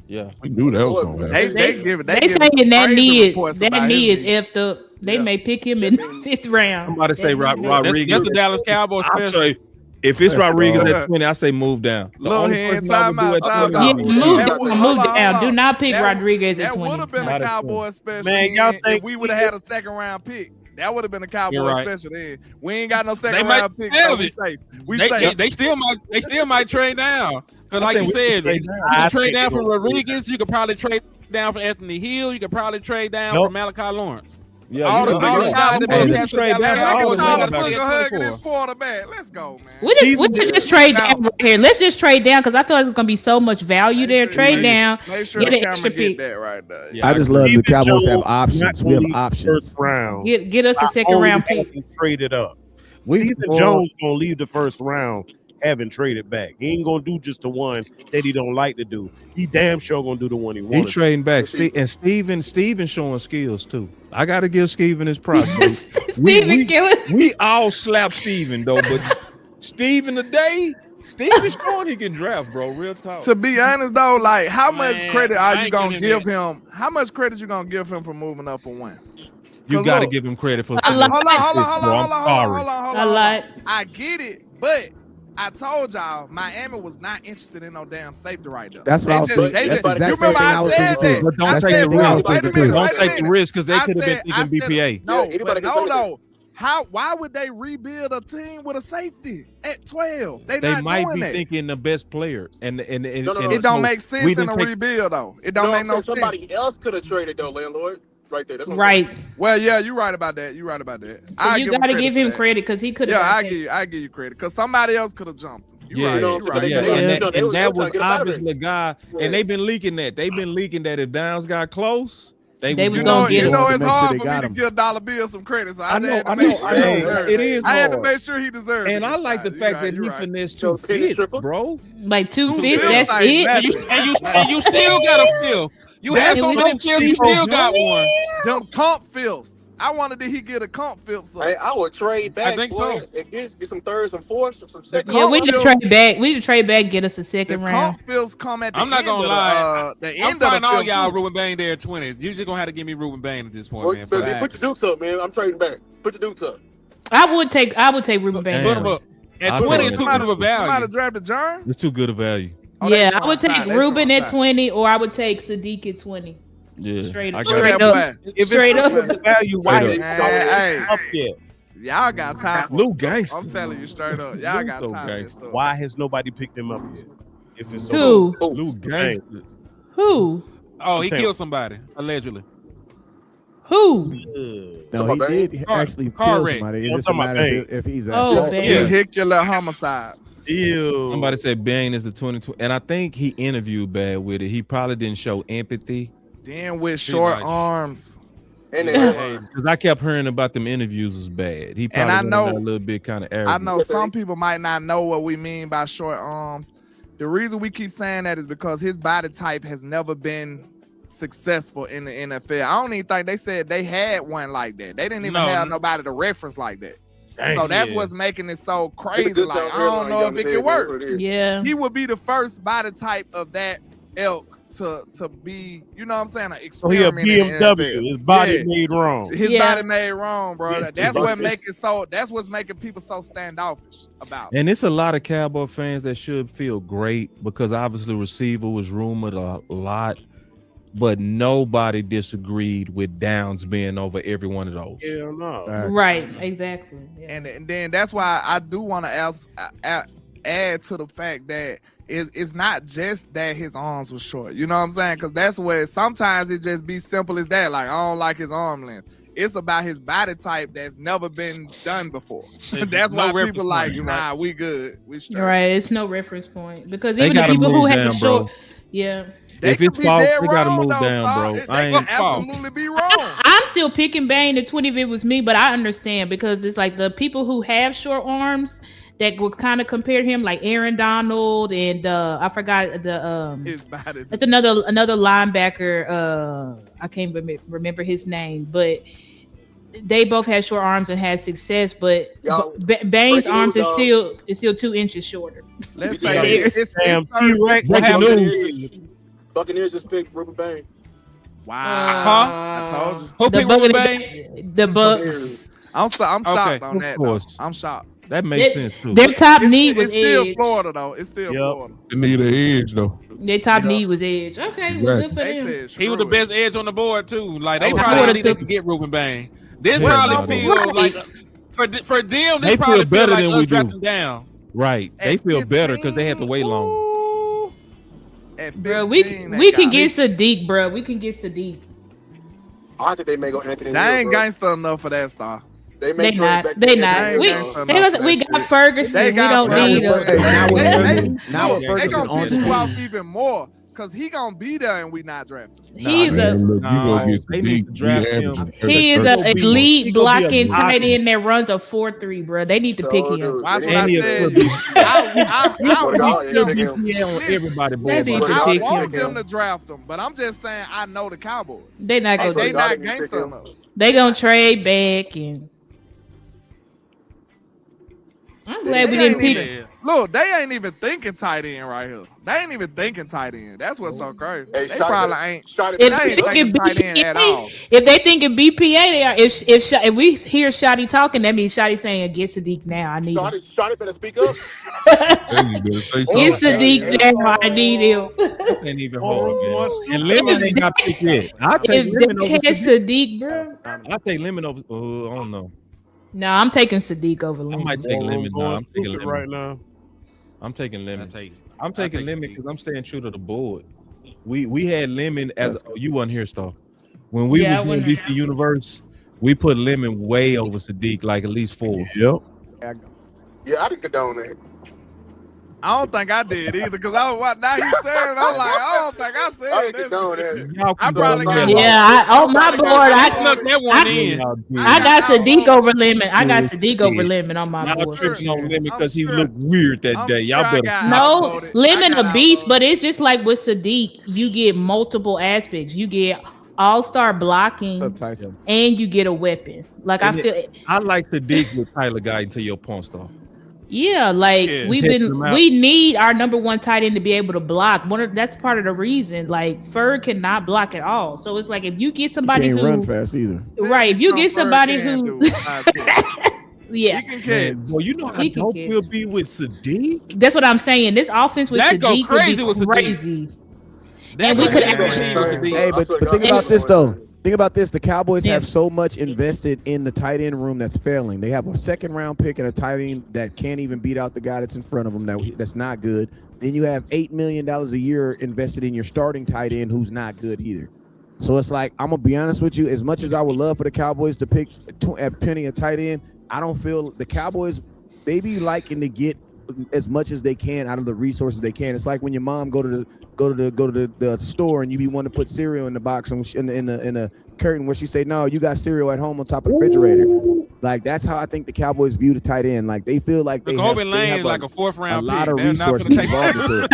Yeah. We knew that was gonna happen. They give it. They They give saying that crazy knee reports that about knee his is knee. effed up. They Yeah. may pick him in the 5th round. I'm about to say That knee- That's, Rodriguez. that's the Dallas Cowboys I'll special. say, if it's Rodriguez wrong. at 20, I say move down. The Little only hand, person I would time do out, at time 20 Yeah, out. is move Rodriguez. That- down, hold move on, down. hold Do on. not pick That- Rodriguez at That 20. would have been Not a at Cowboy special. Man, y'all then think if we would have had a second round pick. That would have been a Cowboy You're right. special then. We ain't got no second might round pick, have so we it. safe. We They, safe. they still might trade down. Because I like think you we said, can you trade down. can I trade think down it from will. Rodriguez. You could probably trade down from Anthony Hill. You could probably trade down Nope. from Malachi Lawrence. Yeah, All you the know, guys yeah. that Hey, both you have can trade to down Dallas all Look the at Cowboys Tyler got linebackers. Booker to hugging 24. his quarterback. Let's go, man. We just Even- just trade down right here. Let's just trade down because I feel like there's gonna be so much value there. Trade down. Make sure Get the an extra camera get pick. that right there. Yeah, I just love the Stephen Cowboys have Jones options. not We have gonna leave options. First round. Get us a second round pick. Traded up. We Stephen Jones gonna leave the first round having traded back. He ain't gonna do just the one that he don't like to do. He damn sure gonna do the one he He wants. trading back. And Steven showing skills too. I gotta give Steven his props. we all slap Steven though, but Steven today, Steven showing he can draft, bro. Real talk. To be honest though, like how much Man, credit I are you ain't gonna giving give him? How much credit you gonna give him for moving up for one? You gotta give him credit for A lot. Hold Hold A lot. I get it, but I told y'all Miami was not interested in no damn safety right there. That's what I was thinking. That's the exact you same remember thing I I was said thinking that. too. But don't I take said, the bro, risk. wait a minute, Don't wait a take the minute. risk because they I could have been said- thinking BPA. No, anybody but can no, say that. no. Why would they rebuild a team with a safety at 12? They They not might doing be that. thinking the best player, and It don't make sense in a rebuild though. It don't make no sense. Somebody else could have traded though, landlord. Right there. That's what I'm Right. saying. Well, yeah, you're right about that. You're right about that. So you gotta give him credit because he could have. Yeah, I give you credit because somebody else could have jumped him. You're right. You're right. Yeah, You're right. and that was obviously a guy, and they've been leaking that. They've been leaking that if Downs got close, they was gonna get him. You know, it's make sure hard they for me got to him. give Dollar Bill some credit. So I know, had to make sure he deserved it is. I had to hard. make sure he deserved it. And I like the fact that he finessed 2 fifths, bro. Like 2 fifths, Feels that's like it. nothing. And you still got a fifth. You had so many fifths, you still got one. Them comp fills. I wanted that he get a comp fill. So. Hey, I would trade back. I think boy, so. and get some thirds, some fourths, some seconds. Yeah, we need to trade back. We need to trade back, get us a second The round. comp fills come at the I'm not end gonna of lie. The I'm end of fighting the all field, y'all too. Ruben Bain there at 20. You're just gonna have to give me Ruben Bain at this point, man. Put your dukes up, man. I'm trading back. Put your dukes up. I would take Ruben Bain. Put him up. At 20 is too good of a You might value. have drafted John. It's too good a value. Yeah, I would take Ruben at 20, or I would take Sadiq at 20. Yeah, Straight I up. got Straight it. up. If Straight it's up. the value, why Straight is up. Hey, up yet? y'all got time for Lou it. gangster. I'm telling you straight up. Y'all got Lou time for this gangster. stuff. Why has nobody picked him up yet? If it's so Who? Lou gangster. Who? Oh, he Sam. killed somebody, allegedly. Who? No, he did actually car kill wreck. somebody. It's I'm just a talking about matter if he's at Oh, fault. Bain. Vehicular homicide. Ew. Somebody said Bain is the 22, and I think he interviewed bad with it. He probably didn't show empathy. Then with short much. arms. And Because I kept hearing about them interviews was bad. He probably I went know- out a little bit kind of I arrogant. know some people might not know what we mean by short arms. The reason we keep saying that is because his body type has never been successful in the NFL. I don't even think they said they had one like that. They didn't even No. have nobody to reference like that. Dang, So that's yeah. what's making it so It's a crazy. good Like, job I don't airline, know you if it understand, can man. work. That's what it is. Yeah. He would be the first body type of that ilk to be, you know what I'm saying, an So he a experiment in the BMW. NFL. His body Yeah. made wrong. His Yeah. body made wrong, bro. Yeah, That's his what body- make it so. That's what's making people so standoffish about it. And it's a lot of Cowboy fans that should feel great because obviously receiver was rumored a lot, but nobody disagreed with Downs being over every one of those. Hell no. Right. Exactly. Yeah. And then that's why I do want to add to the fact that it's not just that his arms were short. You know what I'm saying? Because that's where sometimes it just be simple as that. Like, I don't like his arm length. It's about his body type that's never been done before. That's No why reference people like, point, you're nah, we good. We straight. Right. It's no reference point because They even the gotta people who move have down, the short, bro. yeah. If could it's be false, dead they gotta wrong, move though, down, Star. bro. They I could ain't absolutely be wrong. I'm still picking Bane at 20 if it was me, but I understand because it's like the people who have short arms that would kind of compare him, like Aaron Donald and I forgot the His body. it's another linebacker. I can't remember his name, but they both had short arms and had success. But Y'all, Bane's breaking arms news, is still 2 inches shorter. Let's Yeah. say it's Damn third- T-Rex. Breaking news. Buccaneers just picked Ruben Bain. Wow. Huh? I told you. Who The picked Ruben Bucks, Bain? the Bucks, I'm shocked Okay. on Of that. course. Though. I'm shocked. That makes They- sense too. their top It's, need it's was still edge. Florida though. It's still Yep. Florida. They need an edge though. Their top Yeah. need was edge. Okay, well, good for They them. said He was the screw best it. edge on the board too. Like they I probably would've think they took- could get Ruben Bain. This Hell probably no, they feel wouldn't. like for them. This They probably feel better like than us we do. drafting down. Right. They At feel better because they had to 15, wait long. ooh. At Bro, 15, we they can got get it. Sadiq, bro. We can get Sadiq. I think they may go Anthony. They Neal, ain't bro. gangster enough for that star. They may They trade not. back to They Anthony not. ain't We, Neal. gangster they enough was, for we that got shit. Ferguson. They We got don't Ferguson. need Hey, now a. with They- Ferguson, look, now with they Ferguson gonna on piss the you off team. even more Cause he gonna be there and we not drafting. He's Man, look, you gonna get they need deep. to We draft him. averaging he is 30. an elite He gonna be a blocking blocker. tight end that runs a 4.3, bro. They need to pick So, him. dude, Watch they what I And he a said. clear I Swear to God, want they them. pick him. BPA on Listen, everybody, boy. They need Swear to to God, pick they I want him. pick them him. to draft them, but I'm just saying I know the Cowboys. They not Hey, gonna. they swear to God, not they pick gangster him. enough. They gonna trade back, and I'm glad we They didn't ain't pick. even look. They ain't even thinking tight end right here. They ain't even thinking tight end. That's what's so crazy. Hey, They shot probably it. ain't. Shot it. If They they ain't thinking thinking tight end at all. BPA, if they thinking BPA, they are. If we hear Shotty talking, that means Shotty saying, "Get Sadiq now. I need him. Shot it. Better speak up. Hey, you better say Get something. Sadiq now. I need him." This ain't even hard, man. One And stupid Lemon one. ain't got picked yet. I take If Lemon they over had Sadiq. Sadiq, bro, I take Lemon over. Oh, I don't know. no, I'm taking Sadiq over I Lemon. might take War room Lemon. Nah, going I'm taking stupid Lemon. right now. I'm taking Lemon. I'm I'll taking take Lemon Sadiq. because I'm staying true to the board. We had Lemon as you wasn't here, Star. When we Yeah, I was doing wasn't DC Universe, we put Lemon way over Sadiq, like at least 4. Yep. Yeah, I didn't condone that. I don't think I did either, cause I was now he said it. I'm like, I don't think I I said didn't this. condone that. Y'all I can probably go got in. Yeah, on my Nobody board, got I Sadiq snuck on that one in. Y'all did. I got Sadiq outvoted. over Lemon. I got Sadiq over Lemon on my Y'all board. tripping on Lemon I'm because he sure- looked weird that I'm day. sure Y'all I better got stop. No, outvoted. Lemon I got a beast, outvoted. but it's just like with Sadiq, you get multiple aspects. You get all-star blocking, Tyson. and you get a weapon. Like And I feel, I like Sadiq with Tyler Guy until your point star. yeah, like Yeah. Testing them out. we need our number one tight end to be able to block. That's part of the reason. Like Ferg cannot block at all. So it's like if you get somebody Can't who run fast either. right, if you get somebody who yeah, He can catch. Man, boy, you know how He can dope catch. we'll be with Sadiq. that's what I'm saying. This offense with That go Sadiq crazy would with be Sadiq. crazy. That And we go could crazy actually- with Sadiq. Hey, I but swear to God, think they about ain't this going though. to. Think about this. The Cowboys Yeah. have so much invested in the tight end room that's failing. They have a second round pick and a tight end that can't even beat out the guy that's in front of them. That's not good. Then you have $8 million a year invested in your starting tight end who's not good either. So it's like, I'm gonna be honest with you. As much as I would love for the Cowboys to pick at penny a tight end, I don't feel the Cowboys. They be liking to get as much as they can out of the resources they can. It's like when your mom go to the store and you be wanting to put cereal in the box and in the curtain where she say, no, you got cereal at home on top of the refrigerator. Like that's how I think the Cowboys view the tight end. Like they feel like they Jacoby have Lane is like a fourth a round lot pick. of They're not resources gonna take involved into it.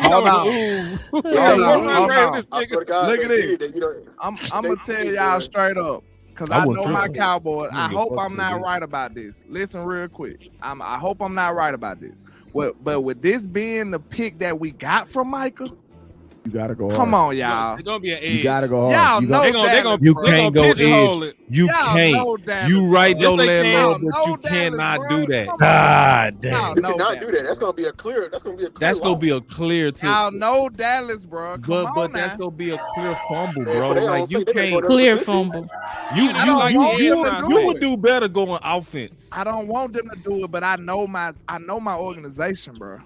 Hold on. Yeah, Hold you on, know, hold on. I swear to God, Look at they this. did. You know, I'm they gonna tell did, y'all boy. straight up, cause I I wouldn't know my trust it. Cowboys. I I wouldn't hope fuck I'm with not it. right about this. Listen real quick. I hope I'm not right about this. But with this being the pick that we got from Michael, You gotta go come hard. on, y'all. It's gonna be an edge. You gotta go hard. Y'all You know got- They gonna Dallas, You bro. can't go pigeonhole edge. it. You Y'all can't. know Dallas, You right bro. though, Yes, they can. landlord, Y'all but know you Dallas, cannot bro. do that. Come on. God damn. Y'all You know cannot that, do that. That's bro. gonna be a clear. That's gonna be a clear. That's gonna loss. be a clear to. Y'all know Dallas, bro. Come on But now. that's gonna be a clear fumble, Yeah, bro. but they Like don't you say they make can't. one clear position. fumble. You I don't want you them to would do you would it. do better going offense. I don't want them to do it, but I know my organization, bro.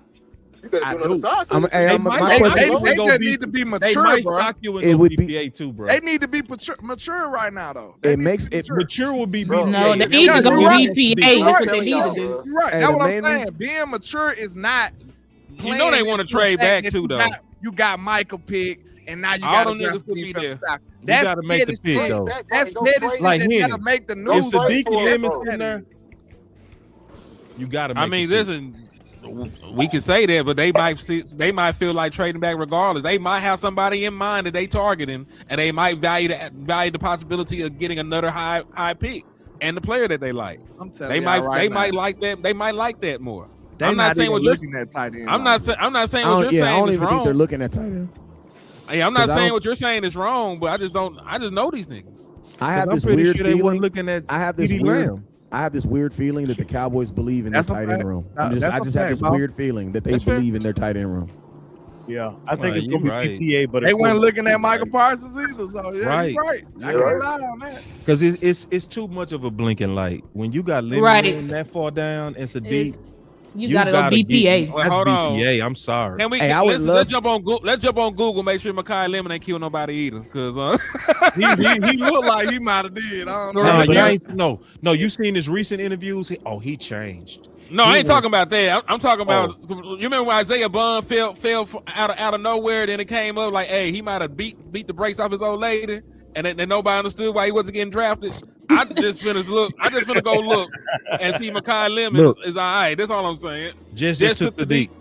You better I do another do. side. I'm- hey, They I'm- might my They, question- they go just B- need to be They mature, might bro. stock you and It go would be- BPA too, bro. They need to be mature right now, though. They It need makes to be it mature. Mature would be Bro, BPA. No, and they that need to would go be right. BPA. Sadiq. That's what telling they need y'all, to do. bro. You're right. Hey, That's the what I'm main saying. Being mature is not. You know they want to trade back too, though. You got Michael pick, and now you All got to them draft niggas could be defensive there. tackle. You That's gotta make the petty pick shit. though. That's Go petty trade. shit Like that Henny. gotta make the Go news. If trade Sadiq for it, Lemons bro. in there, you gotta make I mean, the pick. listen, we can say that, but they might feel like trading back regardless. They might have somebody in mind that they targeting, and they might value the possibility of getting another high pick and the player that they like. I'm telling They y'all might right they now. might like that. They might like that more. They I'm not saying even what you're. looking at tight end. I'm not saying I what don't, you're I saying don't is even think they're wrong. looking at tight end. Hey, I'm not 'Cause I saying don't- what you're saying is wrong, but I just know these niggas. I have I'm this pretty weird sure they weren't feeling. looking at I have this CeeDee weird. Lamb. I have this weird feeling that the Cowboys believe in their That's a tight end fact. room. That's I a just have fact, this bro. weird feeling that they That's fair. believe in their tight end room. Yeah, I think it's you gonna be right. BPA, but They of weren't course- looking at Michael Parsons either. So yeah, Right. you're right. I You're can't right. lie on that. Because it's too much of a blinking light. When you got Lemon Right. in that far down and Sadiq, It's- You gotta go get- BPA. Well, That's hold on. BPA. I'm sorry. Can we? Hey, I would let's love- jump on Google. Let's jump on Google. Make sure Makai Lemon ain't kill nobody either, because He looked like he might have did. I don't know. No, Right. you ain't, no. You seen his recent interviews? He changed. No, I ain't talking about that. I'm talking about. You remember when Isaiah Bond fell out of nowhere? Then it came up like, hey, he might have beat the brakes off his old lady, and then nobody understood why he wasn't getting drafted. I just finished go look and see Makai Lemon is all right. That's all I'm saying. Just took the deep.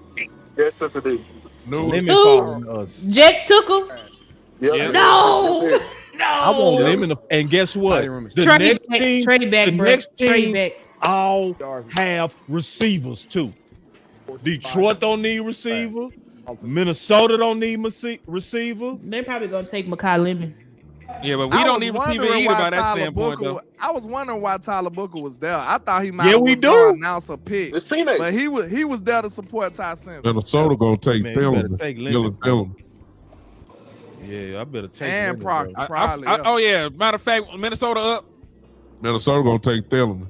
Yes, that's a D. No, Lemon following us. Jets took him. Yep. No. I want Lemon, and guess what? The next team all have receivers too. Detroit don't need receiver. Minnesota don't need receiver. They're probably gonna take Makai Lemon. Yeah, but we don't need receiver either by that standpoint, though. I was wondering why Tyler Booker was there. I thought he might announce a pick. His teammates. But he was there to support Ty Simpson. Minnesota gonna take Thielen. Yeah, I better take and Lemon, probably. Oh yeah, matter of fact, Minnesota up. Minnesota gonna take Thielen.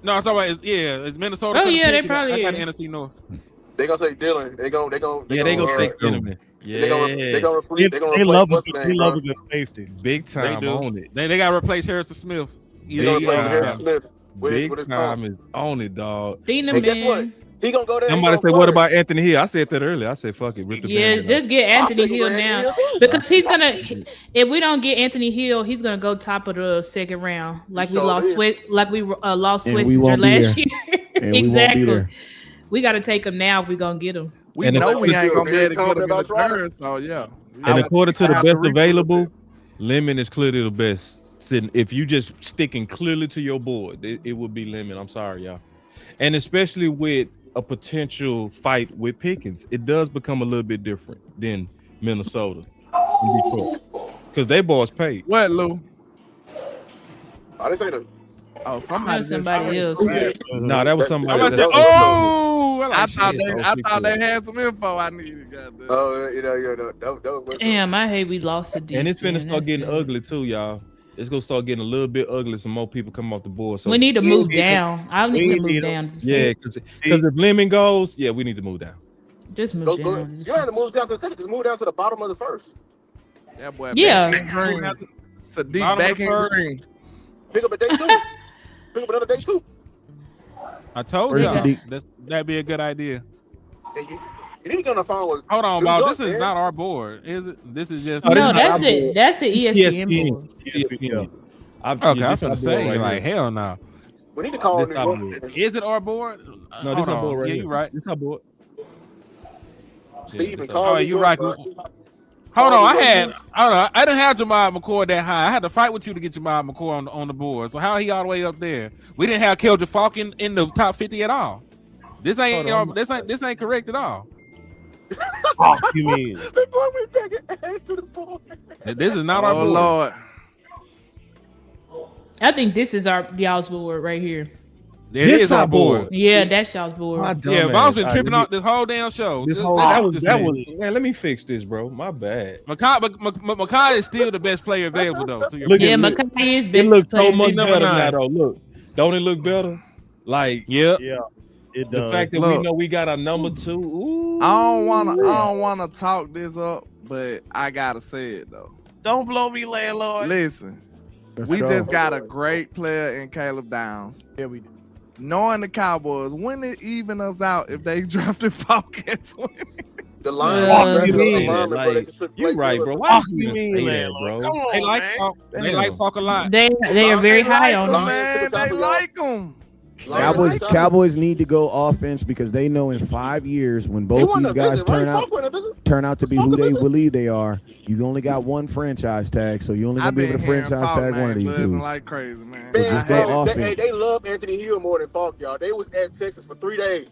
No, I'm talking about it's Minnesota. Oh yeah, they probably. I got the NFC North. They gonna take Dylan. They gonna take Thielen. Yeah, they gonna replace They love a good safety. Big time on it. They got to replace Harrison Smith. Harrison Smith. Big time is on it, dog. And guess what? He gonna go there. Somebody said, "What about Anthony Hill?" I said that earlier. I said, "Fuck it, rip the band off." Just get Anthony Hill now because he's gonna. If we don't get Anthony Hill, he's gonna go top of the second round, like we lost Switzer last year. Exactly. We got to take him now if we're gonna get him. We know we ain't gonna be able to get him in the third, so yeah. And according to the best available, Lemon is clearly the best. Sitting, if you just sticking clearly to your board, it would be Lemon. I'm sorry, y'all. And especially with a potential fight with Pickens, it does become a little bit different than Minnesota and Detroit because they boys paid. What, Lou? I didn't say that. Oh, somebody else. No, that was somebody. I thought they had some info I needed. Goddamn. Oh, damn, I hate we lost the defense. And it's finna start getting ugly too, y'all. It's gonna start getting a little bit ugly. Some more people come off the board. So we need to move down. I need to move down. Yeah, because if Lemon goes, we need to move down. Just move down. You don't have to move down to the second. Just move down to the bottom of the first. Yeah, boy. Yeah. Sadiq back in green. Pick up a day two. Pick up another day two. I told you that'd be a good idea. You need to get on the phone with. Hold on, Bob. This is not our board, is it? This is just. No, that's it. That's the ESPN board. Okay, I'm gonna say like hell no. We need to call it. Is it our board? No, this is our board right here. Yeah, you right. This is our board. Steven, call. You right. Hold on, I didn't have Jamal McCoy that high. I had to fight with you to get Jamal McCoy on the board. So how he all the way up there? We didn't have Keldrick Falcon in the top 50 at all. This ain't correct at all. You mean? Before we pick it to the board. This is not our board. Lord. I think this is y'all's board right here. This is our board. Yeah, that's y'all's board. Yeah, Bob's been tripping out this whole damn show. That was. Man, let me fix this, bro. My bad. Makai is still the best player available, though. Makai is best. It looks so player. much better now, though. Look, don't it look better? Like, yeah. It the does. fact that we know we got a number 2. Ooh. I don't wanna talk this up, but I gotta say it though. Don't blow me, landlord. Listen, we just got a great player in Caleb Downs. Yeah, we do. Knowing the Cowboys, wouldn't it even us out if they drafted Falk at 20? The line. You're right, bro. Why do you mean that, bro? Come on, they like Falk a lot. They are very high on him. Man, they like him. Cowboys need to go offense because they know in 5 years when both these guys turn out to be who they believe they are, you only got one franchise tag, so you only gonna be able to franchise tag one of these dudes. Like crazy, man. Just go offense. They love Anthony Hill more than Falk, y'all. They was at Texas for 3 days.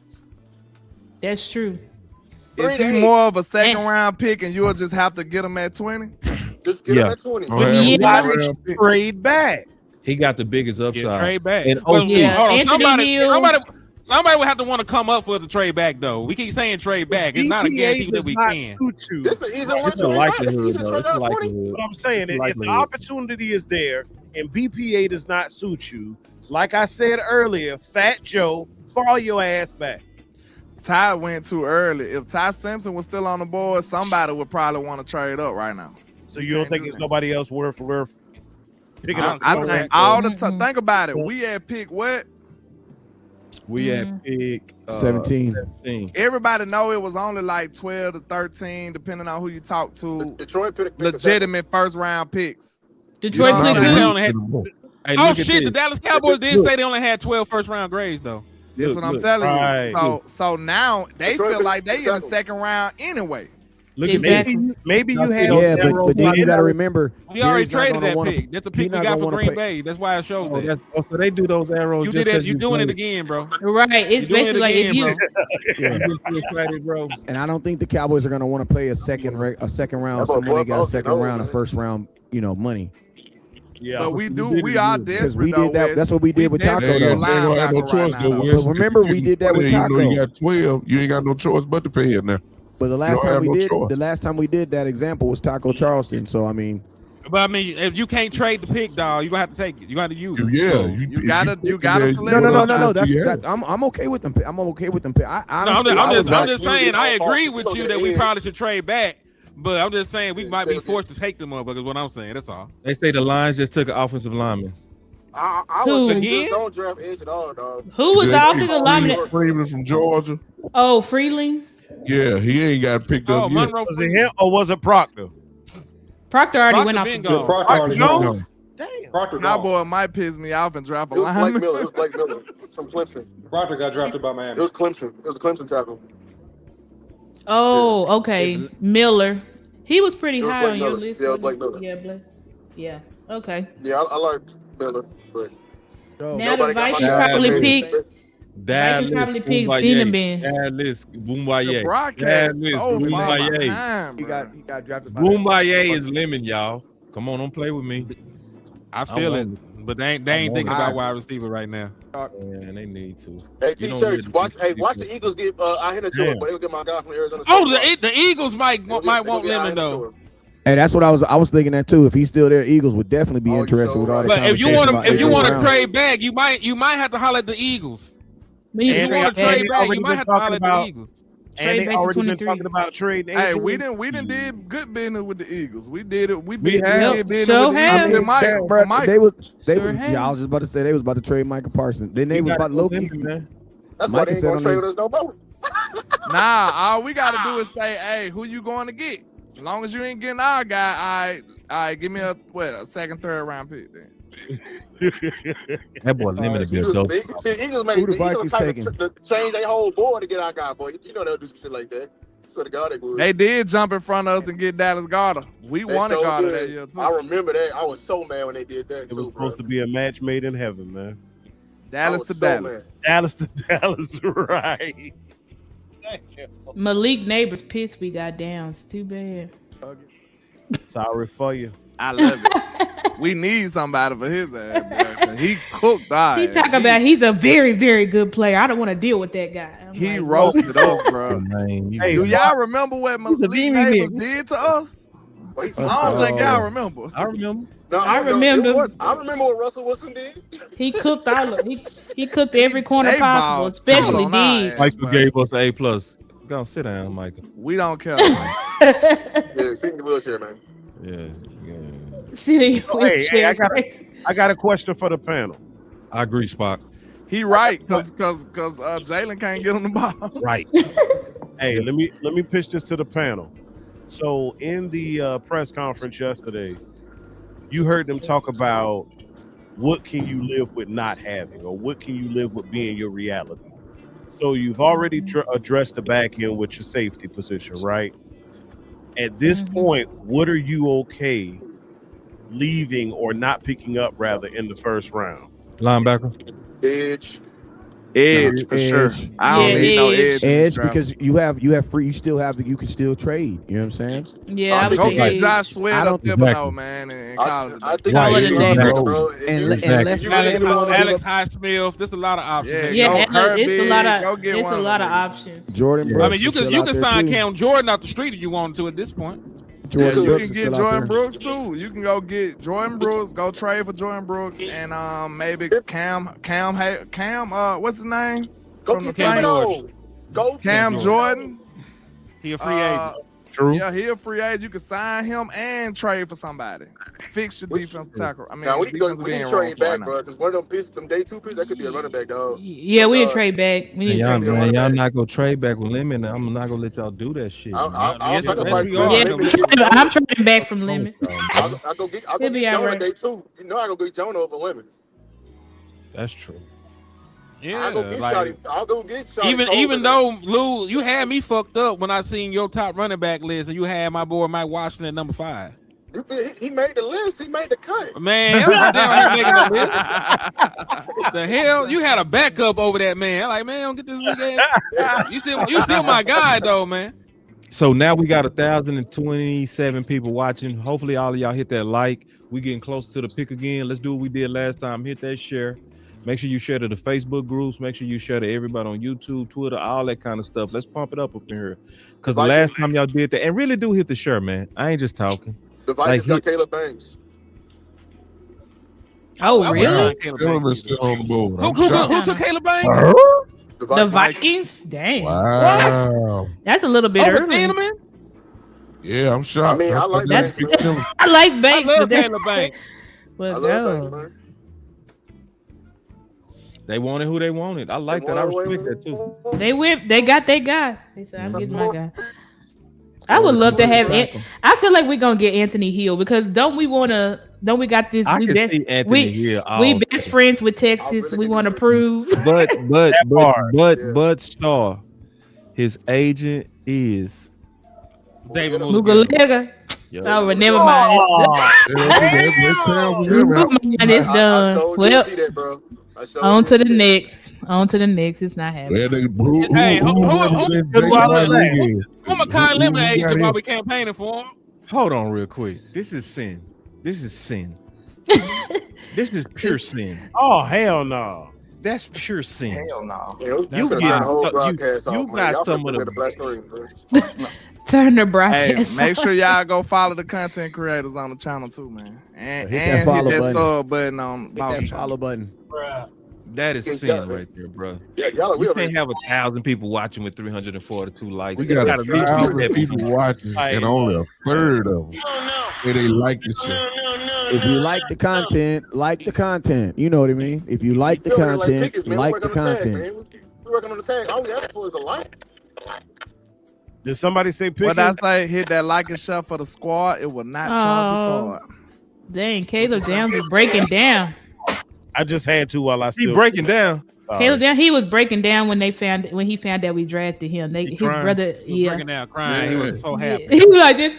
That's true. Is he more of a second round pick, and you'll just have to get him at 20? Just get him at 20. Trade back. He got the biggest upside. Trade back. And hold on, somebody would have to want to come up for the trade back, though. We keep saying trade back. It's not a guarantee that we can. It's a likelihood, though. It's a likelihood. What I'm saying, if the opportunity is there and BPA does not suit you, like I said earlier, Fat Joe, fall your ass back. Ty went too early. If Ty Simpson was still on the board, somebody would probably want to trade up right now. So you don't think there's nobody else worth picking up? I think all the time. Think about it. We had pick what? We at pick 17. 17. Everybody know it was only like 12 to 13, depending on who you talk to. Detroit picked legitimate first round picks. Detroit picked They who? only had- Hey, oh look at shit! The this. Dallas Cowboys did Look. say they only had 12 first round grades though. That's Look, what I'm look. telling Right. you. So now they Detroit feel picked like they in the second round anyway. Look Exactly. at Maybe you had Yeah, those but then you got to remember, We already Jerry's not traded gonna that wanna- pick. That's the he pick we not got gonna for wanna Green pay- Bay. That's why it shows that. so they do those arrows. You just did that. as You doing play. it again, bro. Right. It's You doing basically it like if again, you. bro. Yeah. I'm just too excited, bro. And I don't think the Cowboys are going to want to play a second round, That boy someone they got a Buck second Bowles, round and man. first round, money. Yeah. But we did it are again. Because desperate we though. did that. Wes. That's what we did with Taco, desperate Yeah, for though. you ain't gonna have no linebacker choice right though, now. Wes. But remember, we did that with You know you Taco. got 12. You ain't got no choice but to pay it now. But the last don't time have we no did, choice. the last time we did that example was Taco Charleston. So I mean, But I mean, if you can't trade the pick, dog, you gonna have to take it. You got to use it. Yeah, So- You gotta no, select. no. Yeah. I'm okay with them. I'm okay with them. No, I'm Honestly, just, I I'm was just, like- I'm just saying. I agree with Look you at that the we edge. probably should trade back. But I'm just saying we might be forced to take them motherfuckers. What I'm saying. That's all. They say the Lions just took an offensive lineman. I Who? was Again? don't draft edge at all, dog. Who was the Yeah, offensive lineman? Freeman from Georgia. Oh, Freeling. Yeah, he ain't got picked Oh, up yet. Monroe. Was it him or was it Proctor? Proctor already Proctor went off. been the gone. board. Proctor already No. gone. Damn. Proctor Cowboy gone. might piss me off and draft a It was Blake lineman. Miller. It was Blake Miller from Clemson. Proctor got drafted by It Miami. was Clemson. It was a Clemson tackle. Oh, okay. Miller. He was pretty It was high Blake on your Miller. list. Yeah, it was wasn't Blake he? Yeah, Blake. Yeah. Okay. Yeah, I like Miller, but Yo, Now the nobody got my Vikings guy. probably Maybe. picked. Dallas, probably picked Boombaye. Cinnamon. Dallas, The Boombaye. broadcast Dallas, so far Boombaye. behind, he bro. got drafted. Boombaye is lemon, y'all. Come on, don't play with me. I feel it, want but they ain't thinking it. about wide receiver right now. Man, they need to. Hey, You T don't Church, need to watch. be- Hey, watch the Eagles get. I hit a Damn. short, but they will get my guy from Arizona. Oh, State. the Eagles might They want gonna get Lemon Aiden though. Short. Hey, that's what I was thinking that too. If he's still there, Eagles would definitely be Oh, you interested so with all the right. But if you conversation want about to, if you AJ want to Brown. trade back, you might have to holler at the Eagles. We need If to you want to trade trade back. back, already you might been have to holler talking at the about- Eagles. And Trade they back to already been 23. talking about trading. Hey, AJ. we done did good business with the Eagles. We did it. We We did have. business Sure with the have. Eagles. I And Mike, mean, bro, Mike, they was Sure yeah, have. I was just about to say they was about to trade Micah Parsons. Then they You was gotta about go Loki. lemon, man. That's why Mike they ain't said gonna on trade his- with us no more. nah, all we gotta do is say, hey, who you going to get? As long as you ain't getting our guy, all right, give me a second, third round pick then. That boy lemon to be a dope. Eagles make Who the the Eagles Vikings type taking? to change their whole board to get our guy, boy. You know they'll do some shit like that. Swear to God they would. They did jump in front of us and get Dallas Goddard. We They wanted sure Goddard did. that year too. I remember that. I was so mad when they did that. It was too, supposed to bro. be a match made in heaven, man. Dallas I to was so Dallas. mad. Dallas to Dallas, right? Malik Neighbors pissed we got down. It's too bad. Sorry for you. I love it. We need somebody for his ass, bro. He cooked our He ass. talk about he's a very, very good player. I don't want to deal with that guy. I'm He like, roasted us, bro. Man, you Hey, Do y'all remember what He's a Malik beanie Neighbors man. did to us? But he- I don't think y'all remember. I remember. No, I no, remember. it was- I remember what Russell Wilson did. He cooked all of he cooked every corner They possible, balled especially out on our Diggs. ass, Michael bro. gave us an A+. Go on, sit down, Michael. We don't care. Yeah, sit in the wheelchair, man. Yeah. Sitting Oh, hey, wheelchair I got- crazy. I got a question for the panel. I agree, Spock. He right, cause Jalen can't get on the ball. Right. Hey, let me pitch this to the panel. So in the press conference yesterday, you heard them talk about what can you live with not having, or what can you live with being your reality. So you've already addressed the back end with your safety position, right? At this point, what are you okay leaving or not picking up, rather, in the first round? Linebacker. Edge. Edge for sure. I don't Yeah, need no edge. edge. in this Edge draft. because you have free. You still have you can still trade. You know what I'm saying? Yeah, I would Go say get Edge. Josh Sweat I up don't- there, exactly. man, and I call it. I think Call it a you day. back, bro. And If let's you not really even wanna Alex give Highsmith. There's a lot of options. Yeah, Yeah, go it's a Herbig, lot go of get it's one a of lot them of niggas. options. Jordan Yeah. Brooks. I mean, you is can still out there, sign too. Cam Jordan off the street if you want to at this point. Jordan You Brooks can is get still out Jordan there. Brooks too. You can go get Jordan Brooks. Go trade for Jordan Brooks and maybe Cam. What's his name? Go From get the Saints. Thibodeau. Go Cam get Jordan. He a free agent. True. Yeah, he a free agent. You can sign him and trade for somebody. Fix your defensive tackle. I mean, Now we need to defensive trade end roles back, right now. bro. Because one of them pieces, them day 2 pieces, that could be a running back, dog. Yeah, we need to trade back. We need to Y'all, trade man, back. y'all not gonna trade back with Lemon. I'm not gonna let y'all do that shit. I'll sacrifice we are. I'm trading back from Lemon. I'll go get He'll be Jonah alright. day 2. You know I go get Jonah over Lemon. That's true. Yeah, I'll go get like, Shotty. I'll go get Shotty. even though Lou, you had me fucked up when I seen your top running back list, and you had my boy Mike Washington at number 5. He made the list. He made the cut. Man, that's damn making the list. The hell, you had a backup over that man. I'm like, man, don't get this weekend. You still my guy though, man. So now we got 1,027 people watching. Hopefully all of y'all hit that like. We getting close to the pick again. Let's do what we did last time. Hit that share. Make sure you share to the Facebook groups. Make sure you share to everybody on YouTube, Twitter, all that kind of stuff. Let's pump it up in here. Because the last time y'all did that, and really do hit the share, man. I ain't just talking. The Vikings got Caleb Banks. Oh, really? Caleb is still on the board. Who took Caleb Banks? The Vikings? Dang. Wow. That's a little bit early. Yeah, I'm shocked. I mean, I like That's, Banks. I like Banks. I love but that- Caleb Banks. but I love no. Banks, man. They wanted who they wanted. I like that. I respect that too. They got their guy. They said, I'm getting my guy. I would love to have I feel like we're gonna get Anthony Hill because don't we got this I we can best see Anthony Hill all we day. best friends with Texas. We want to prove But Star, his agent is David Mugalega. Oh, but never mind. It's done. Well, on to the next. On to the next. It's not happening. Hey, who Makai Lemon Who agent got while him? we campaigning for him? Hold on real quick. This is sin. This is sin. This is pure sin. Oh, hell no. That's pure sin. Hell no. You got some of the Turn the Hey, broadcast. make sure y'all go follow the content creators on the channel too, man. And Hit that hit follow that button. sub button on Hit that follow button. That is sin right there, bro. You can't have 1,000 people watching with 342 likes. We got Gotta at least be 1,000 that people watching, and only a third of them say they like the show. If you like the content, like the content. You know what I mean? If you like the content, like the content. We working on the tag. All we ask for is a like. Did somebody say pick? What I say, hit that like and share for the squad. It will not charge you for it. Dang, Caleb Downs is breaking down. I just had to while I still. He breaking down. Caleb Downs, he was breaking down when he found that we drafted him. His crying. brother, He was breaking down, crying. He was so happy. He was like this.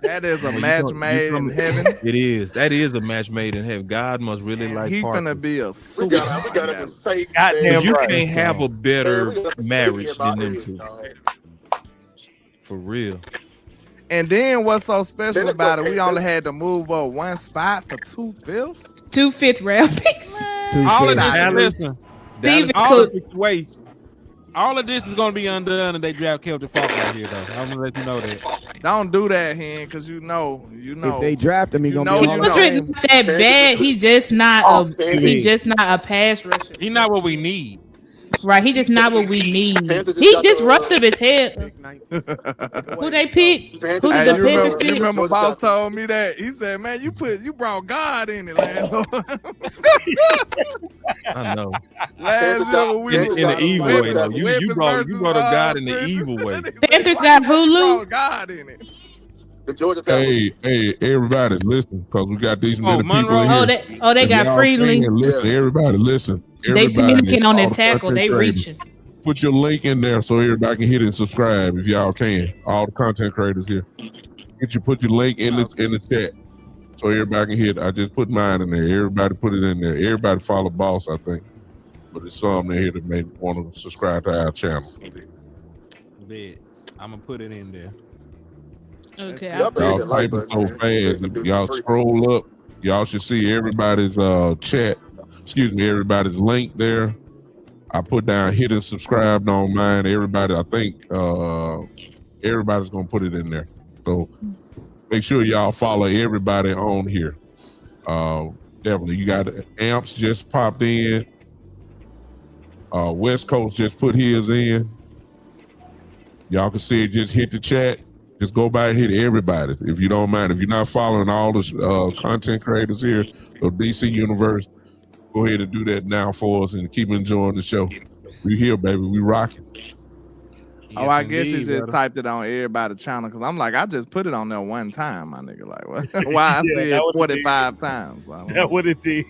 That is a match made in heaven. It is. That is a match made in heaven. God must really like He Parker. finna be a We super. gotta just say, Goddamn You right. can't have a better Man, we gotta say marriage about than them it, two. dog. For real. And then what's so special Then it's about it? okay. We only had to move up one spot for 2/5. 2 5th round picks. All of this, Dallas- listen, Steven all of, Cook. Way. all of this is gonna be undone if they draft Kelvin Falk out here, though. I'm gonna let you know that. Don't do that, Hen, because you know. If they draft him, he You gonna know be you Hall know. of Kendrick Fame. not that bad. He just not a pass rusher. He's not what we need. Right, he just not what we need. Panthers just He got the, disruptive as hell. Who they pick? Panthers Who Hey, did you the remember, Panthers you pick? remember Georgia Boss got- told me that? He said, man, you brought God in it, Lando. I know. Last year when we In was the evil way, though. You Memphis brought versus, a God in the Memphis. evil way. He said, Panthers why got you Hulu? brought God in it. The Georgia Cowboys. Hey, everybody, listen, because we got these many people Monroe. in here. They If got y'all Freely. can, listen, everybody, listen. They Everybody, communicate on all their the tackle. They content creators, reaching. put your link in there so everybody can hit it and subscribe if y'all can. All the content creators here. Put your link in the chat so everybody can hit. I just put mine in there. Everybody put it in there. Everybody follow Boss, I think. But there's some in here that may want to subscribe to our channel. I'm gonna put it in there. Okay. Y'all better hit Y'all that like typing button, so man. fast. If y'all scroll up, y'all should see everybody's chat. Excuse me, everybody's link there. I put down hit and subscribe on mine. Everybody, I think everybody's gonna put it in there. So make sure y'all follow everybody on here. Definitely. You got Amps just popped in. West Coast just put his in. Y'all can see it, just hit the chat. Just go by and hit everybody if you don't mind. If you're not following all the content creators here of DC Universe, go ahead and do that now for us and keep enjoying the show. We here, baby. We rocking. Oh, I guess he just typed it on everybody's channel because I'm like, I just put it on there one time, my nigga. Like, what? Why I see it 45 times? That's what it did.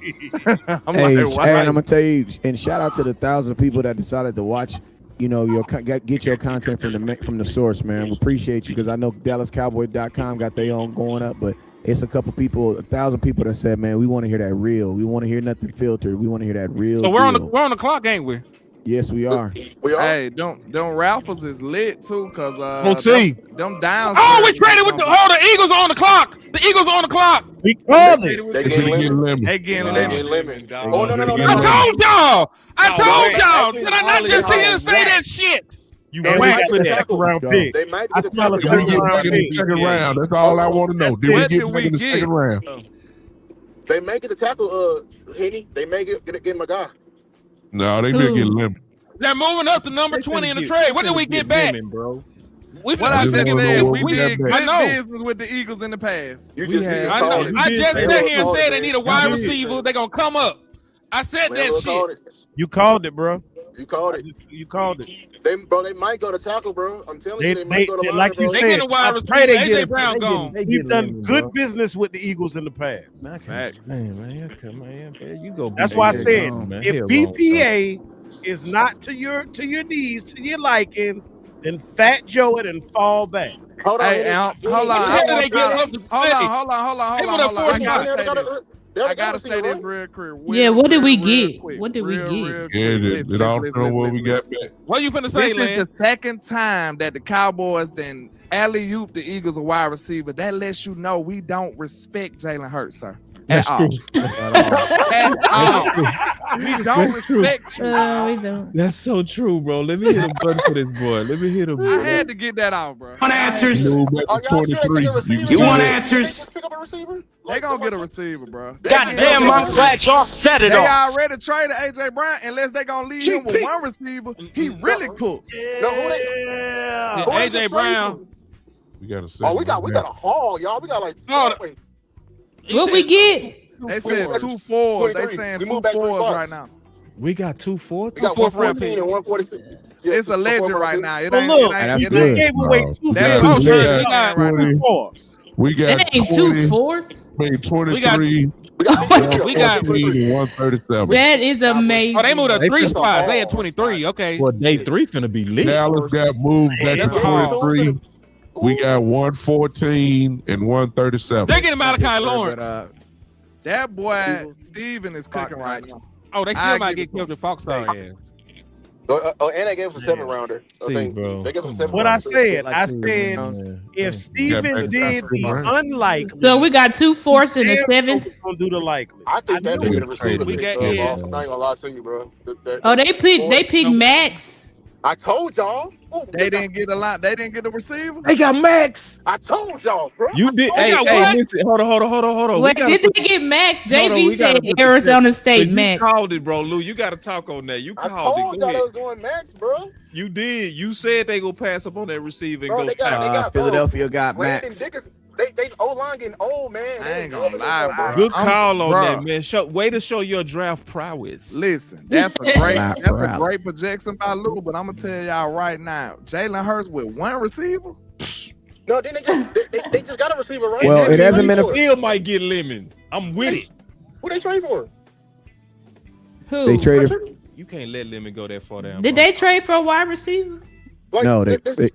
I'm Hey, like, why? and I'm gonna tell you, and shout out to the 1,000 people that decided to watch. You know, get your content from the source, man. We appreciate you because I know DallasCowboys.com got their own going up, but it's a couple people, 1,000 people that said, man, we want to hear that real. We want to hear nothing filtered. We want to hear that real. So we're on the clock, ain't we? Yes, we are. Hey, them Ralphs is lit too, cause Let's see. them down. Oh, we traded with the Eagles are on the clock. The Eagles are on the clock. We called it. They getting lemon. They getting lemon. Oh no. I told y'all. Did I not just see you say that shit? You wait for that second round pick. They might I smell a second round. That's all I want to know. Did we get back in the second round? They make it a tackle, Henny. They make it get my guy. No, they did get lemon. They're moving up to number 20 in the trade. What did we get back? Bro. What I just said, we did good I know. business with the Eagles in the past. I just sat here and said they need a wide receiver. They're going to come up. I said that shit. You called it, bro. You called it. You called it. They might go to tackle, bro. I'm telling you, they might go to line, like bro. you They said, get a wide receiver. AJ Brown gone. We've done good business with the Eagles in the past. Facts. Man, you go. That's why I said if Hell, BPA is not to your knees, to your liking, then Fat Joe it and fall back. Hold on, Hey, hold on. I gotta say this real quick. Yeah, what did we real get? quick. What did we Real get? quick. Yeah, it all depends on what we got back. What you finna say, This Lance? is the second time that the Cowboys then alley-oop the Eagles a wide receiver. That lets you know we don't respect Jalen Hurts, sir. At all. At all. We don't respect you. We don't. That's so true, bro. Let me hit a button for this boy. Let me hit a I button. had to get that out, bro. Want answers? Move back to 23. You want answers? Pick up a receiver? They gonna get a receiver, bro. Goddamn, I'm glad y'all set it They off. already traded AJ Brown. Unless they gonna leave him with one receiver, he really cooked. No, who they? AJ Brown. We got a Oh, we got a haul, y'all. We got like. Wait. What we get? They said 2 fours. They 23. saying We 2 moved back 3 fours spots. right now. We got 2 fourths. We got 114 and 146. Yeah, It's a legend right now. It But ain't. look, It ain't. That's It good. ain't. gave away No. two That's firsts. what I'm Yeah. saying. We got right now. 20. Fours. We got That ain't 2 20, fours. maybe 23, We got We got- 14, and 137. That is amazing. Oh, they moved up They 3 just- spots. They had 23. Okay. Well, day 3 finna be lit. Dallas got moved back That's to a haul. 23. We got 114 and 137. They're getting Malachi Lawrence. That boy Steven is cooking right now. Oh, they still I might give get killed with Foxstar ass. Oh, and they gave us a 7-rounder. I See, think. bro. They gave us a 7-rounder. What I said, I Like said, man. if Steven back did to the Brown. unlikely, So we got 2 fourths and a damn 7. sure gonna do the likely. I think that knew nigga it. the receiver. We got- pick, yeah. boss. I'm not even gonna lie to you, bro. Oh, they picked Max. I told y'all. Ooh, They didn't get a lot. They didn't get the receiver. They got Max. I told y'all, bro. You did. Hey, got hey, what? listen. Hold on. Wait, did they get Max? Hold on, JV we gotta said put the Arizona clip. State You Max. called it, bro. Lou, you got to talk on that. You I called told it. Go y'all they ahead. was going Max, bro. You did. You said they gonna pass up on that receiver and Bro, go. they got Philadelphia got Brandon Max. Dickerson. They O-line getting old, man. I They ain't gonna doing lie, it. bro. Good call on Bruh. that, man. Way to show your draft prowess. Listen, that's a great, Not that's a proud. great projection by Lou. But I'm gonna tell y'all right now, Jalen Hurts with one receiver. No, then they just got a receiver, right? Well, it hasn't been a- Still might get lemon. I'm with it. Who they trade for? Who? They traded. You can't let lemon go that far down. Did bro. they trade for a wide receiver? Like, No, this- they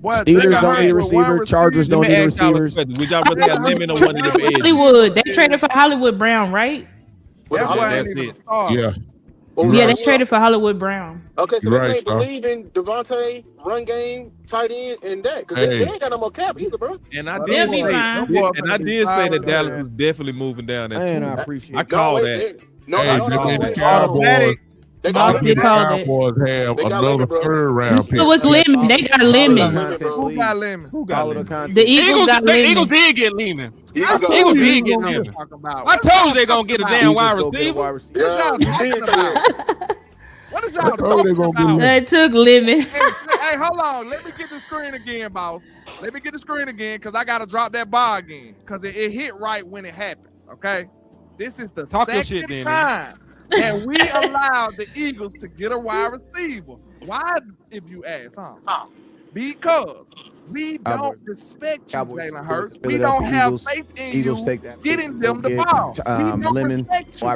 Boy, Steelers Jalen don't Hurts need a with one receiver. Chargers Let don't me need ask y'all a receivers. question. Would y'all rather have lemon or one of them edges? Hollywood. They traded for Hollywood Brown, right? Well, That boy that's ain't even it. a star. Yeah. oh, Yeah, right. they traded for Hollywood Brown. Okay, so You're they right, can't Star. believe in Devontae, run game, tight end, and that because Hey. they ain't got no more cap either, bro. And I They'll did be say, fine. and I did say that Dallas was definitely moving down that Man, I too. appreciate I it. call wait, that. No, Hey, no, just need the wait. Cowboys. They Moss got did The call that. Cowboys have They got another lemon, bro. 3rd round pick. It was Lemon. They got Lemon, Lemon. bro. Who got Lemon? Who got Follow the lemon? content. The Eagles got The Eagles Lemon. did get Lehman. Eagles got Eagles Lemon. did get What you Lehman. talking about? I told you they're gonna get a damn wide Eagles go get a receiver. wide receiver. What y'all You talking did say about? that. What is I y'all told they talking gonna get about? Lemon. They took Lemon. Hey, hold on. Let me get the screen again, boss. Let me get the screen again because I got to drop that bar again because it hit right when it happens, okay? This is the second time that we allowed the Eagles to get a wide receiver. Why, if you ask, Because we don't respect you, Jalen Hurts. We don't have faith in you getting them the ball. We don't respect you.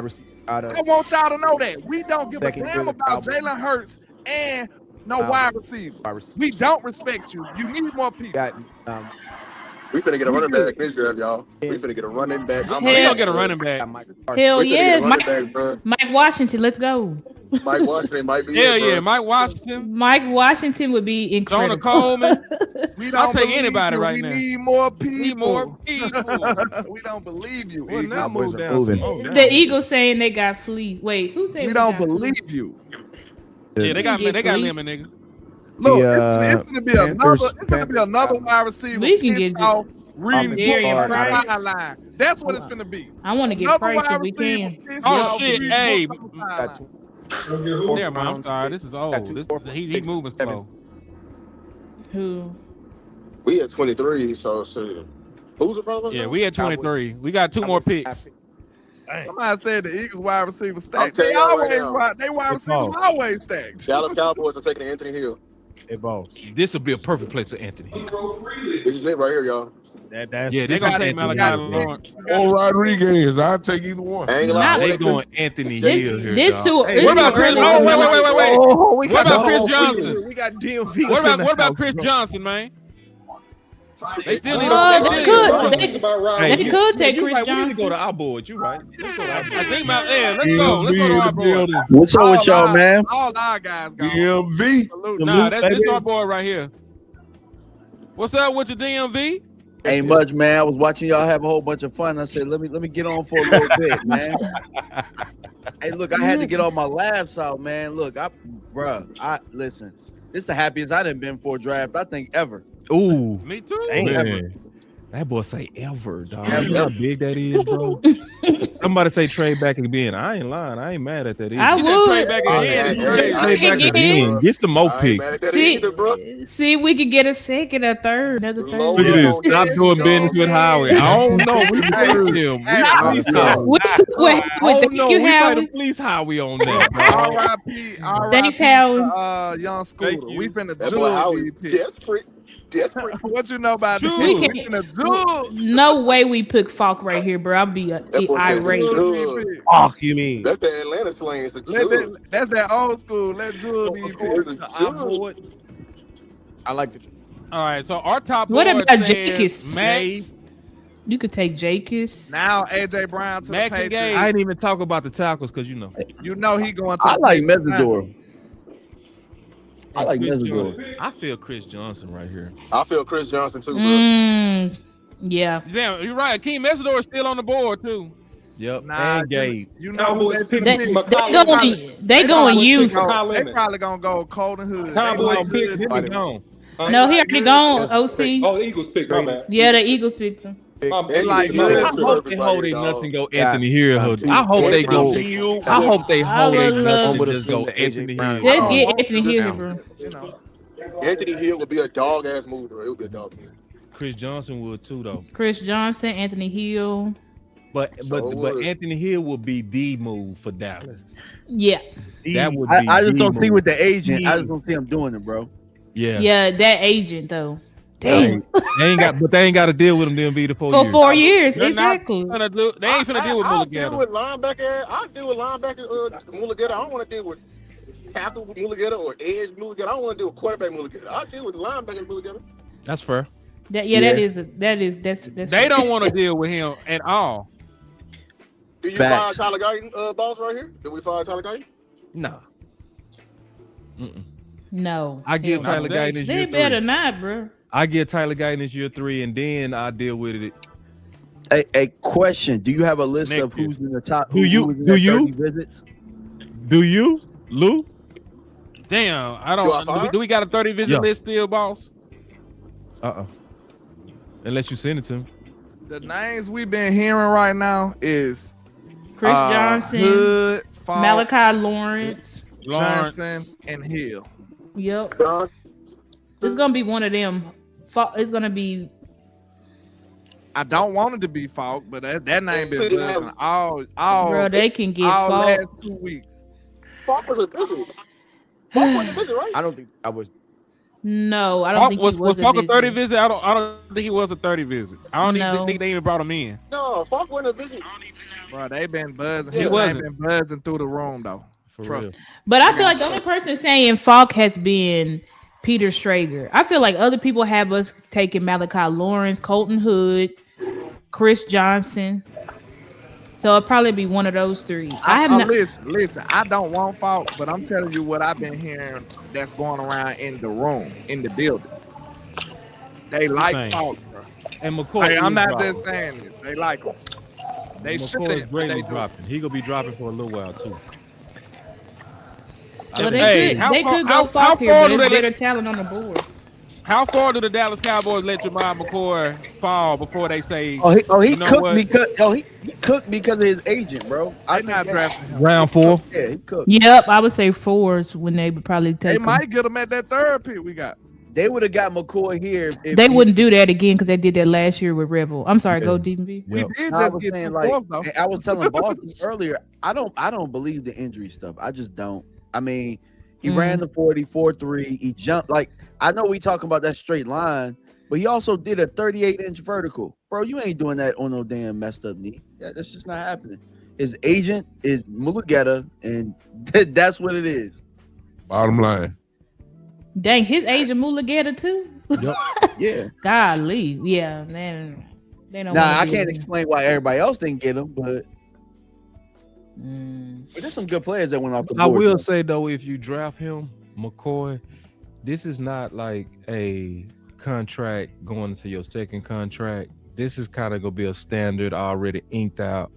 I want y'all to know that. We don't give a damn about Jalen Hurts and no wide receiver. We don't respect you. You need more people. We finna get a running back this year, y'all. We finna get a running back. We gonna get a running back. Hell yeah, Back, Mike Washington. Let's go. Mike Washington might be. Hell yeah, Mike Washington. Mike Washington would be incredible. Jonah Coleman. I'll take anybody right now. We need more people. Need more people. We don't believe you. Well, now Eagles. move down some more. The Eagles saying they got Flea. Wait, who said We don't believe you. Yeah, they got Lemon, nigga. Look, it's gonna be another wide receiver. We can get Darian Price. That's what it's gonna be. I want to get Price if we can. Oh shit! Hey, never mind. I'm sorry. This is old. He moving slow. Who? We at 23, so shit. Who's the front of us? Yeah, we at 23. We got 2 more picks. Somebody said the Eagles wide receiver stacked. They wide receivers always stacked. Dallas Cowboys are taking Anthony Hill. Hey, boss. This would be a perfect place for Anthony. This is it right here, y'all. That's they gonna take Malachi Lawrence or Rodriguez. I'll take either one. They going Anthony Hill here. This too. What about Chris? Wait. What about Chris Johnson? We got DMV. What about Chris Johnson, man? They still need They could take Chris Johnson. We need to go to our board. You right. I think about let's go to our board. What's up with y'all, man? All our guys go. DMV. Nah, this our board right here. What's up with your DMV? Ain't much, man. I was watching y'all have a whole bunch of fun. I said, let me get on for a little bit, man. Hey, look, I had to get all my laughs out, man. Look, listen. This is the happiest I done been for a draft, I think, ever. Ooh, me too. Ever. That boy say ever, dog. You know how big that is, bro. Somebody say trade back again. I ain't lying. I ain't mad at that either. I would trade back again. Trade back again. Get some more picks. See, we could get a second, a third, another third. Look at this. Stop doing business with Howie. I don't know. We heard him. We fight the police Howie on that, bro. R.I.P. Thanks, Howie. Young Scooter. We finna do Desperate. What you know about No way we pick Falk right here, bro. I'll be irate. Falk, you mean? That's the Atlanta slang. That's that old school. Let's do it. I like the. All right, so our top. What about Jakis? Max. You could take Jakis. Now AJ Brown to Max the Patriots. I didn't even talk about the tackles because he going to. I like Mesidor. I like Mesidor. I feel Chris Johnson right here. I feel Chris Johnson too, bro. Yeah. Damn, you're right. Keem Mesidor is still on the board too. Yep. And Gabe. You know who they going use. They probably gonna go Colton Hood. Cowboys pick him gone. No, he already gone. OC. Oh, the Eagles picked him, man. Yeah, the Eagles picked him. I hope they hold nothing go Anthony Hill. I hope they go. I hope they hold nothing and just go Anthony Hill. Just get Anthony Hill, bro. Anthony Hill would be a dog ass move, bro. It would be a dog move. Chris Johnson would too, though. Chris Johnson, Anthony Hill. But Anthony Hill would be the move for Dallas. Yeah. That would be I just don't see with the agent. I just don't see him doing it, bro. Yeah. Yeah, that agent though. Damn. They ain't got to deal with him. Then be the 4 years. For 4 years, exactly. They ain't finna deal with Mulligetta. I'll deal with linebacker Mulligetta. I don't want to deal with tackle Mulligetta or edge Mulligetta. I don't want to deal with quarterback Mulligetta. I'll deal with linebacker Mulligetta. That's fair. That's They don't want to deal with him at all. Do you fire Tyler Guyton, boss, right here? Did we fire Tyler Guyton? No. No. I give Tyler Guyton his year 3. They better not, bro. I give Tyler Guyton his year 3, and then I deal with it. A question: do you have a list of who's in the top? Do you? Visits? Do you, Lou? Damn, I don't. Do we got a 30 visit list still, boss? Unless you send it to me. The names we've been hearing right now is Chris Johnson, Hood, Falk, Malachi Lawrence, Johnson, and Hill. Yep. It's gonna be one of them It's gonna be. I don't want it to be Falk, but that name been buzzing all Bro, they can get all Falk. last 2 weeks. Falk was a visit. Falk was a visit, right? I don't think I was. No, I don't Falk think was he was Falk a 30 visit. visit. I don't think he was a 30 visit. I don't No. even think they even brought him in. No, Falk wasn't a visit. Bro, they been buzzing. Yeah. His He name wasn't. been buzzing through the room though. For Trust real. me. But I feel like the only person saying Falk has been Peter Strager. I feel like other people have us taking Malachi Lawrence, Colton Hood, Chris Johnson. So it'll probably be one of those three. I have not. Listen, I don't want Falk, but I'm telling you what I've been hearing that's going around in the room, in the building. They like saying? Falk, bro. And McCoy, Hey, I'm is not dropping. just saying this. They like him. They McCoy should. is greatly dropping. He gonna be dropping for a little while too. So Hey, how they far- could how- go Falk how here, far but do it's they- better talent on the board. How far do the Dallas Cowboys let Jermichael McCoy fall before they say? He you know cooked what? because he cooked because of his agent, bro. I not drafting him. Round 4. Yeah, he cooked. Yep, I would say 4s when they would probably They take him. might get him at that third pick we got. They would have got McCoy here. If They he- wouldn't do that again because they did that last year with Rebel. I'm sorry, go DMV. We Yep. did I just was get saying, 2 like, fourths though. I was telling Boston earlier, I don't believe the injury stuff. I just don't. I mean, he ran the 40, 4.3. He jumped. Like, I know we talking about that straight line, but he also did a 38-inch vertical. Bro, you ain't doing that on no damn messed up knee. That's just not happening. His agent is Mulugeta, and that's what it is. Bottom line. Dang, his agent Mulugeta too. Yeah. Golly, yeah, man. They don't. Now, wanna I do can't it. explain why everybody else didn't get him, but there's some good players that went off the board. I will though. say though, if you draft him, McCoy, this is not like a contract going into your second contract. This is kind of gonna be a standard already inked out.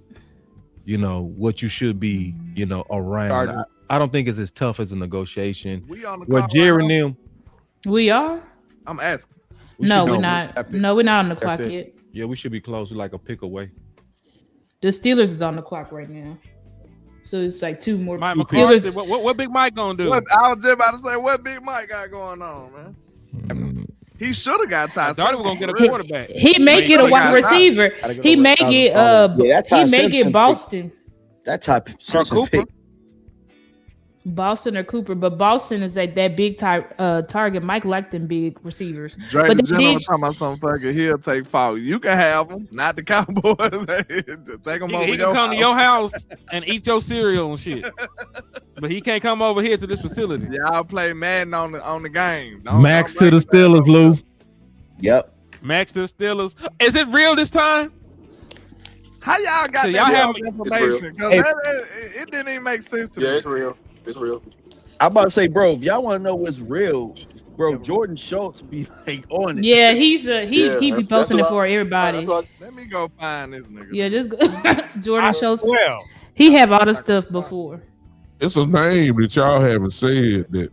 You know what you should be. Around. Chargers. I don't think it's as tough as a negotiation. We on the Where clock Jerry right now? and them. We are. I'm asking. No, should we're know not. that pick. No, we're not on the That's clock it. yet. Yeah, we should be close. We're like a pick away. The Steelers is on the clock right now, so it's like 2 more. Mike Steelers. McCarthy, what Big Mike gonna do? What, I was just about to say, what Big Mike got going on, man? He should have got I Ty. thought he was gonna get a Simpson. quarterback. He may get a Gotta wide go receiver. Gotta go He to may West get Coast. Yeah, that Ty he may Simpson get pick. Boston. That type Or Simpson Cooper. pick. Boston or Cooper, but Boston is like that big target. Mike liked them big receivers. Drake But the they General did- talking about some fucking he'll take Falk. You can have him, not the Cowboys. Take him over He your can come to house. your house and eat your cereal and shit, but he can't come over here to this facility. Y'all play Madden on the game. Max don't to the bring Steelers, that Lou. Yep. Max to the Steelers. Is it real this time? How y'all got So that y'all have- information? Because Hey. it didn't even make sense to Yeah, me. it's real. It's real. I'm about to say, bro, if y'all want to know what's real, bro, Jordan Schultz be like on it. Yeah, he Yeah, be that's posting it what I- for everybody. That's what Let me go find this nigga. Yeah, just go. Jordan Schultz. Well, He have all the stuff before. It's a name that y'all haven't said that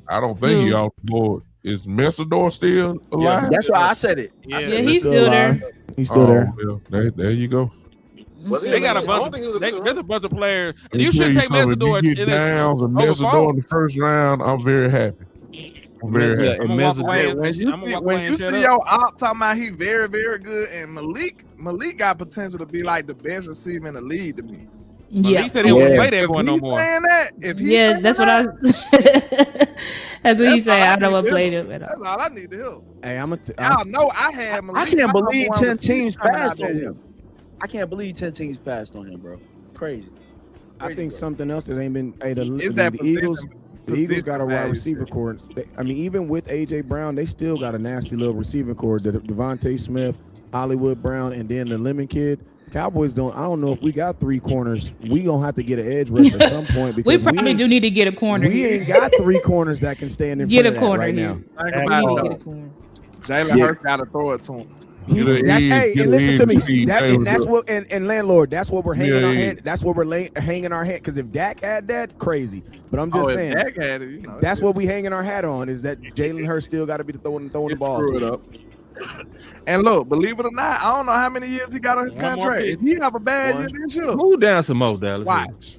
I don't think he Who? off the board. Is Messidor still alive? That's why I said it. Yeah, he's still alive. there. He's still there. Well, there you go. Was he They a got a visit? I don't bunch. think he was a visit, There's a right? bunch of players. Let me You tell should take something. Messidor. If you get Downs and Messidor in the first round, I'm very happy. I'm very happy. I'm gonna walk Messidor- away. When I'm you gonna see, walk away and shut up. your op talking about he very, very good, and Malik got potential to be like the best receiver in the league to me. Yeah, He said he won't Yeah. play that If boy no he's more. saying that, if he's yeah, saying that's what that, That's what he That's said. all I I don't need want to to play hear. them at all. that's all I need to hear. Hey, Y'all know I had Malik. I can't I'm believe one 10 with teams coming out passed there. on him. I can't believe 10 teams passed on him, bro. Crazy. I think something else that ain't been. Hey, Is that the Eagles. The Eagles position got a wide value. receiver core. I mean, even with AJ Brown, they still got a nasty little receiving core. Devontae Smith, Hollywood Brown, and then the Lemon Kid. Cowboys don't. I don't know if we got 3 corners. We gonna have to get an edge rush at some point because We probably do need to get a corner. We here. ain't got 3 corners that can stand in Get front a of that corner right here. now. Think We about We it need to though. get a corner. Jalen Yeah. Hurts got to throw it to him. Get an That's, edge, hey, get and an listen to edge me. to feed And that's Taylor. what and landlord. That's what we're hanging Yeah, our yeah. head. That's what we're hanging our head. Because if Dak had that, crazy. But I'm just If saying. Dak had it, That's what we hanging our hat on. Is that Jalen Hurts still got to be throwing the ball? Screw it up. And look, believe it or not, I don't know how many years he got on his One more contract. pick. If he have a bad One. year this year, Move down some more, Dallas. watch.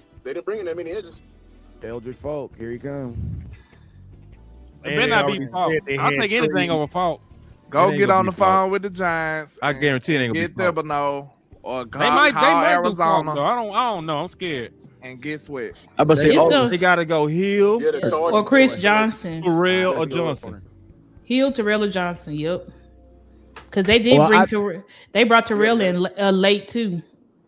They didn't bring in that many edges. Eldrick Folk, here he comes. It better not be Falk. I'll take anything over Falk. Go ain't get gonna on be the Falk. phone with the Giants. I guarantee it ain't gonna Get be Falk. Thibodeau. or They might Arizona. do Funk, I don't know. I'm scared. And get sweat. I'm about to say, they gotta go Hill or Chris Johnson, Terrell or Johnson. Hill, Terrell, or Johnson. Yep. Because they did they brought Terrell in late too.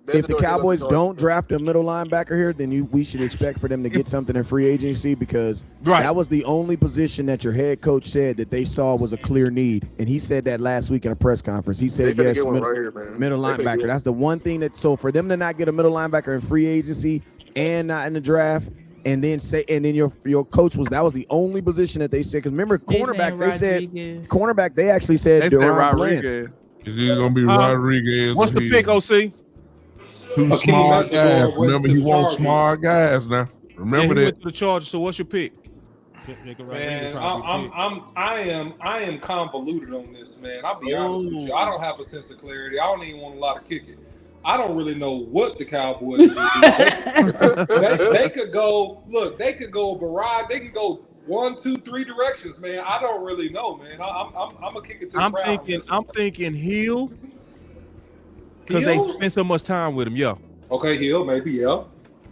If the Cowboys don't draft a middle linebacker here, then we should expect for them to get something in free agency because that was the only position that your head coach said that they saw was a clear need. And he said that last week in a press conference. He said, yes, middle linebacker. That's the one thing so for them to not get a middle linebacker in free agency and not in the draft, and then your coach that was the only position that they said. Because remember, cornerback, they actually said Deron Bland. Is he going to be Rodriguez? What's the pick, OC? Two smart guys. Remember, he wants smart guys now. Remember that. Went to the Chargers. So what's your pick? Man, I am convoluted on this, man. I'll be honest with you. I don't have a sense of clarity. I don't even want a lot of kicking. I don't really know what the Cowboys will do. They could go. Look, they could go a barrage. They can go 1, 2, 3 directions, man. I don't really know, man. I'm gonna kick it to the crowd. I'm thinking Hill. Because they spend so much time with him, Okay, Hill, maybe, yeah.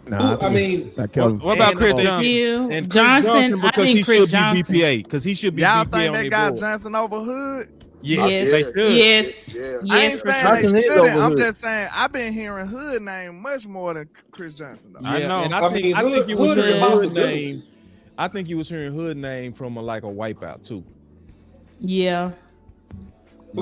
Nah, I mean, what about Chris Johnson? And Johnson, because he should be BPA. Because he should be Y'all BPA think on they their got board. Johnson over Hood? Yes, they should. Yes. I ain't saying they shouldn't. I'm just saying I've been hearing Hood name much more than Chris Johnson. Though. I know. And I think you was hearing Hood name. I think you was hearing Hood name from a wipeout too. Yeah.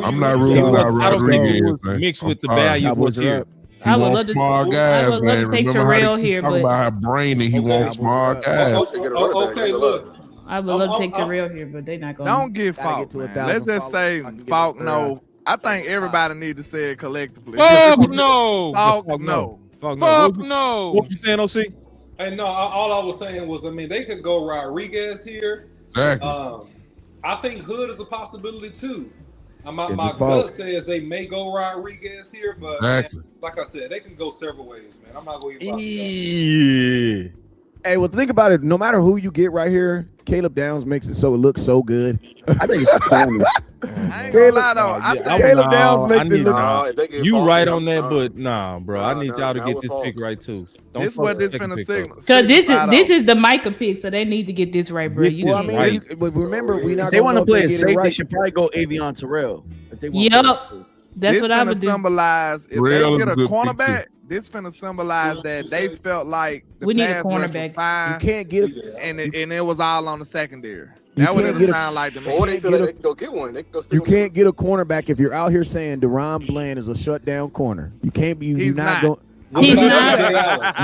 I'm not ruling out Rodriguez. Mixed with the value was here. I would love to take Terrell here, but about how brainy he wants smart guys. Okay, look. I would love to take Terrell here, but they're not going. Don't get Falk. Let's just say Falk. No, I think everybody need to say it collectively. Falk no. Falk no. Falk no. What you saying, OC? Hey, no. All I was saying was, I mean, they could go Rodriguez here. Exactly. I think Hood is a possibility too. My gut says they may go Rodriguez here, but man, like I said, they can go several ways, man. I'm not going to even Hey, well, think about it. No matter who you get right here, Caleb Downs makes it so it looks so good. I think it's funny. I ain't gonna lie though. Caleb Downs makes it look. You right on that, but bro. I need y'all to get this pick right too. This what this finna signal. Because this is the Micah pick, so they need to get this right, bro. Well, I mean, remember we not. If they want to play it safe, they should probably go Avion Terrell. Yep, that's what I would do. Symbolize if they get a cornerback. This finna symbolize that they felt like we need a cornerback. Fine, you can't get and it was all on the secondary. That would it sound like to me. Or they feel like they can go get one. They can go you can't get a cornerback if you're out here saying Deron Bland is a shutdown corner. You can't be. He's not going. He's not.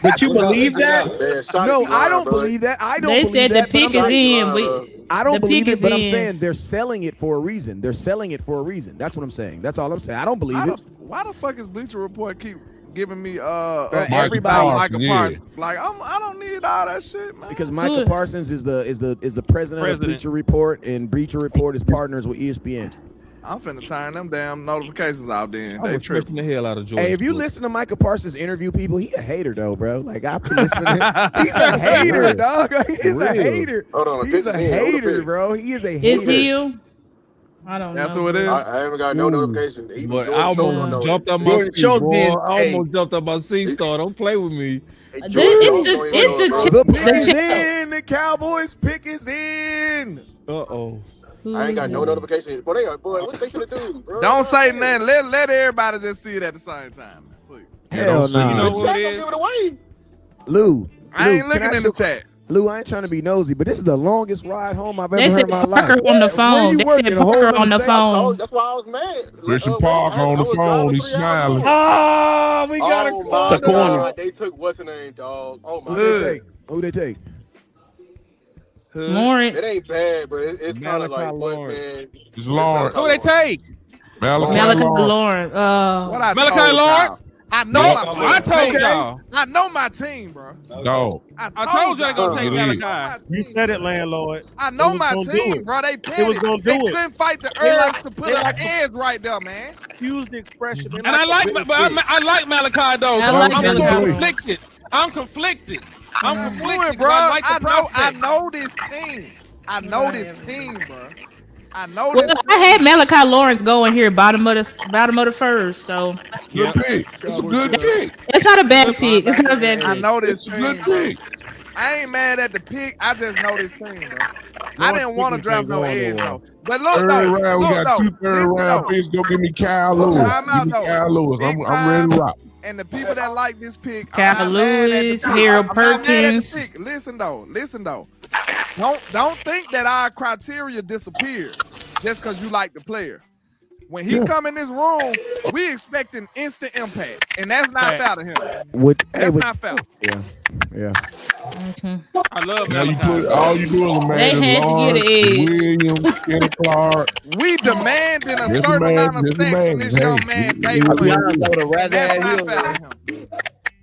But you believe that? No, I don't believe that. I don't. They believe said that, the pick is in. I don't believe it, but I'm saying they're selling it for a reason. They're selling it for a reason. That's what I'm saying. That's all I'm saying. I don't believe it. Why the fuck is Bleacher Report keep giving me everybody Micah Parsons? Like I don't need all that shit, man. Because Micah Parsons is the president of Bleacher Report, and Bleacher Report is partners with ESPN. I'm finna turn them damn notifications out then. They tripping the hell out of Georgia. Hey, if you listen to Micah Parsons interview people, he a hater though, bro. Like I've been listening to him. He's a hater, dog. He's a hater. Hold on, he's a hater, bro. He is a hater. Is he you? I don't know. That's who it is. I haven't got no notification. But I almost jumped up my seat, boy. I almost jumped up my seat. Star, don't play with me. It's the pick is in. The Cowboys pick is in. Uh-oh. I ain't got no notification. Boy, what they gonna do, bro? Don't say nothing. Let everybody just see it at the same time, please. Hell no. You know what it is? Give it away. Lou, I ain't looking in the chat. Lou, I ain't trying to be nosy, but this is the longest ride home I've ever heard in my life. On the phone. They said Parker on the phone. That's why I was mad. Christian Park on the phone. He's smiling. Oh, we got a corner. They took what's the name, dog? Oh my God. Who they take? Lawrence. It ain't bad, but it's kind of like what, man? It's Lawrence. Who they take? Malachi Lawrence. Malachi Lawrence. I know I told y'all. I know my team, bro. No. I told you they gonna take Malachi. You said it, landlord. I know my team, bro. They petty. They couldn't fight the urge to put an edge right there, man. Use the expression. And I like Malachi though. So I'm sort of conflicted. I'm conflicted, bro. I know this team. I know this team, bro. I know Well, this. I had Malachi Lawrence going here, bottom of the first. So It's a good pick. It's a good pick. it's not a bad pick. It's not a bad I pick. know this It's a good team, bro. pick. I ain't mad at the pick. I just know this team, bro. I Lawrence didn't want to Pickens draft ain't no going edge nowhere. though. But look Third though, round, we look got though. two third Listen, round though. picks. Go give me Kyle Lewis. Time out, Give me though. Kyle Lewis. Big I'm ready to time. rock. And the people that like this pick, Kyle I'm not mad at the Lewis, pick. Harold I'm not mad at the Perkins. pick. Listen though. Don't think that our criteria disappeared just because you like the player. When he come in this room, we expecting instant impact, and that's not fair to him. That's not fair. Yeah. I love Now you Malachi. put all you do is a man. They had to get an edge. Williams, Kenny Clark. We demanding a Just certain imagine, amount of just sex from imagine. this Hey, young man day you- one. I would have rather That's had not him. fair to him.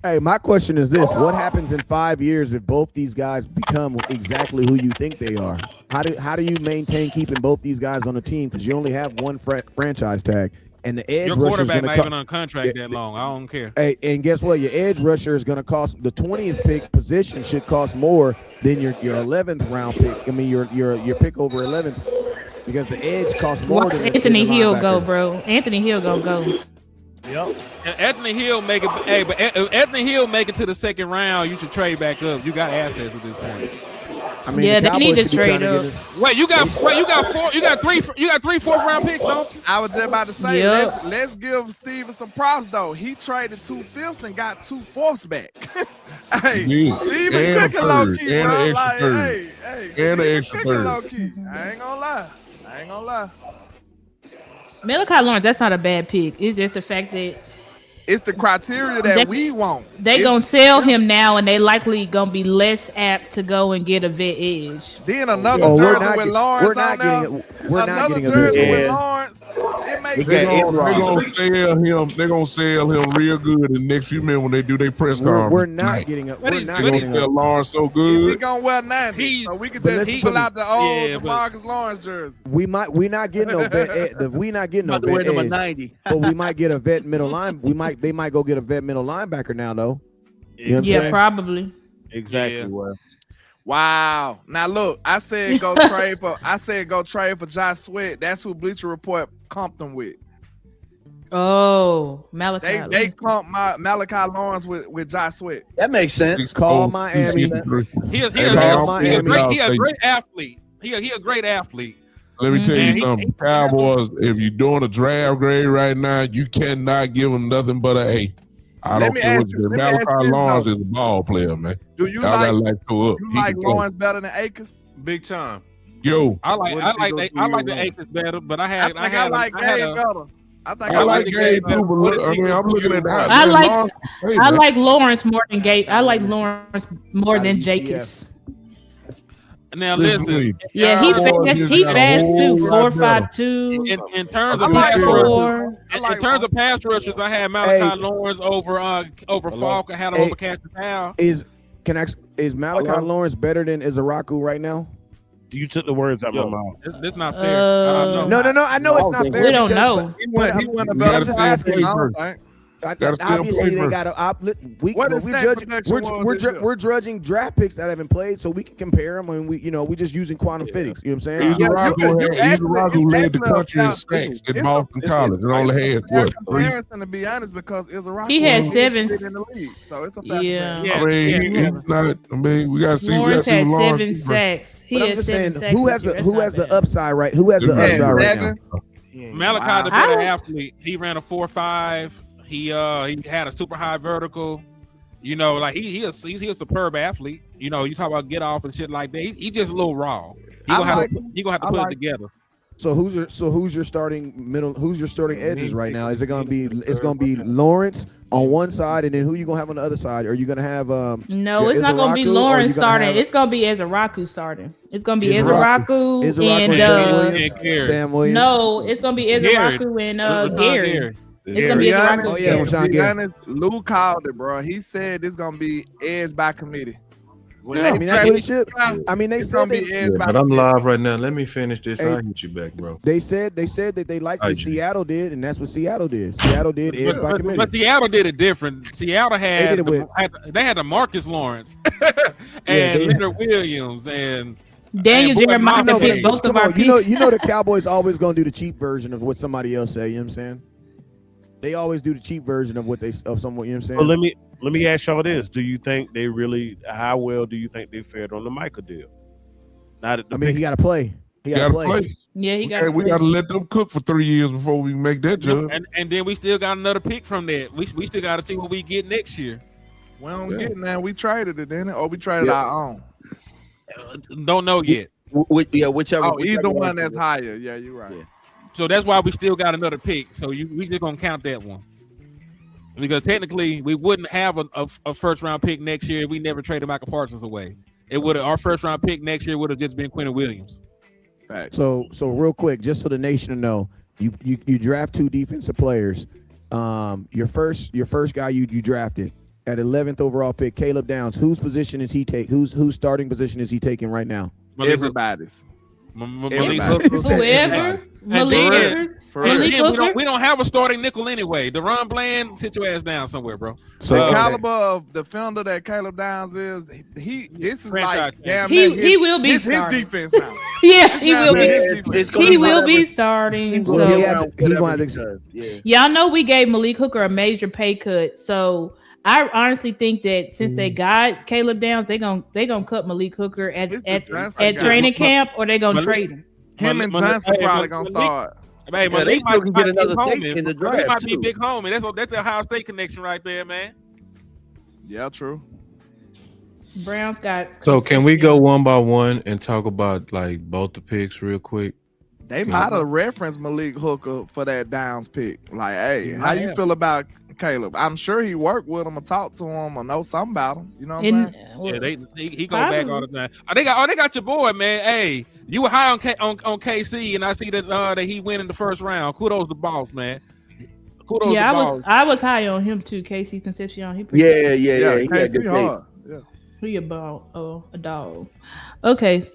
Hey, my question is this: what happens in 5 years if both these guys become exactly who you think they are? How do you maintain keeping both these guys on the team? Because you only have one franchise tag, and the edge Your rusher is quarterback going not to even on contract that long. I don't care. Hey, and guess what? Your edge rusher is going to cost the 20th pick position should cost more than your 11th round pick. I mean your pick over 11th because the edge costs more. Watch than Anthony the Hill linebacker. go, bro. Anthony Hill gonna go. Yep. And Anthony Hill make it. Hey, but if Anthony Hill make it to the second round, you should trade back up. You got assets at this point. I mean, Yeah, the they need Cowboys to should be trade trying to up. get this- Wait, you got four. You got three fourth round picks, don't you? I was just about to say, Yep. let's give Steven some props though. He traded 2/5 and got 2/4 back. Hey, Yeah. Steven And a cooking low third, key, and bro. an extra Like, third. hey, And an Steven extra cooking third. low key. I ain't gonna lie. Malachi Lawrence, that's not a bad pick. It's just the fact that It's the criteria that we want. they gonna sell him now, and they likely gonna be less apt to go and get a vet edge. Then another Oh, we're jersey not with get- Lawrence we're not on there. getting a- we're not Another getting a jersey vet with edge. Lawrence. It makes They're sense. gonna sell him. They're gonna sell him real good in the next few minutes when they do their press conference. We're not tonight. getting a. But We're he's not good. They're getting gonna a. sell Lawrence so He good. gonna wear 90, so we can but just listen pull to me. out the old Yeah, but- Marcus Lawrence jerseys. We not getting no vet. We not getting no About to wear vet number edge. 90. But we might get a vet middle line. They might go get a vet middle linebacker now though. You know what I'm Yeah, saying? probably. Exactly. Yeah. Wes. Wow. Now look, I said go trade for Josh Sweat. That's who Bleacher Report comped him with. Oh, Malachi. They comped Malachi Lawrence with Josh Sweat. That makes sense. Call Miami. He a great athlete. He a great athlete. Let me tell Man, you he- something, Cowboys. If you're doing a draft grade right now, you cannot give them nothing but an A. I Let don't me care ask what you- you let me ask Malachi you this, Lawrence though. is a ball player, man. Do you Y'all gotta like go up. you He like can play. Lawrence better than Akers? Big time. Yo, I like What I if he like goes the through I your like the run? Akers better, but I I had think I like I had Gabe a, better. I think I like Gabe Gabe better. too, but look, I mean, I'm looking at that. I Man, like- Lawrence, hey, I man. like Lawrence more than Gabe. I like Lawrence more than Jacobs. now Listen to listen. me. Yeah, he Cowboys fast. just He got a fast whole too. lot 4.52. In terms I of like pass Lawrence. rushers, in terms of pass rushers, I had Malachi Hey. Lawrence over Falk. I had him Hey. over Caston Powell. Is Malachi Hello? Lawrence better than Izaraku right now? You took the words out of my mouth. This not fair. I don't know. No. I know it's not fair. We don't because- know. He went a You better gotta just see him asking play you. first. Gotta see him Obviously, play they first. got to. What his We're stat judging. projection was We're, this year? we're judging draft picks that haven't played, so we can compare them, and we're just using quantum physics. You know what I'm saying? Izaraku led the country in it's sacks at a- Boston College. It only had fair what? Three. comparison to be honest, because Izaraku He had was 7. in the league, so it's a fair Yeah. comparison. I mean, he's not. I mean, we gotta see. Lawrence had Lawrence 7 sacks. He But I'm had just 7 saying, sacks. who has this the year. who That's has not the upside right? Who has the Yeah, upside right now? Seven. Malachi, the I better would- athlete. He ran a 4.5. He had a super high vertical. You know, like he's a superb athlete. You know, you talk about get off and shit like that. He just a little raw. He gonna have to put it together. So who's your starting middle? Who's your starting edges right now? Is it gonna be? It's gonna be Lawrence on one side, and then who you gonna have on the other side? Are you gonna have No, your it's not gonna be Izaraku, or Lawrence you gonna starting. have- It's gonna be Izaraku starting. It's gonna be Izaraku. Izaraku Izaraku, and Sam Williams. and Gary. Sam Williams. no, it's gonna be Izaraku and Rashawn Gary. It's gonna be Be Izaraku. honest, Oh, yeah, to Rashawn be Gary. honest, Lou called it, bro. He said this gonna be edge by committee. When I they mean, that's what it draft- should. I mean, they it's said gonna they, be edge by But I'm committee. live right now. Let me finish this. Hey. I'll hit you back, bro. they said that they liked what IG. Seattle did, and that's what Seattle did. Seattle did edge by But committee. Seattle did it different. Seattle They had did it with- they had the Marcus Lawrence Yeah, and they- Leonard Williams and Daniel Jeremiah No, picked both of our you picks. know the Cowboys always gonna do the cheap version of what somebody else say. You know what I'm saying? They always do the cheap version of what they of someone. You know what I'm saying? Well, let me ask y'all this: do you think they really? How well do you think they fared on the Micah deal? Not at the he got to play. He got to play. Yeah, he got. We got to let them cook for 3 years before we make that judge. And then we still got another pick from that. We still got to see what we get next year. We don't get that. We traded it, didn't it? Or we traded our own. Don't know yet. Whichever. Oh, either one that's higher. Yeah, you're right. Yeah. So that's why we still got another pick. So we just gonna count that one because technically we wouldn't have a first round pick next year if we never traded Michael Parsons away. It would our first round pick next year would have just been Quentin Williams. Right. So real quick, just so the nation to know, you draft 2 defensive players. Your first guy you drafted at 11th overall pick, Caleb Downs. Whose position is he take? Whose starting position is he taking right now? Everybody's. Malik Whoever. we don't have a starting nickel anyway. Deron Bland, sit your ass down somewhere, bro. So the caliber of defender that Caleb Downs is, this is like damn near he will be his defense now. Yeah, he will be. He will be starting. He gonna have to. Y'all know we gave Malik Hooker a major pay cut, so I honestly think that since they got Caleb Downs, they gonna cut Malik Hooker at training camp, or they gonna trade him. Him and Johnson probably gonna start. Hey, Yeah, they still can get another pick in the draft. He might be too. big homie. That's the Ohio State connection right there, man. Yeah, true. Browns got. So can we go one by one and talk about like both the picks real quick? They might have referenced Malik Hooker for that Downs pick. Like, hey, how you feel about Caleb? I'm sure he worked with him or talked to him or know something about him. You know what I'm saying? Yeah, he go back all the time. They got your boy, man. Hey, you were high on KC, and I see that he went in the first round. Kudos to boss, man. Kudos to boss. I was high on him too. Casey Concepcion. He Yeah. He KC had hard. yeah. He a dog. Okay.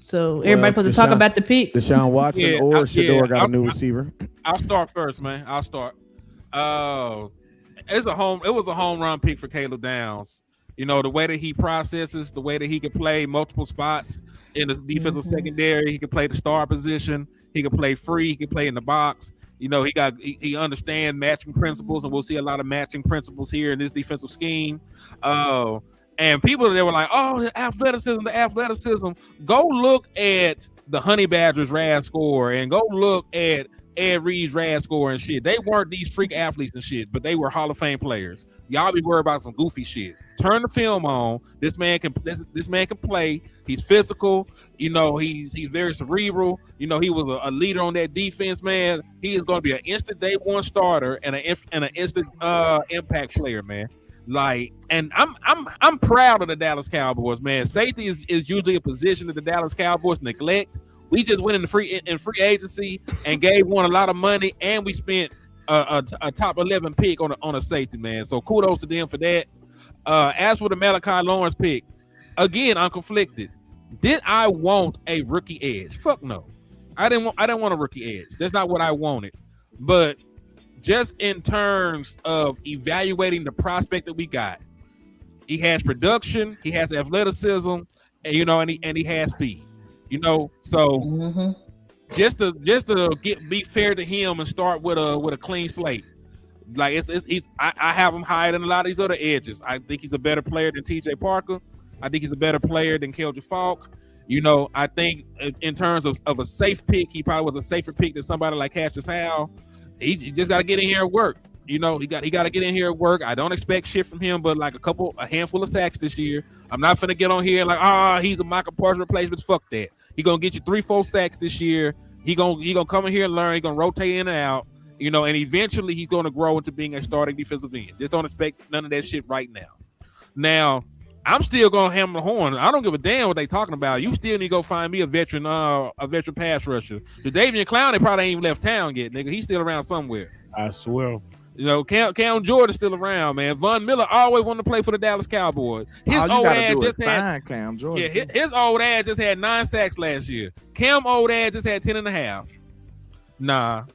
So everybody supposed to talk about the pick. Deshaun Watson or Shador got a new receiver. I'll start first, man. I'll start. It was a home run pick for Caleb Downs. You know, the way that he processes, the way that he can play multiple spots in the defensive secondary, he can play the star position, he can play free, he can play in the box. You know, he understands matching principles, and we'll see a lot of matching principles here in this defensive scheme. And people that were like, "Oh, the athleticism." Go look at the Honey Badgers RAS score, and go look at Ed Reed's RAS score and shit. They weren't these freak athletes and shit, but they were Hall of Fame players. Y'all be worried about some goofy shit. Turn the film on. This man can play. He's physical. You know, he's very cerebral. You know, he was a leader on that defense, man. He is going to be an instant day one starter and an instant impact player, man. Like, and I'm proud of the Dallas Cowboys, man. Safety is usually a position that the Dallas Cowboys neglect. We just went in free agency and gave one a lot of money, and we spent a top 11 pick on a safety, man. So kudos to them for that. As for the Malachi Lawrence pick, again, I'm conflicted. Did I want a rookie edge? Fuck no. I didn't want a rookie edge. That's not what I wanted. But just in terms of evaluating the prospect that we got, he has production, he has athleticism, and he has speed. You know, so just to be fair to him and start with a clean slate. Like I have him higher than a lot of these other edges. I think he's a better player than TJ Parker. I think he's a better player than Keldrick Falk. You know, I think in terms of a safe pick, he probably was a safer pick than somebody like Cassius Howell. He just got to get in here and work. You know, he got to get in here and work. I don't expect shit from him, but like a handful of sacks this year. I'm not finna get on here like, he's a Michael Parsons replacement. Fuck that. He gonna get you 3-4 sacks this year. He gonna come in here and learn. He gonna rotate in and out. You know, and eventually he's gonna grow into being a starting defensive end. Just don't expect none of that shit right now. Now, I'm still gonna hammer the horn. I don't give a damn what they talking about. You still need to go find me a veteran pass rusher. The Davian Clowney probably ain't even left town yet, nigga. He's still around somewhere. I swear. You know, Cam Jordan's still around, man. Von Miller always wanted to play for the Dallas Cowboys. His old ass just had Cam Jordan. Yeah, his old ass just had 9 sacks last year. Cam old ass just had 10.5. Nah,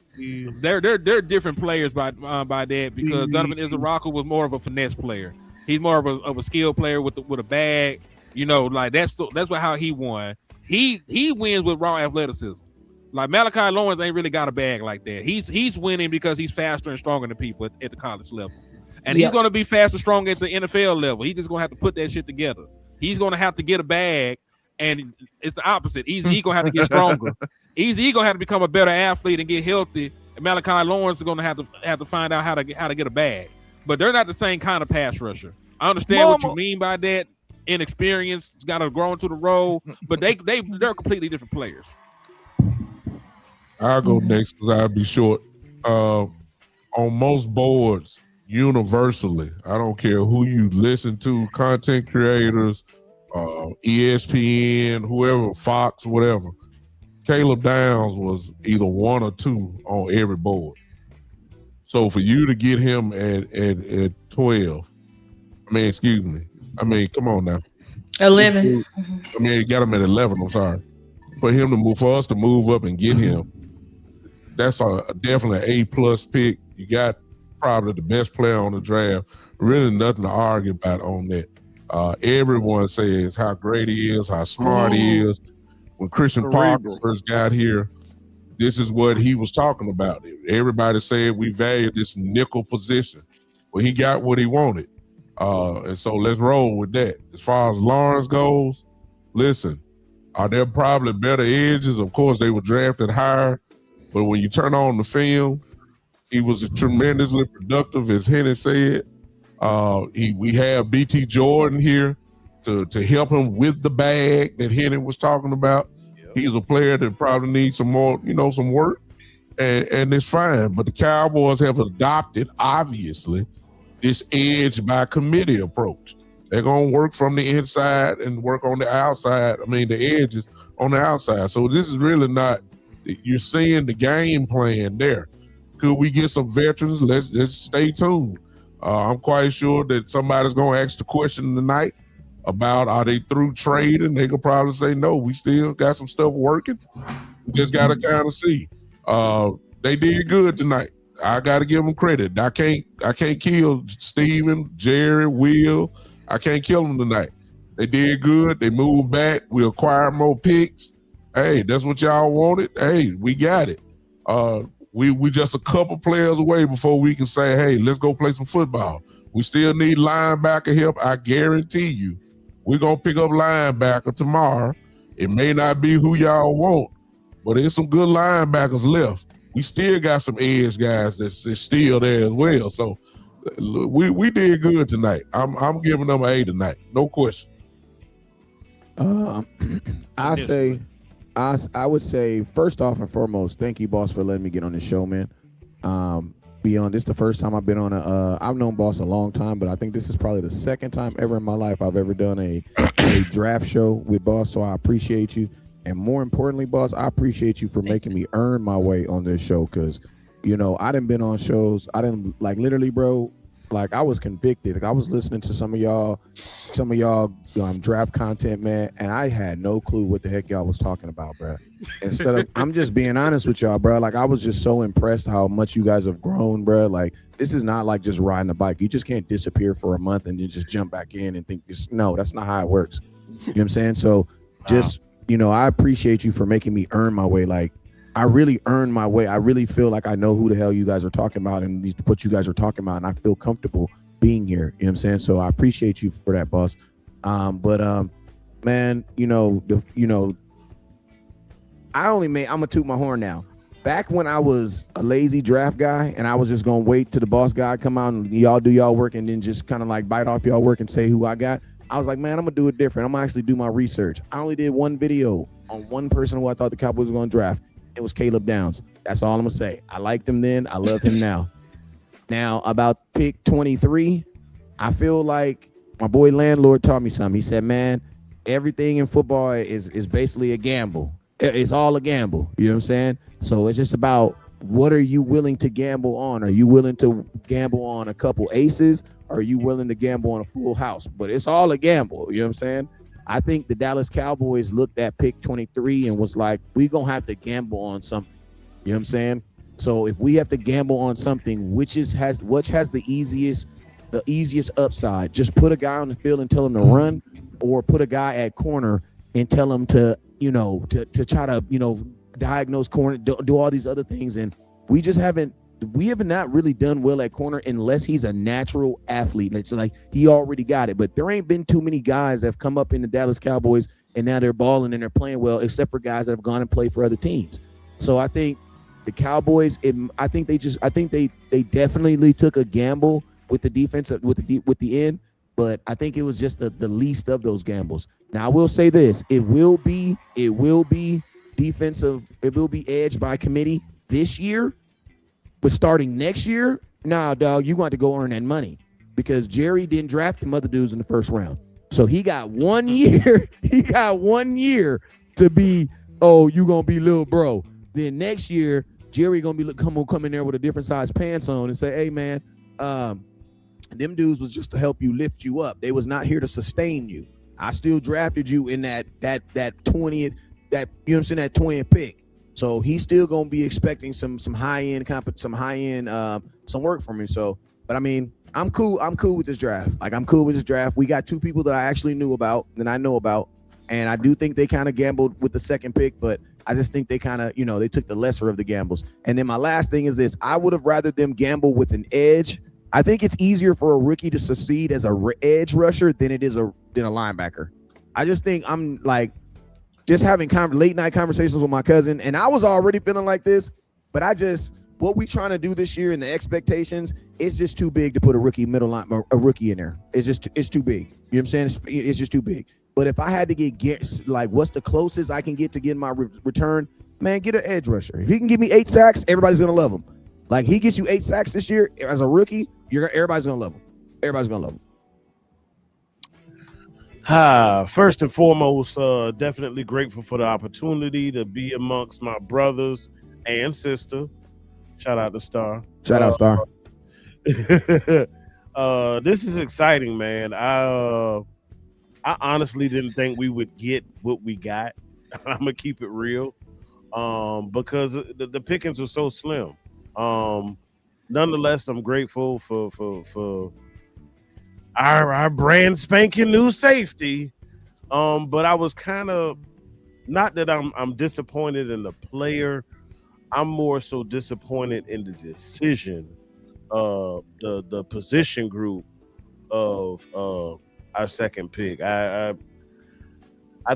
they're different players by that because Donovan Izaraka was more of a finesse player. He's more of a skill player with a bag. You know, like that's how he won. he wins with raw athleticism. Like Malachi Lawrence ain't really got a bag like that. He's winning because he's faster and stronger than people at the college level. And he's going to be fast and strong at the NFL level. He's just going to have to put that shit together. He's going to have to get a bag, and it's the opposite. He's going to have to get stronger. He's going to have to become a better athlete and get healthy. And Malachi Lawrence is going to have to find out how to get a bag. But they're not the same kind of pass rusher. I understand what you mean by that. Inexperience, got to grow into the role, but they're completely different players. I'll go next because I'll be short. On most boards, universally, I don't care who you listen to, content creators, ESPN, whoever, Fox, whatever, Caleb Downs was either 1 or 2 on every board. So for you to get him at 12, come on now. 11. You got him at 11, I'm sorry. For us to move up and get him, that's definitely an A+ pick. You got probably the best player on the draft. Really nothing to argue about on that. Everyone says how great he is, how smart he is. When Christian Parker first got here, this is what he was talking about. Everybody said we value this nickel position. Well, he got what he wanted. And so let's roll with that. As far as Lawrence goes, listen, are there probably better edges? Of course, they were drafted higher. But when you turn on the film, he was tremendously productive, as Henny said. We have BT Jordan here to help him with the bag that Henny was talking about. Yep. He's a player that probably needs some more, some work, and it's fine. But the Cowboys have adopted, obviously, this edge by committee approach. They're going to work from the inside and work on the outside. The edges on the outside. So this is really not, you're seeing the game plan there. Could we get some veterans? Let's stay tuned. I'm quite sure that somebody's going to ask the question tonight about are they through trading? They could probably say, no, we still got some stuff working. We just got to kind of see. They did good tonight. I got to give them credit. I can't kill Steven, Jerry, Will. I can't kill them tonight. They did good. They moved back. We acquired more picks. Hey, that's what y'all wanted. Hey, we got it. We just a couple players away before we can say, hey, let's go play some football. We still need linebacker help. I guarantee you, we're going to pick up linebacker tomorrow. It may not be who y'all want, but there's some good linebackers left. We still got some edge guys that's still there as well. So we did good tonight. I'm giving them an A tonight. No question. I would say, first off and foremost, thank you, boss, for letting me get on the show, man. This the first time I've been on I've known boss a long time, but I think this is probably the second time ever in my life I've ever done a draft show with boss. So I appreciate you. And more importantly, boss, I appreciate you for making me earn my way on this show. Cause I done been on shows. I didn't literally, bro. I was convicted. I was listening to some of y'all draft content, man, and I had no clue what the heck y'all was talking about, bro. Instead of, I'm just being honest with y'all, bro. I was just so impressed how much you guys have grown, bro. This is not like just riding a bike. You just can't disappear for a month and then just jump back in and think this. No, that's not how it works. You know what I'm saying? So just, I appreciate you for making me earn my way. I really earned my way. I really feel like I know who the hell you guys are talking about and what you guys are talking about, and I feel comfortable being here. You know what I'm saying? So I appreciate you for that, boss. Man, I'm gonna toot my horn now. Back when I was a lazy draft guy and I was just gonna wait till the boss guy come out and y'all do y'all work and then just kind of bite off y'all work and say who I got, I was like, man, I'm gonna do it different. I'm gonna actually do my research. I only did one video on one person who I thought the Cowboys were gonna draft. It was Caleb Downs. That's all I'm gonna say. I liked him then. I love him now. Now about pick 23, I feel like my boy landlord taught me something. He said, man, everything in football is basically a gamble. It's all a gamble. You know what I'm saying? So it's just about what are you willing to gamble on? Are you willing to gamble on a couple aces? Or are you willing to gamble on a full house? But it's all a gamble. You know what I'm saying? I think the Dallas Cowboys looked at pick 23 and was like, we're going to have to gamble on something. You know what I'm saying? So if we have to gamble on something, which has the easiest upside, just put a guy on the field and tell him to run, or put a guy at corner and tell him to to try to, diagnose corner, do all these other things. And we have not really done well at corner unless he's a natural athlete. It's like he already got it. But there ain't been too many guys that have come up in the Dallas Cowboys and now they're balling and they're playing well, except for guys that have gone and played for other teams. So I think the Cowboys, I think they definitely took a gamble with the defense, with the end. But I think it was just the least of those gambles. Now I will say this: it will be defensive. It will be edge by committee this year, but starting next year, nah, dog, you want to go earn that money because Jerry didn't draft them other dudes in the first round, so he got 1 year. He got 1 year to be. Oh, you gonna be little bro. Then next year, Jerry gonna be come in there with a different size pants on and say, hey man, them dudes was just to help you lift you up. They was not here to sustain you. I still drafted you in that 20th, that, you know what I'm saying, that 20th pick. So he's still gonna be expecting some high end some work from him. So, but I mean, I'm cool with this draft. Like I'm cool with this draft. We got two people that I actually knew about, that I know about, and I do think they kind of gambled with the second pick, but I just think they kind of, they took the lesser of the gambles. And then my last thing is this: I would have rather them gamble with an edge. I think it's easier for a rookie to succeed as a edge rusher than it is than a linebacker. I just think I'm like just having late night conversations with my cousin, and I was already feeling like this, but what we trying to do this year and the expectations, it's just too big to put a rookie in there. It's too big. You know what I'm saying? It's just too big. But if I had to get like what's the closest I can get to getting my return, man, get an edge rusher. If he can give me 8 sacks, everybody's gonna love him. Like he gets you 8 sacks this year as a rookie, everybody's gonna love him. Everybody's gonna love him. First and foremost, definitely grateful for the opportunity to be amongst my brothers and sister. Shout out to Star. Shout out Star. This is exciting, man. I honestly didn't think we would get what we got. I'm gonna keep it real, because the pickings were so slim. Nonetheless, I'm grateful for our brand spanking new safety. But I was kind of, not that I'm disappointed in the player. I'm more so disappointed in the decision of the position group of our second pick. I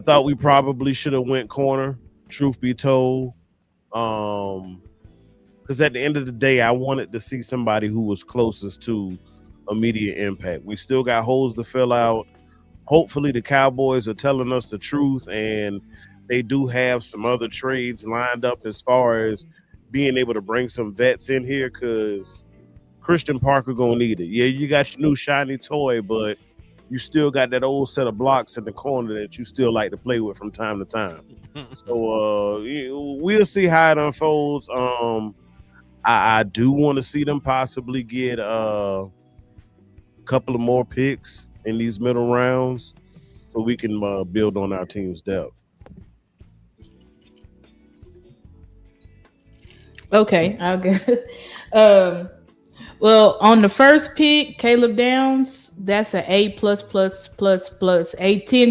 thought we probably should have went corner, truth be told. Because at the end of the day, I wanted to see somebody who was closest to immediate impact. We still got holes to fill out. Hopefully the Cowboys are telling us the truth, and they do have some other trades lined up as far as being able to bring some vets in here, because Christian Parker gonna need it. Yeah, you got your new shiny toy, but you still got that old set of blocks in the corner that you still like to play with from time to time. So we'll see how it unfolds. I do want to see them possibly get a couple of more picks in these middle rounds so we can build on our team's depth. Okay, I'll get. Well, on the first pick, Caleb Downs, that's an A++++, A 10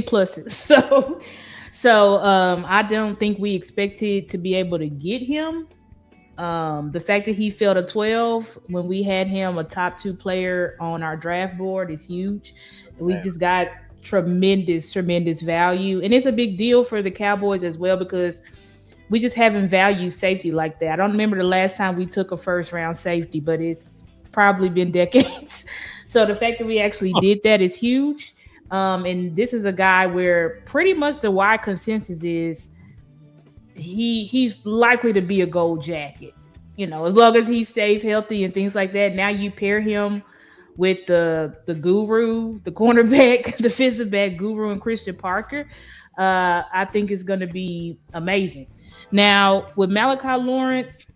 pluses. So I don't think we expected to be able to get him. The fact that he fell to 12 when we had him a top 2 player on our draft board is huge. We just got tremendous value, and it's a big deal for the Cowboys as well, because we just haven't valued safety like that. I don't remember the last time we took a first round safety, but it's probably been decades. So the fact that we actually did that is huge. And this is a guy where pretty much the wide consensus is he's likely to be a gold jacket, as long as he stays healthy and things like that. Now you pair him with the guru, the cornerback, defensive back guru, and Christian Parker. I think it's going to be amazing. Now with Malachi Lawrence,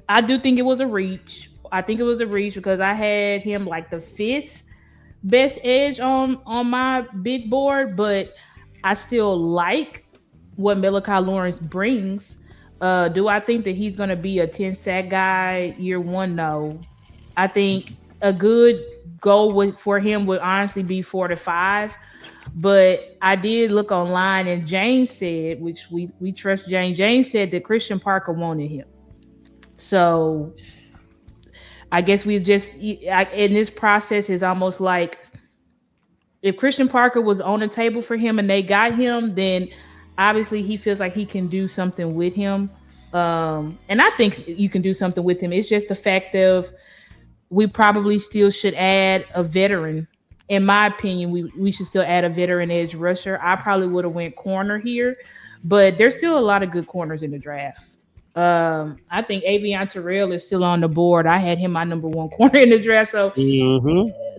I do think it was a reach. I think it was a reach because I had him like the 5th best edge on my big board, but I still like what Malachi Lawrence brings. Do I think that he's going to be a 10 sack guy year one? No. I think a good goal for him would honestly be 4 to 5. But I did look online, and Jane said, which we trust Jane. Jane said that Christian Parker wanted him. So I guess we just in this process is almost like if Christian Parker was on the table for him and they got him, then obviously he feels like he can do something with him. And I think you can do something with him. It's just the fact of we probably still should add a veteran. In my opinion, we should still add a veteran edge rusher. I probably would have went corner here, but there's still a lot of good corners in the draft. I think Avion Terrell is still on the board. I had him my number 1 corner in the draft. So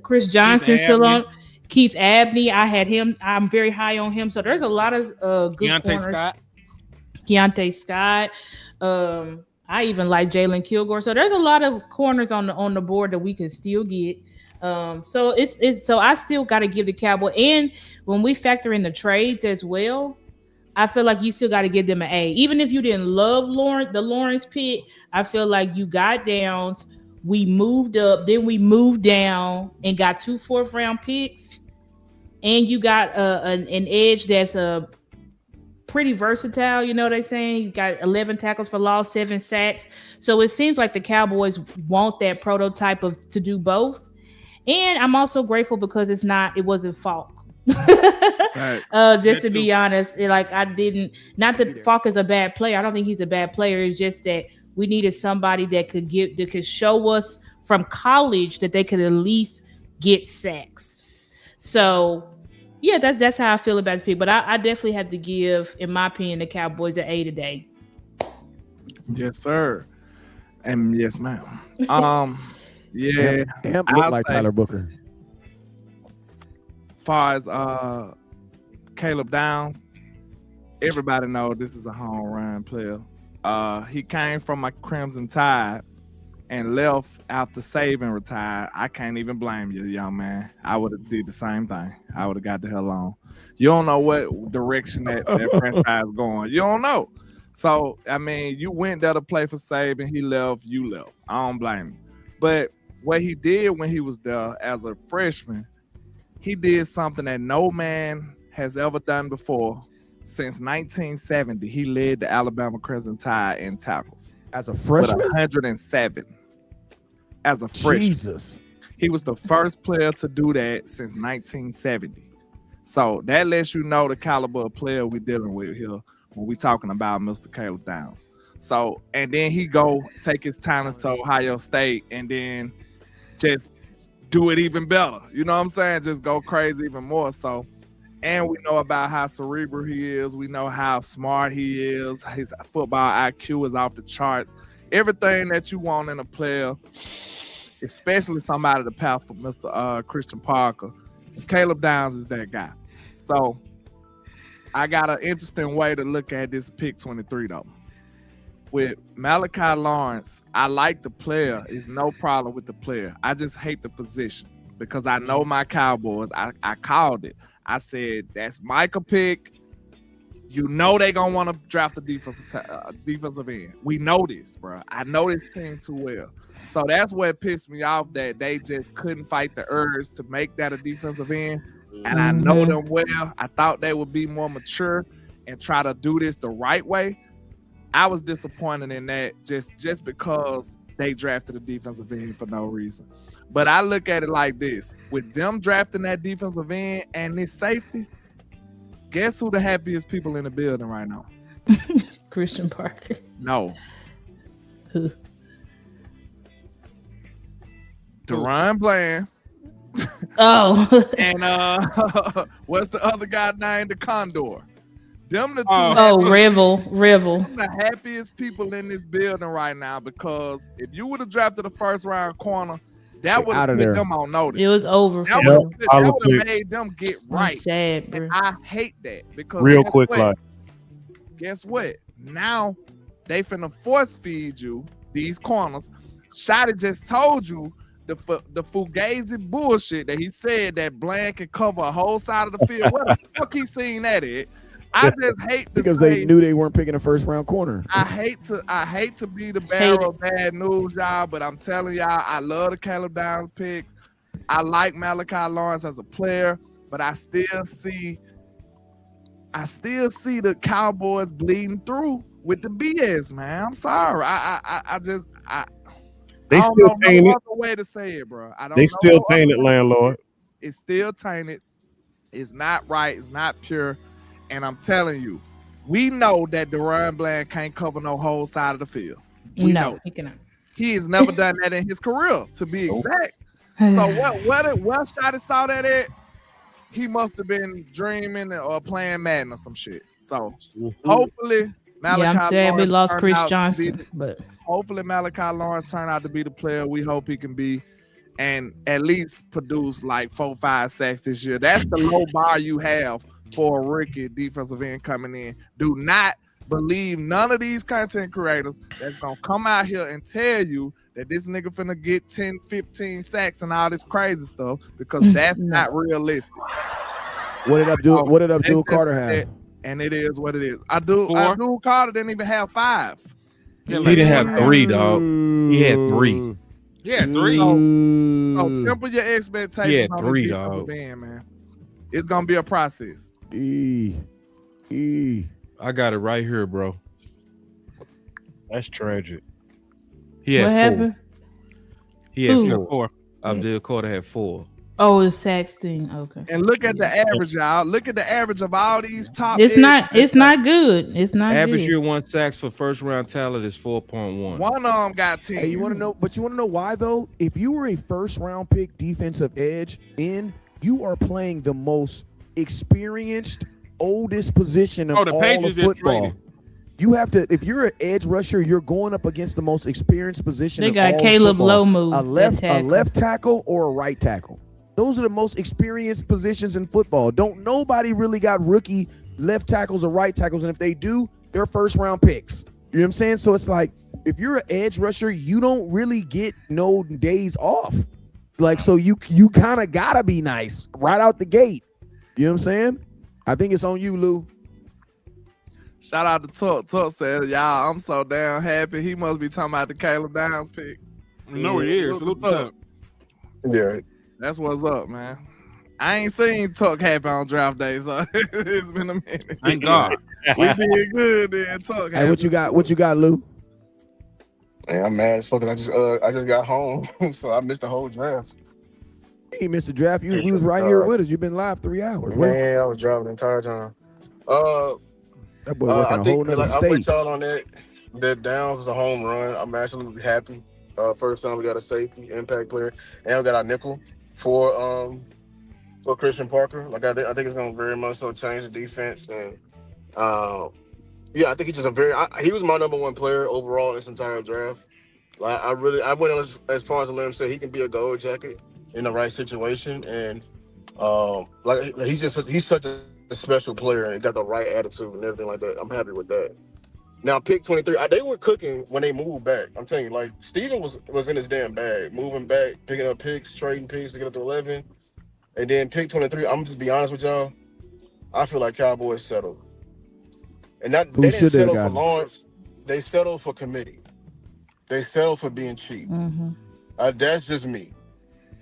Chris Johnson still on. Keith Abney, I had him. I'm very high on him. So there's a lot of good corners. Keontae Scott. I even like Jalen Kilgore. So there's a lot of corners on the board that we can still get. So so I still got to give the Cowboy. And when we factor in the trades as well, I feel like you still got to give them an A. Even if you didn't love the Lawrence pick, I feel like you got Downs. We moved up, then we moved down and got 2 4th-round picks. And you got an edge that's pretty versatile. You know what I'm saying? You got 11 tackles for loss, 7 sacks. So it seems like the Cowboys want that prototype to do both. And I'm also grateful because it wasn't Falk. Just to be honest, not that Falk is a bad player. I don't think he's a bad player. It's just that we needed somebody that could show us from college that they could at least get sacks. So yeah, that's how I feel about the pick. But I definitely have to give, in my opinion, the Cowboys an A today. Yes, sir. And yes, ma'am. Yeah. Damn, look like Tyler Booker. Far as Caleb Downs, everybody know this is a home run player. He came from my Crimson Tide and left after Saban retired. I can't even blame you, young man. I would have did the same thing. I would have got the hell on. You don't know what direction that franchise is going. You don't know. So, I mean, you went there to play for Saban. He left. You left. I don't blame you. But what he did when he was there as a freshman, he did something that no man has ever done before. Since 1970, he led the Alabama Crimson Tide in tackles. As a freshman? With 107. As a freshman. Jesus. He was the first player to do that since 1970. So that lets you know the caliber of player we're dealing with here when we're talking about Mr. Caleb Downs. So, and then he go take his talents to Ohio State and then just do it even better. You know what I'm saying? Just go crazy even more. So, and we know about how cerebral he is. We know how smart he is. His football IQ is off the charts. Everything that you want in a player, especially somebody to pass for Mr. Christian Parker, Caleb Downs is that guy. So I got an interesting way to look at this pick 23 though. With Malachi Lawrence, I like the player. There's no problem with the player. I just hate the position because I know my Cowboys. I called it. I said, that's Micah pick. You know they going to want to draft a defensive end. We know this, bro. I know this team too well. So that's what pissed me off, that they just couldn't fight the urge to make that a defensive end. And I know them well. I thought they would be more mature and try to do this the right way. I was disappointed in that just because they drafted a defensive end for no reason. But I look at it like this. With them drafting that defensive end and this safety, guess who the happiest people in the building right now? Christian Parker. No. Who? Deron Bland. Oh. And what's the other guy named? The Condor. Them the two. Revel. Them the happiest people in this building right now, because if you would have drafted a first round corner, that would have put them on notice. It was over. That would have made them get right. I'm sad, bro. And I hate that because real quick, guess what? Now they finna force feed you these corners. Shotty just told you the fugazi bullshit that he said that Bland can cover a whole side of the field. What the fuck he seen that at? I just hate to because say, they knew they weren't picking a first round corner. I hate to be the bearer of bad news, y'all, but I'm telling y'all, I love the Caleb Downs picks. I like Malachi Lawrence as a player, but I still see the Cowboys bleeding through with the BS, man. I'm sorry. I They don't still know tainted. no other way to say it, bro. I don't They know still no other tainted, way. landlord. It's still tainted. It's not right. It's not pure. And I'm telling you, we know that Deron Bland can't cover no whole side of the field. We know he cannot. he has never done that in his career, to be exact. So what Shotty saw that at? He must have been dreaming or playing Madden or some shit. So hopefully Malachi I'm sad we Lawrence lost turned Chris out to Johnson, be but hopefully Malachi Lawrence turned out to be the player we hope he can be, and at least produce like 4-5 sacks this year. That's the low bar you have for a rookie defensive end coming in. Do not believe none of these content creators that's gonna come out here and tell you that this nigga finna get 10, 15 sacks and all this crazy stuff, because that's not realistic. What did Abdul Carter have? And it is what it is. Abdul Carter didn't even have 5. He didn't have 3, dog. He had 3. Yeah, 3. So temper your expectations He had on 3, this defensive end, man. It's gonna be a process. I got it right here, bro. That's tragic. He had what 4. happened? He had Who? 4. Abdul Carter had 4. Oh, it's sacks thing. Okay. And look at the average, y'all. Look at the average of all these top. It's not good. It's not Average good. year 1 sacks for first round talent is 4.1. One of them got 10. Hey, you want to know why though? If you were a first round pick defensive edge you are playing the most experienced, oldest position of the all Patriots of just football. traded. You have to, if you're an edge rusher, you're going up against the most experienced position. They of got all Caleb football. Lomu, a left that tackle. tackle or a right tackle. Those are the most experienced positions in football. Nobody really got rookie left tackles or right tackles, and if they do, they're first round picks. You know what I'm saying? So it's like, if you're an edge rusher, you don't really get no days off. Like, so you kind of gotta be nice right out the gate. You know what I'm saying? I think it's on you, Lou. Shout out to Tuck. Tuck said, y'all, I'm so damn happy. He must be talking about the Caleb Downs pick. No, it is. Salute to Tuck. Yeah. That's what's up, man. I ain't seen Tuck happy on draft day, so it's been a minute. Thank God. We did good then, Tuck. Hey, what you got? What you got, Lou? Man, I'm mad as fuck. I just got home, so I missed the whole draft. You missed the draft. You was right here with us. You've been live 3 hours. Man, I was driving the entire time. That boy working I a think whole nother I'm with state. y'all on that. That Downs was a home run. I'm absolutely happy. First time we got a safety impact player, and we got our nickel for Christian Parker. Like I think it's gonna very much so change the defense, and I think he's just he was my number 1 player overall in this entire draft. Like I went as far as to let him say he can be a gold jacket in the right situation, and he's such a special player and got the right attitude and everything like that. I'm happy with that. Now, pick 23, they were cooking when they moved back. I'm telling you, like, Steven was in his damn bag, moving back, picking up picks, trading picks to get up to 11. And then pick 23, I'm just be honest with y'all, I feel like Cowboys settled. And they didn't settle for Lawrence. They settled for committee. They settled for being cheap. Mm-hmm. That's just me.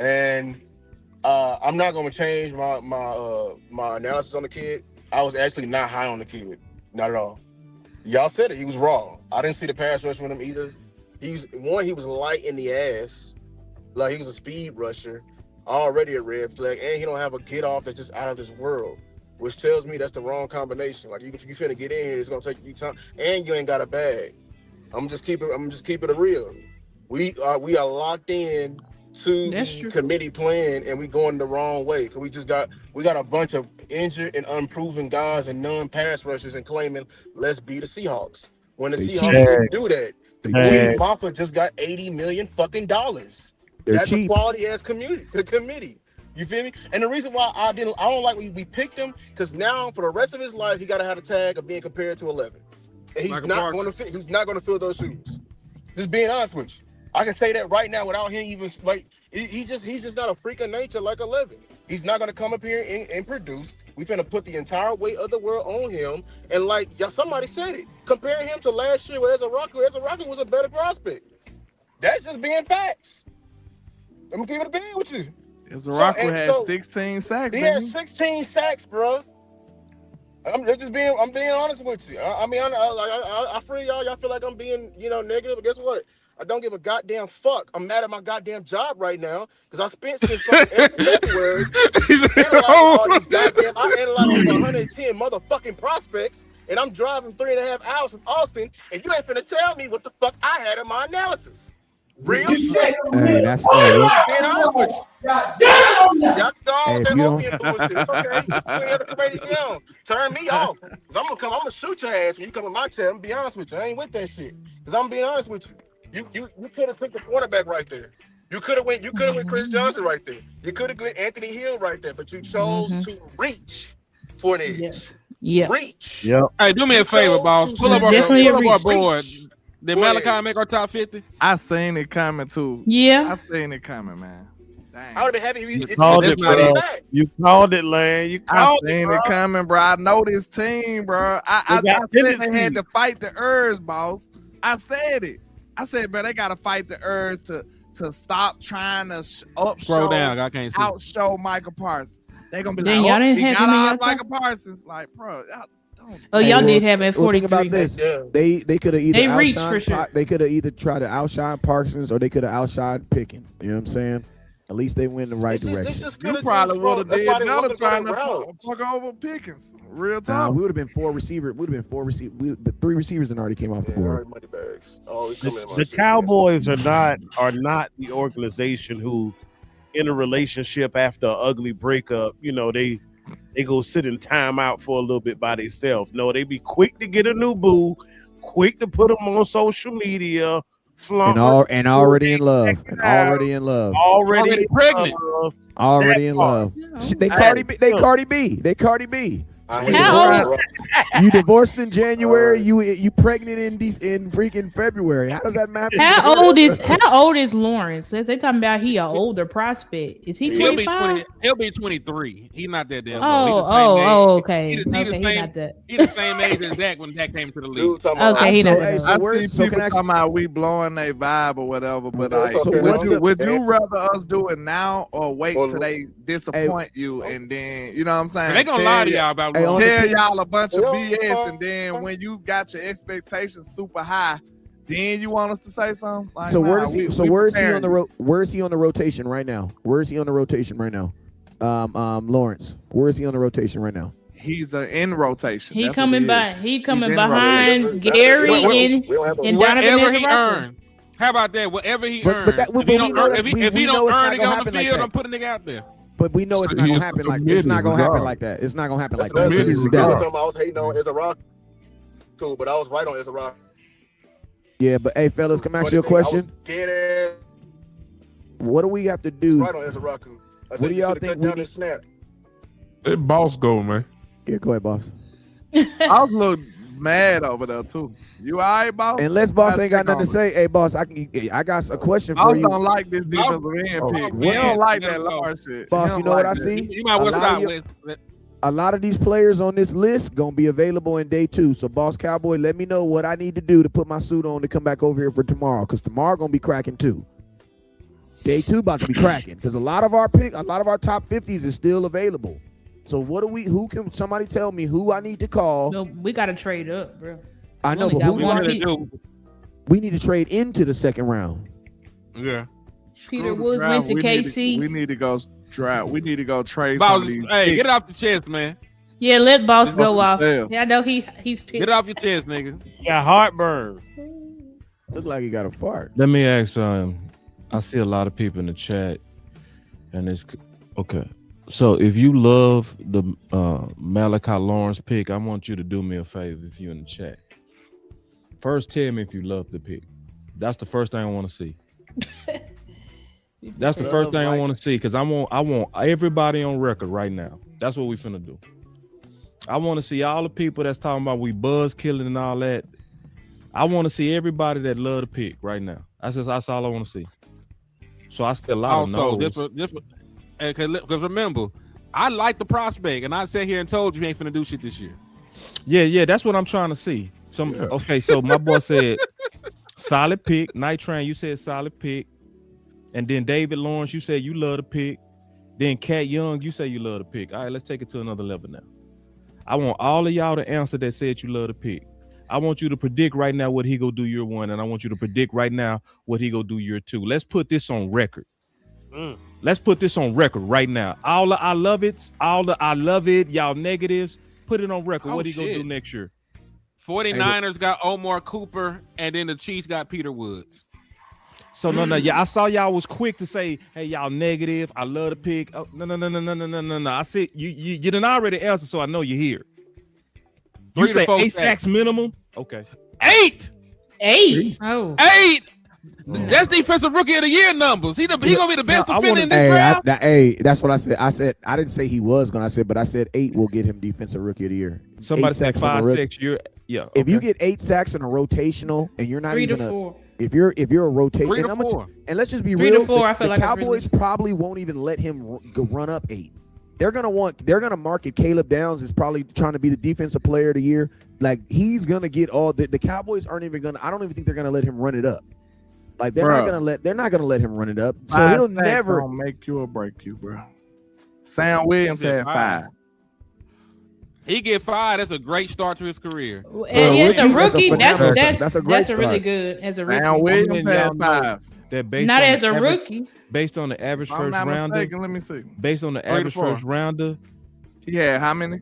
And I'm not going to change my analysis on the kid. I was actually not high on the kid. Not at all. Y'all said it. He was raw. I didn't see the pass rush with him either. He was light in the ass. Like, he was a speed rusher. Already a red flag. And he don't have a get off that's just out of this world. Which tells me that's the wrong combination. Like, if you finna get in here, it's going to take you time. And you ain't got a bag. I'm just keep it real. We are locked in to the committee plan, and we going the wrong way. Cause we got a bunch of injured and unproven guys and non-pass rushers and claiming let's be the Seahawks. When the Seahawks didn't do that, Jimmy Moffa just got $80 million fucking dollars. That's cheap. A quality ass committee. You feel me? And the reason why I don't like when we picked him, because now for the rest of his life he got to have a tag of being compared to 11, and he's not going to fit. He's not going to fill those shoes. Just being honest with you. I can say that right now without him even like he's just not a freak of nature like 11. He's not gonna come up here and produce. We finna put the entire weight of the world on him. And like somebody said it, comparing him to last year with Ezra Rocky was a better prospect. That's just being facts. Let me keep it a bean with you. Zaraku had 16 sacks. He had 16 sacks, bro. I'm being honest with you. I free y'all. Y'all feel like I'm being, negative. But guess what? I don't give a goddamn fuck. I'm mad at my goddamn job right now because I spent since fucking February analyzing all these goddamn. I analyzed over 110 motherfucking prospects, and I'm driving 3.5 hours from Austin, and you ain't finna tell me what the fuck I had in my analysis. Real shit. Hey, that's being honest with you. Y'all Hey, if that you whole don't- being bullshit. It's okay. Just put the committee down. Turn me off. Cause I'm gonna shoot your ass when you come in my chair. I'm gonna be honest with you. I ain't with that shit. Cause I'm being honest with you. You could have took the quarterback right there. You could have went Chris Johnson right there. You could have went Anthony Hill right there, but you chose to reach for an edge. Yeah. Reach. Yep. Hey, do me a favor, boss. Pull up our board. Did Malachi make our top 50? I seen it coming too. Yeah. I seen it coming, man. Dang. I would have been happy if You called it, bro. back. You called it, Lane. You called I seen it coming, bro. I know this team, bro. I got said they tendencies. had to fight the urge, boss. I said it. I said, bro, they got to fight the urge to stop trying to Scroll down. I can't see. outshow Michael Parsons. They gonna be Dang, like, y'all oh, didn't we have got him in our your Michael Parsons. Like, bro, y'all don't. Oh, y'all did have him at Well, think 43. about this. They could have either They reached outshined for sure. They could have either tried to outshine Parsons or they could have outshined Pickens. You know what I'm saying? At least they went in the right direction. You probably would have that's did why they better wanted to go trying that to route. fuck over Pickens. Real Nah, talk. we would have been four receivers. The 3 receivers that already came off the board. Money bags. Always coming in my The shit. Cowboys are not the organization who, in a relationship after an ugly breakup, they go sit in timeout for a little bit by themselves. No, they be quick to get a new boo, quick to put them on social media, And already in love. Already in love. already pregnant. Already in love. They Cardi B. They Cardi B. How old? You divorced in January. You pregnant in freaking February. How does that matter? How old is Lawrence? They talking about he an older prospect. Is he He'll be 25? He'll be 23. He's not that damn Okay. He He's not that. He's the same age as Dak when Dak came to the league. Okay, he not that I old. see people talking about we blowing their vibe or whatever, but okay, would you rather us do it now or wait till they disappoint you and then, you know what I'm saying? They gonna lie to y'all about tell Lawrence. y'all a bunch of BS, and then when you got your expectations super high, then you want us to say something. Like, So where nah, is he? we Where is he preparing on the Where is he on the rotation right now? Where is he on the rotation right now? Lawrence. Where is he on the rotation right now? He's in rotation. He That's what coming is. by. He coming in behind rotation. Gary and Donovan Whatever he Ezra. earned. How about that? Whatever he But earns. that- If but he we don't know earn that- if we he know don't it's not earn it gonna on the happen like field, that. I'm putting the nigga out there. But we know it's So not he gonna is happen like committed it's not gonna happen regardless. like that. It's not gonna happen like That's that. what This is I Dallas. was hating on Ezra cool, but I was right on Ezra. Yeah, but hey, fellas, come ask you a question. What do we have to do? Right on Ezra. What do y'all think we need? Snap. Let boss go, man. Yeah, go ahead, boss. I was a little mad over there too. You all right, boss? Unless boss Gotta ain't got check nothing on to say, hey, boss, I got a question for Boss you. don't like this defensive end pick. He don't like that large shit. Boss, He you don't know what like I that. see? You might well stop with. A lot of these players on this list gonna be available in day 2. So, boss Cowboy, let me know what I need to do to put my suit on to come back over here for tomorrow, because tomorrow gonna be cracking too. Day 2 about to be cracking because a lot of our top 50s is still available. So who can somebody tell me who I need to call? No, we gotta trade up, bro. I know, only but got who do one I pick. need? We need to trade into the second round. Yeah. Peter Screw the Woods draft. went to We KC. we need to go draft. We need to go trade Boss, some of these. hey, picks. get it off the chest, man. Yeah, let boss It's go off off. the Yeah, I know he's pissed. Get it off your chest, nigga. got heartburn. Look like he got a fart. Let me ask. I see a lot of people in the chat, and it's okay. So if you love the Malachi Lawrence pick, I want you to do me a favor. If you're in the chat, first tell me if you love the pick. That's the first thing I want to see. That's the first thing I want to see, because I want everybody on record right now. That's what we finna do. I want to see all the people that's talking about we buzz killing and all that. I want to see everybody that love the pick right now. That's all I want to see. So I still a lot of Also, no's. because remember, I like the prospect, and I sat here and told you he ain't finna do shit this year. Yeah, that's what I'm trying to see. Okay, so my boy said solid pick. Night Train, you said solid pick. And then David Lawrence, you said you love the pick. Then Cat Young, you say you love the pick. All right, let's take it to another level now. I want all of y'all to answer that said you love the pick. I want you to predict right now what he go do year 1, and I want you to predict right now what he go do year 2. Let's put this on record. Let's put this on record right now. All the I love it, I love it, y'all negatives, put it on record. What he gonna do next year? 49ers got Omar Cooper, and then the Chiefs got Peter Woods. So no, yeah, I saw y'all was quick to say, hey, y'all negative. I love the pick. Oh, no. I said you didn't already answer, so I know you're here. You say 8 sacks minimum? Okay. 8. Oh. 8. That's defensive rookie of the year numbers. He gonna be the best defender in this draft. That's what I said. I didn't say he was gonna. But I said 8 will get him defensive rookie of the year. Somebody said 5 sacks. Yeah. Okay. If you get 8 sacks in a rotational, and you're not 3 even to 4. If you're a rotation, 3 to 4. And let's just be 3 real, to 4, I feel the like Cowboys probably won't even let him run up 8. They're gonna market Caleb Downs as probably trying to be the defensive player of the year. Like he's gonna get all the Cowboys aren't even gonna. I don't even think they're gonna let him run it up. Like they're not gonna let him run it up. So he'll never don't make you or break you, bro. Sam Williams had 5. He get 5. That's a great start to his career. And as a rookie, that's a great start. really good. As a rookie, Sam Williams had 5. That based not on as the a average, rookie. Based on the average I'm first not rounder. mistaken. Let me see. Based on the average first rounder. He had how many?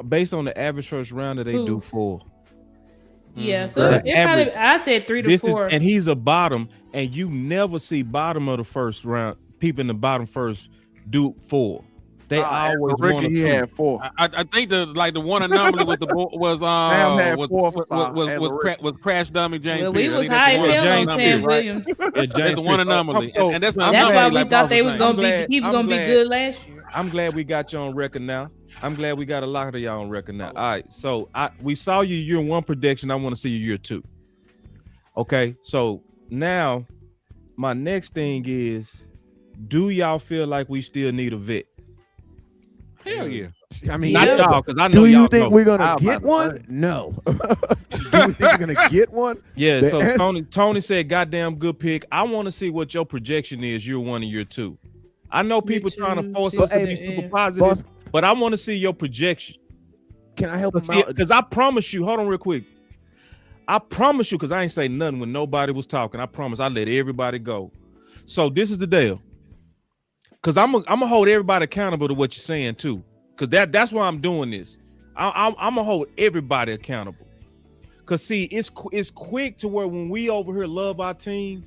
Based on the average first rounder, they do 4. Yeah, so I said 3 to 4. And he's a bottom, and you never see bottom of the first round. People in the bottom first do 4. They always rookie. He had 4. I think the one anomaly with the was Sam had 4 was Crash Dummy James. Well, we was high as hell on Sam Williams. That's the one anomaly, and that's why we thought they was gonna be. He was gonna be good last year. I'm glad we got you on record now. I'm glad we got a lot of y'all on record now. All right, so we saw your year 1 prediction. I want to see your year 2. Okay, so now my next thing is, do y'all feel like we still need a vet? Hell yeah. I mean, not y'all, because I know do you y'all think know. we're gonna get one? No. Do you think we're gonna get one? Yeah. So Tony said, "Goddamn good pick." I want to see what your projection is year 1 and year 2. I know people trying to force us to be super positive, boss, but I want to see your projection. Can I help him out? Because I promise you, hold on real quick. I promise you, because I ain't say nothing when nobody was talking. I promise I let everybody go. So this is the deal. Because I'm gonna hold everybody accountable to what you're saying too. Because that's why I'm doing this. I'm gonna hold everybody accountable. Because see, it's quick to where when we over here love our team,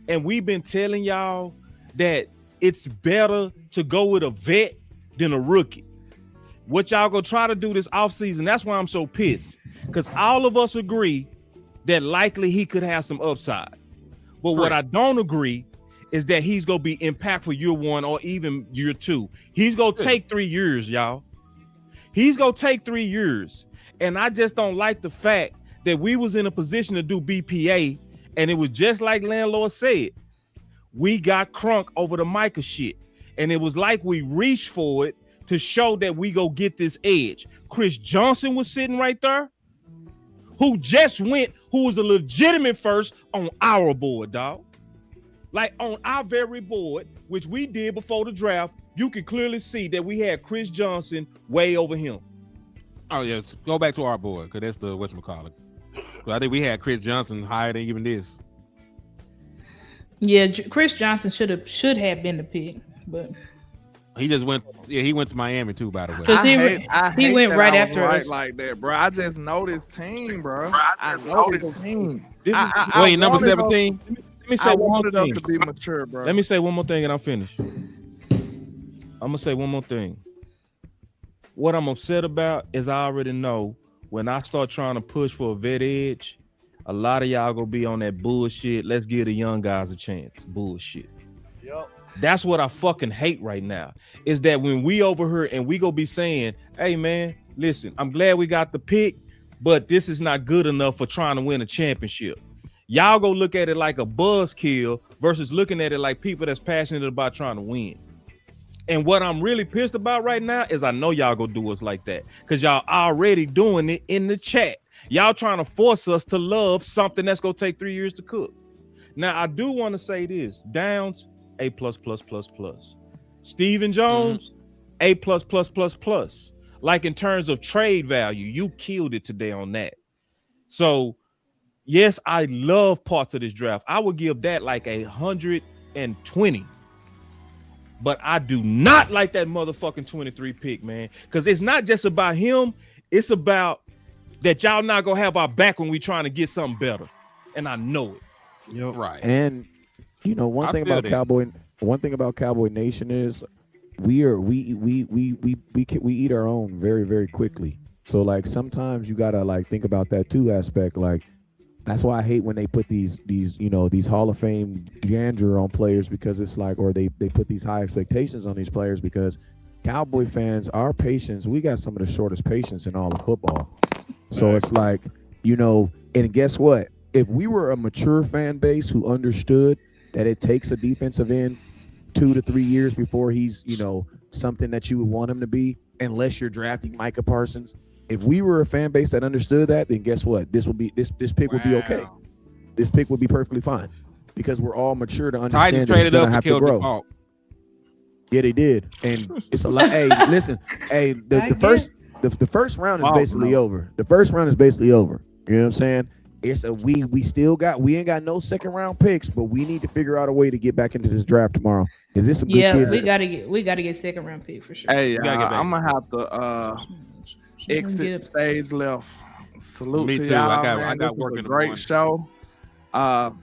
and we've been telling y'all that it's better to go with a vet than a rookie. What y'all gonna try to do this offseason, that's why I'm so pissed. Because all of us agree that likely he could have some upside. But what I don't agree is that he's gonna be impactful year 1 or even year 2. He's gonna take 3 years, y'all. He's gonna take 3 years. And I just don't like the fact that we was in a position to do BPA, and it was just like Landlord said. We got crunk over the Micah shit. And it was like we reached for it to show that we go get this edge. Chris Johnson was sitting right there, who was a legitimate first on our board, dog. Like on our very board, which we did before the draft, you can clearly see that we had Chris Johnson way over him. Oh yes, go back to our board because that's the whatchamacallit. I think we had Chris Johnson higher than even this. Yeah, Chris Johnson should have been the pick, but he just went. Yeah, he went to Miami too. By the way, because he went right after us. Like that, bro. I just know this team, bro. I know this team. Wait, number 17. Let me say one more thing. To be mature, bro. Let me say one more thing and I'm finished. I'm gonna say one more thing. What I'm upset about is I already know when I start trying to push for a vet edge, a lot of y'all gonna be on that bullshit. Let's give the young guys a chance. Bullshit. Yep. That's what I fucking hate right now. Is that when we over here and we gonna be saying, hey man, listen, I'm glad we got the pick, but this is not good enough for trying to win a championship. Y'all go look at it like a buzzkill versus looking at it like people that's passionate about trying to win. And what I'm really pissed about right now is I know y'all gonna do us like that because y'all already doing it in the chat. Y'all trying to force us to love something that's gonna take 3 years to cook. Now, I do want to say this. Downs, A++++. Steven Jones, A plus plus plus plus. Like in terms of trade value, you killed it today on that. So yes, I love parts of this draft. I would give that like 120. But I do not like that motherfucking 23 pick, man. Because it's not just about him. It's about that y'all not gonna have our back when we trying to get something better. And I know it. You're right. And you know, one thing about Cowboy Nation is we eat our own very, very quickly. So like sometimes you gotta like think about that too aspect. Like that's why I hate when they put these Hall of Fame grandeur on players, because it's like, or they put these high expectations on these players, because Cowboy fans, our patience, we got some of the shortest patience in all of football. So it's like, and guess what? If we were a mature fan base who understood that it takes a defensive end 2 to 3 years before he's, something that you would want him to be, unless you're drafting Micah Parsons. If we were a fan base that understood that, then guess what? This pick would be okay. This pick would be perfectly fine, because we're all mature to understand Titans that traded it's up gonna for have to grow. Default. Yeah, they did, and it's a lot. Hey, listen, hey, the first round is basically over. The first round is basically over. You know what I'm saying? It's we ain't got no second round picks, but we need to figure out a way to get back into this draft tomorrow. Is this some good kids? we gotta get second round pick for sure. Hey, I'm gonna have to exit stage left. Salute Me to too. y'all. I got This work was in a the great morning. show. I'm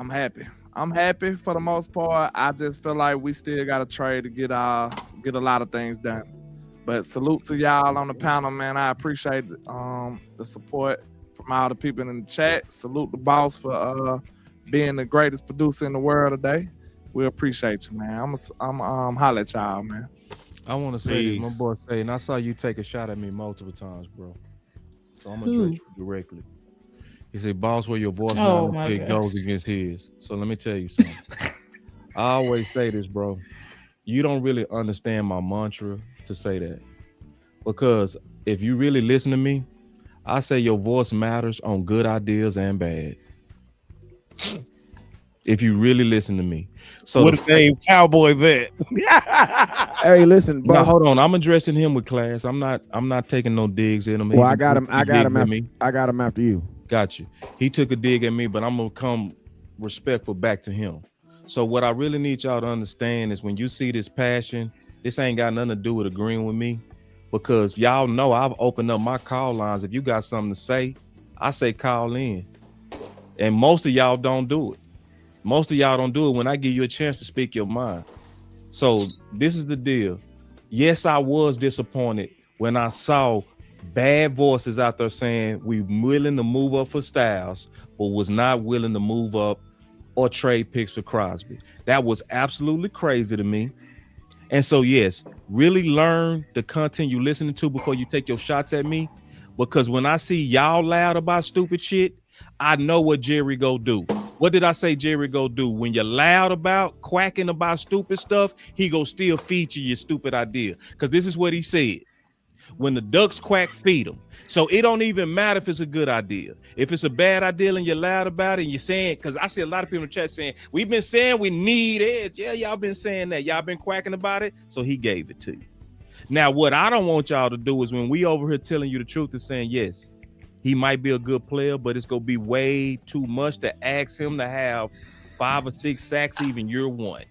happy. I'm happy for the most part. I just feel like we still got to trade to get a lot of things done. But salute to y'all on the panel, man. I appreciate the support from all the people in the chat. Salute the boss for being the greatest producer in the world today. We appreciate you, man. I'm holla at y'all, man. I want to say this, my boy say, and I saw you take a shot at me multiple times, bro. So I'm gonna address you directly. He said, "Boss, where your voice goes against his." So let me tell you something. I always say this, bro. You don't really understand my mantra to say that, because if you really listen to me, I say your voice matters on good ideas and bad. If you really listen to me. So what a name, Cowboy Vet. Hey, listen, now hold on. I'm addressing him with class. I'm not taking no digs at him. Well, I got him after you. Got you. He took a dig at me, but I'm gonna come respectful back to him. So what I really need y'all to understand is, when you see this passion, this ain't got nothing to do with agreeing with me, because y'all know I've opened up my call lines. If you got something to say, I say call in. And most of y'all don't do it. Most of y'all don't do it when I give you a chance to speak your mind. So this is the deal. Yes, I was disappointed when I saw bad voices out there saying we willing to move up for Styles, but was not willing to move up or trade picks for Crosby. That was absolutely crazy to me. And so, yes, really learn the content you listening to before you take your shots at me. Because when I see y'all loud about stupid shit, I know what Jerry go do. What did I say Jerry go do? When you're loud about quacking about stupid stuff, he go still feature your stupid idea. Because this is what he said. When the ducks quack, feed them. So it don't even matter if it's a good idea. If it's a bad idea and you're loud about it and you're saying, because I see a lot of people in the chat saying, we've been saying we need edge. Yeah, y'all been saying that. Y'all been quacking about it. So he gave it to you. Now, what I don't want y'all to do is, when we over here telling you the truth and saying, yes, he might be a good player, but it's going to be way too much to ask him to have 5 or 6 sacks even year one.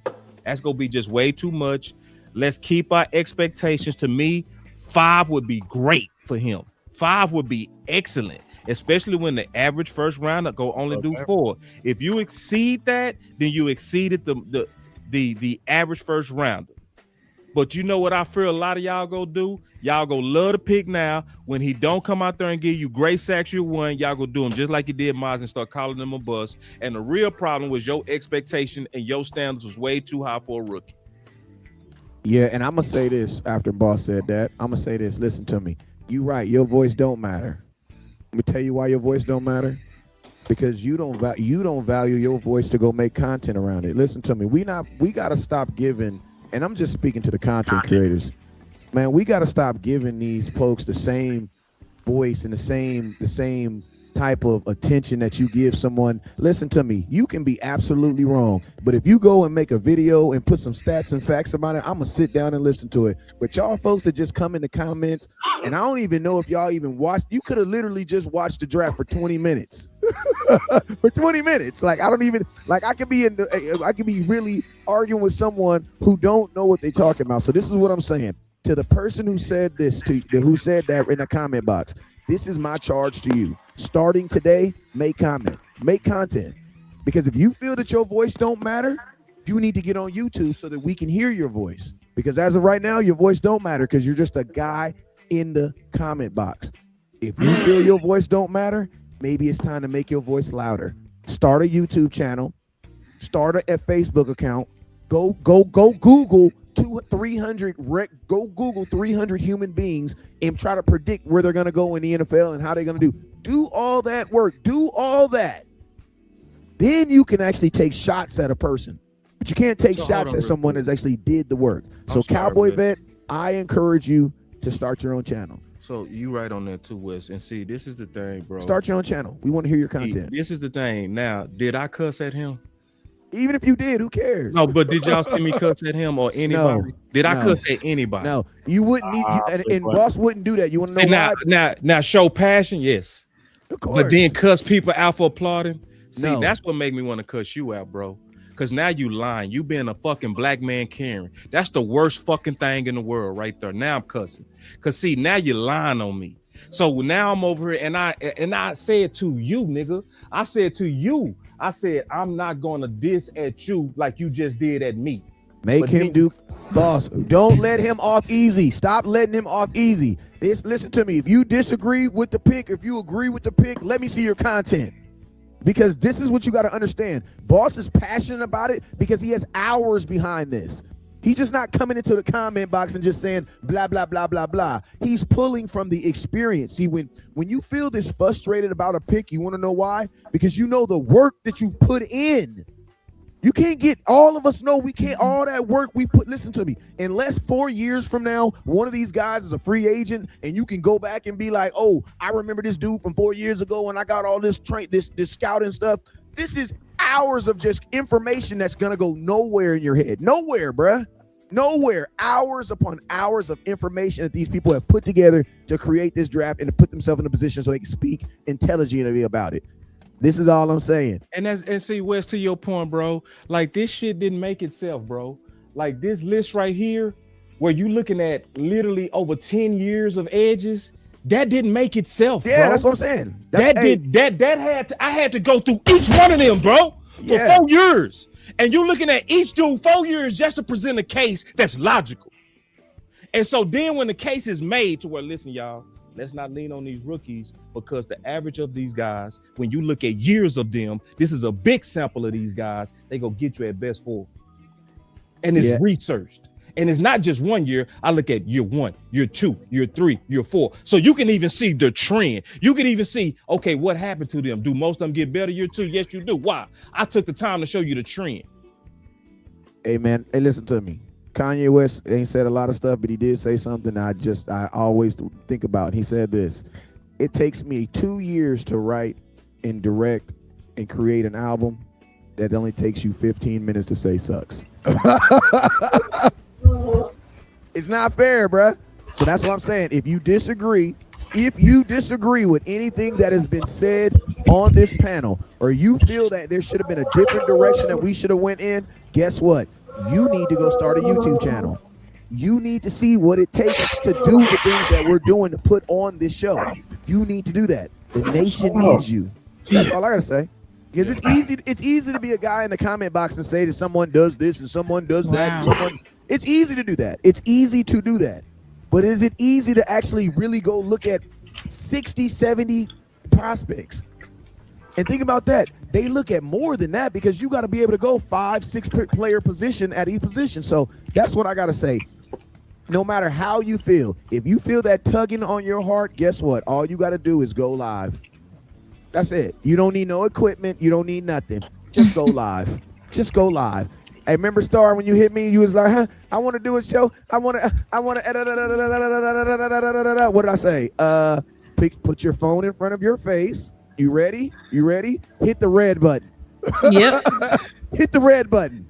That's going to be just way too much. Let's keep our expectations. To me, 5 would be great for him. 5 would be excellent, especially when the average first rounder go only do 4. If you exceed that, then you exceeded the average first rounder. But you know what I fear a lot of y'all go do? Y'all go love to pick now. When he don't come out there and give you great sacks year one, y'all go do him just like you did Miles and start calling him a bust. And the real problem was your expectation and your standards was way too high for a rookie. Yeah, and I'm going to say this after Boss said that. I'm going to say this. Listen to me. You right. Your voice don't matter. Let me tell you why your voice don't matter. Because you don't value your voice to go make content around it. Listen to me. We got to stop giving, and I'm just speaking to the content creators. Man, we got to stop giving these folks the same voice and the same type of attention that you give someone. Listen to me, you can be absolutely wrong, but if you go and make a video and put some stats and facts about it, I'm gonna sit down and listen to it. But y'all folks that just come in the comments, and I don't even know if y'all even watched, you could have literally just watched the draft for 20 minutes. For 20 minutes. Like, I don't even, like, I could be really arguing with someone who don't know what they're talking about. So this is what I'm saying to the person who said this, who said that in the comment box. This is my charge to you. Starting today, make content. Because if you feel that your voice don't matter, you need to get on YouTube so that we can hear your voice. Because as of right now, your voice don't matter because you're just a guy in the comment box. If you feel your voice don't matter, maybe it's time to make your voice louder. Start a YouTube channel. Start a Facebook account. Go Google 300 human beings and try to predict where they're going to go in the NFL and how they're going to do. Do all that work. Do all that. Then you can actually take shots at a person. But you can't take shots at someone that's actually did the work. So Cowboy Vet, I encourage you to start your own channel. So you right on that too, Wes. And see, this is the thing, bro. Start your own channel. We want to hear your content. This is the thing. Now, did I cuss at him? Even if you did, who cares? No, but did y'all see me cuss at him or anybody? No, did I cuss at anybody? No, you wouldn't need, and Boss wouldn't do that. You want to know why? Now, show passion, yes. Of course. But then cuss people out for applauding. See, No. that's what make me want to cuss you out, bro. Because now you lying. You being a fucking black man Karen. That's the worst fucking thing in the world right there. Now I'm cussing. Because see, now you're lying on me. So now I'm over here and I said to you, nigga. I said to you, I said, I'm not gonna diss at you like you just did at me. Make him do, Boss. Don't let him off easy. Stop letting him off easy. Listen to me. If you disagree with the pick, if you agree with the pick, let me see your content. Because this is what you got to understand. Boss is passionate about it because he has hours behind this. He's just not coming into the comment box and just saying blah, blah, blah, blah, blah. He's pulling from the experience. See, when you feel this frustrated about a pick, you want to know why? Because you know the work that you've put in. You can't get, all of us know we can't, all that work we put, listen to me, unless 4 years from now, one of these guys is a free agent and you can go back and be like, oh, I remember this dude from 4 years ago and I got all this this scouting stuff. This is hours of just information that's going to go nowhere in your head. Nowhere, bruh. Nowhere. Hours upon hours of information that these people have put together to create this draft and to put themselves in a position so they can speak intelligently about it. This is all I'm saying. And see, Wes, to your point, bro, like this shit didn't make itself, bro. Like this list right here, where you looking at literally over 10 years of edges, that didn't make itself. Yeah, bro. that's what I'm saying. I had to go through each one of them, bro, for 4 years. And you're looking at each dude 4 years just to present a case that's logical. And so then when the case is made to where, listen, y'all, let's not lean on these rookies because the average of these guys, when you look at years of them, this is a big sample of these guys. They go get you at best 4. And it's researched. And it's not just 1 year. I look at year 1, year 2, year 3, year 4. So you can even see the trend. You can even see, okay, what happened to them? Do most of them get better year 2? Yes, you do. Why? I took the time to show you the trend. Hey, man, hey, listen to me. Kanye West ain't said a lot of stuff, but he did say something I always think about. He said this: it takes me 2 years to write and direct and create an album that only takes you 15 minutes to say sucks. It's not fair, bruh. So that's what I'm saying. If you disagree with anything that has been said on this panel, or you feel that there should have been a different direction that we should have went in, guess what? You need to go start a YouTube channel. You need to see what it takes to do the things that we're doing to put on this show. You need to do that. The nation needs you. That's all I gotta say. Because it's easy to be a guy in the comment box and say that someone does this and someone does that. And it's easy to do that. It's easy to do that. But is it easy to actually really go look at 60, 70 prospects? And think about that. They look at more than that because you got to be able to go 5, 6 player position at each position. So that's what I got to say. No matter how you feel, if you feel that tugging on your heart, guess what? All you got to do is go live. That's it. You don't need no equipment. You don't need nothing. Just go live. Just go live. Hey, remember Star when you hit me? You was like, huh? I want to do a show. I want to. What did I say? Put your phone in front of your face. You ready? You ready? Hit the red button. Yep. Hit the red button.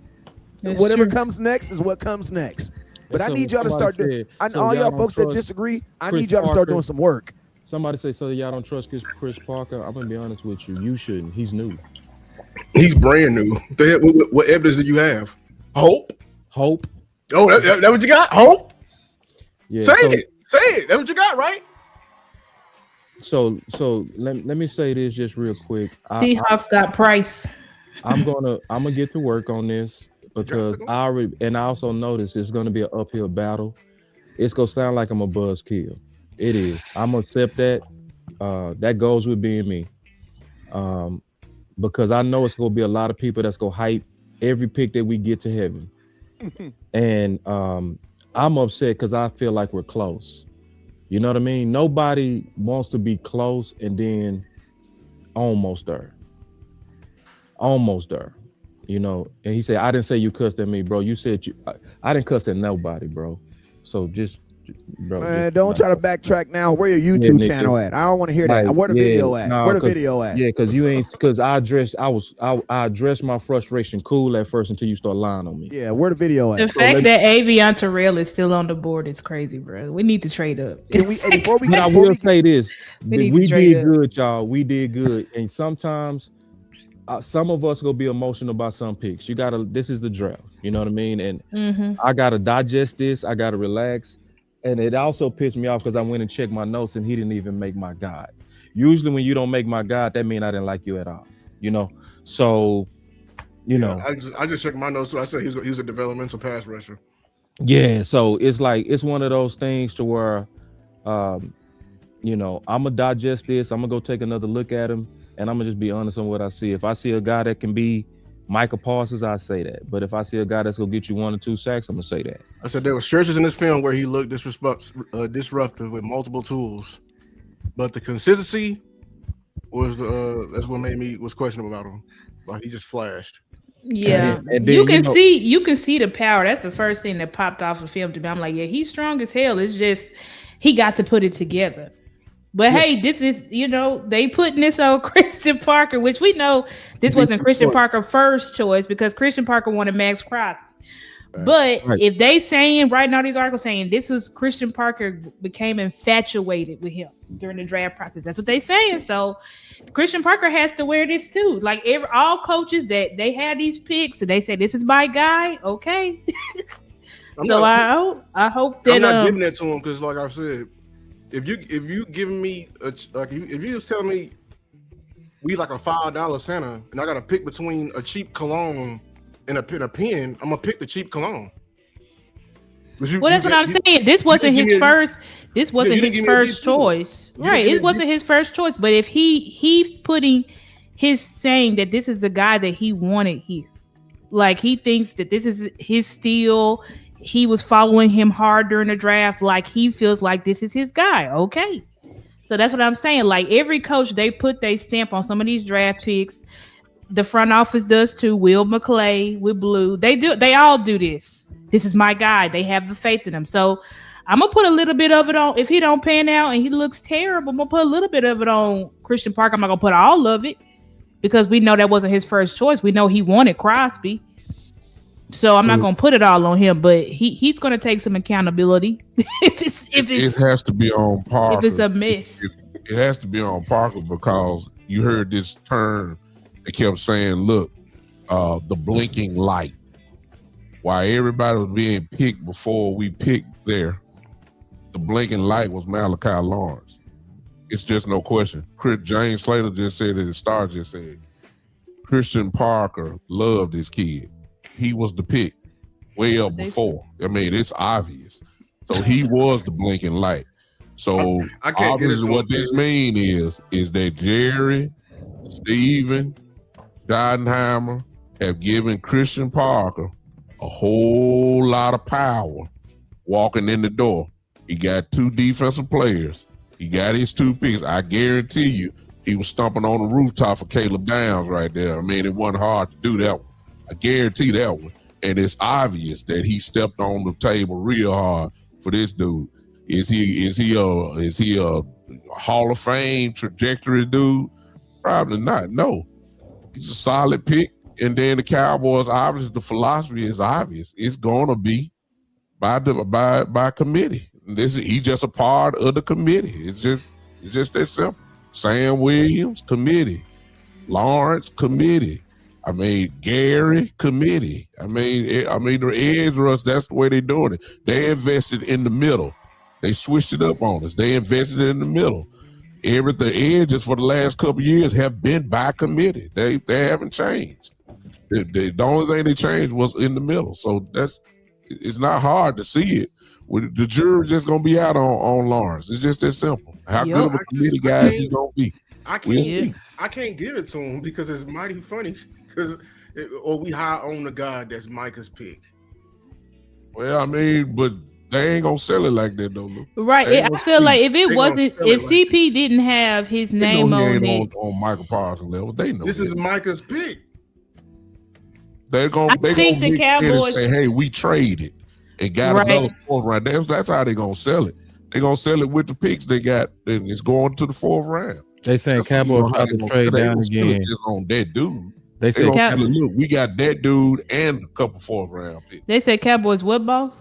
That's Whatever true. comes next is what comes next. But I So need y'all to somebody start doing. said, so All y'all y'all don't folks that trust disagree, I Chris need y'all to start Parker? doing some work. Somebody say, so y'all don't trust Chris Parker. I'm gonna be honest with you. You shouldn't. He's new. He's brand new. What evidence do you have? Hope. Hope. Oh, that what you got? Hope. Yeah. Say it. Say it. That's what you got, right? So let me say this just real quick. Seahawks got Price. I'm gonna get to work on this because I also noticed it's gonna be an uphill battle. It's gonna sound like I'm a buzzkill. It is. I'm gonna accept that. That goes with being me. Because I know it's gonna be a lot of people that's gonna hype every pick that we get to heaven. And I'm upset because I feel like we're close. You know what I mean? Nobody wants to be close and then almost there. Almost there. You know, and he said, I didn't say you cussed at me, bro. You said I didn't cuss at nobody, bro. So just bro. Man, don't try to backtrack now. Where your YouTube channel at? I don't want to hear that. Where the video at? Where the video at? Yeah, because I addressed my frustration cool at first until you start lying on me. Yeah, where the video at? The fact that Avion Terrell is still on the board is crazy, bro. We need to trade up. But I will say this: We we trade did up. good, y'all. We did good, and sometimes some of us gonna be emotional about some picks. You gotta. This is the draft. You know what I mean? And I gotta digest this. I gotta relax. And it also pissed me off because I went and checked my notes and he didn't even make my guide. Usually when you don't make my guide, that means I didn't like you at all. You know? So, you know. I just checked my notes too. I said he's a developmental pass rusher. Yeah, so it's like it's one of those things to where you know, I'm gonna digest this, I'm gonna go take another look at him, and I'm gonna just be honest on what I see. If I see a guy that can be Micah Parsons, I say that. But if I see a guy that's gonna get you 1 or 2 sacks, I'm gonna say that. I said there were stretches in this film where he looked disruptive with multiple tools, but the consistency was that's what was questionable about him. Like he just flashed. Yeah, and then, you can see the power. That's the first thing that popped off of film to me. I'm like, yeah, he's strong as hell. It's just he got to put it together. But hey, this is, you know, they putting this on Christian Parker, which we know this wasn't Christian Parker's first choice because Christian Parker wanted Max Crosby. But if they saying right now, these articles saying this was Christian Parker became infatuated with him during the draft process. That's what they saying. So Christian Parker has to wear this too. Like all coaches that they had these picks, and they say this is my guy. Okay. I hope that I'm not giving that to him because, like I said, if you giving me if you telling me we like a $5 center and I got to pick between a cheap cologne and a pen, I'm gonna pick the cheap cologne. Well, that's what I'm saying. This wasn't his first. This wasn't his first choice, right? It wasn't his first choice. But if he's putting his saying that this is the guy that he wanted here, like he thinks that this is his steal. He was following him hard during the draft. Like he feels like this is his guy. Okay, so that's what I'm saying. Like every coach, they put their stamp on some of these draft picks. The front office does too. Will McClay with Blue, they do. They all do this. This is my guy. They have the faith in him. So I'm gonna put a little bit of it on. If he don't pan out and he looks terrible, I'm gonna put a little bit of it on Christian Parker. I'm not gonna put all of it because we know that wasn't his first choice. We know he wanted Crosby. So I'm not gonna put it all on him, but he's gonna take some accountability. It has to be on Parker. If it's a miss, it has to be on Parker because you heard this term. They kept saying, "Look, the blinking light." While everybody was being picked before we picked there, the blinking light was Malachi Lawrence. It's just no question. James Slater just said it. The Star just said Christian Parker loved this kid. He was the pick way up before. I mean, it's obvious. So he was the blinking light. So obviously what this means is that Jerry, Steven, Schottenheimer have given Christian Parker a whole lot of power walking in the door. He got 2 defensive players. He got his 2 picks. I guarantee you he was stomping on the rooftop for Caleb Downs right there. I mean, it wasn't hard to do that one. I guarantee that one. And it's obvious that he stepped on the table real hard for this dude. Is he a Hall of Fame trajectory dude? Probably not. No, he's a solid pick. And then the Cowboys, obviously, the philosophy is obvious. It's going to be by committee. He's just a part of the committee. It's just that simple. Sam Williams, committee. Lawrence, committee. I mean, Gary, committee. I mean, the edge rush, that's the way they're doing it. They invested in the middle. They switched it up on us. They invested in the middle. The edges for the last couple of years have been by committee. They haven't changed. The only thing they changed was in the middle. So it's not hard to see it. The jury's just gonna be out on Lawrence. It's just that simple. How good of a committee guy is he gonna be? I can't give it to him because it's mighty funny. Or we high on the guy that's Micah's pick. Well, I mean, but they ain't gonna sell it like that though. Luke. Right. I feel like if CP didn't have his name on it, on Michael Parsons level, they know this is Micah's pick. They're gonna the Cowboys say, "Hey, we traded and got another fourth round." That's how they're gonna sell it. They're gonna sell it with the picks they got, and it's going to the fourth round. They saying Cowboys about to trade down again. Just on that dude. They say, look, we got that dude and a couple fourth round picks. They said Cowboys what, boss?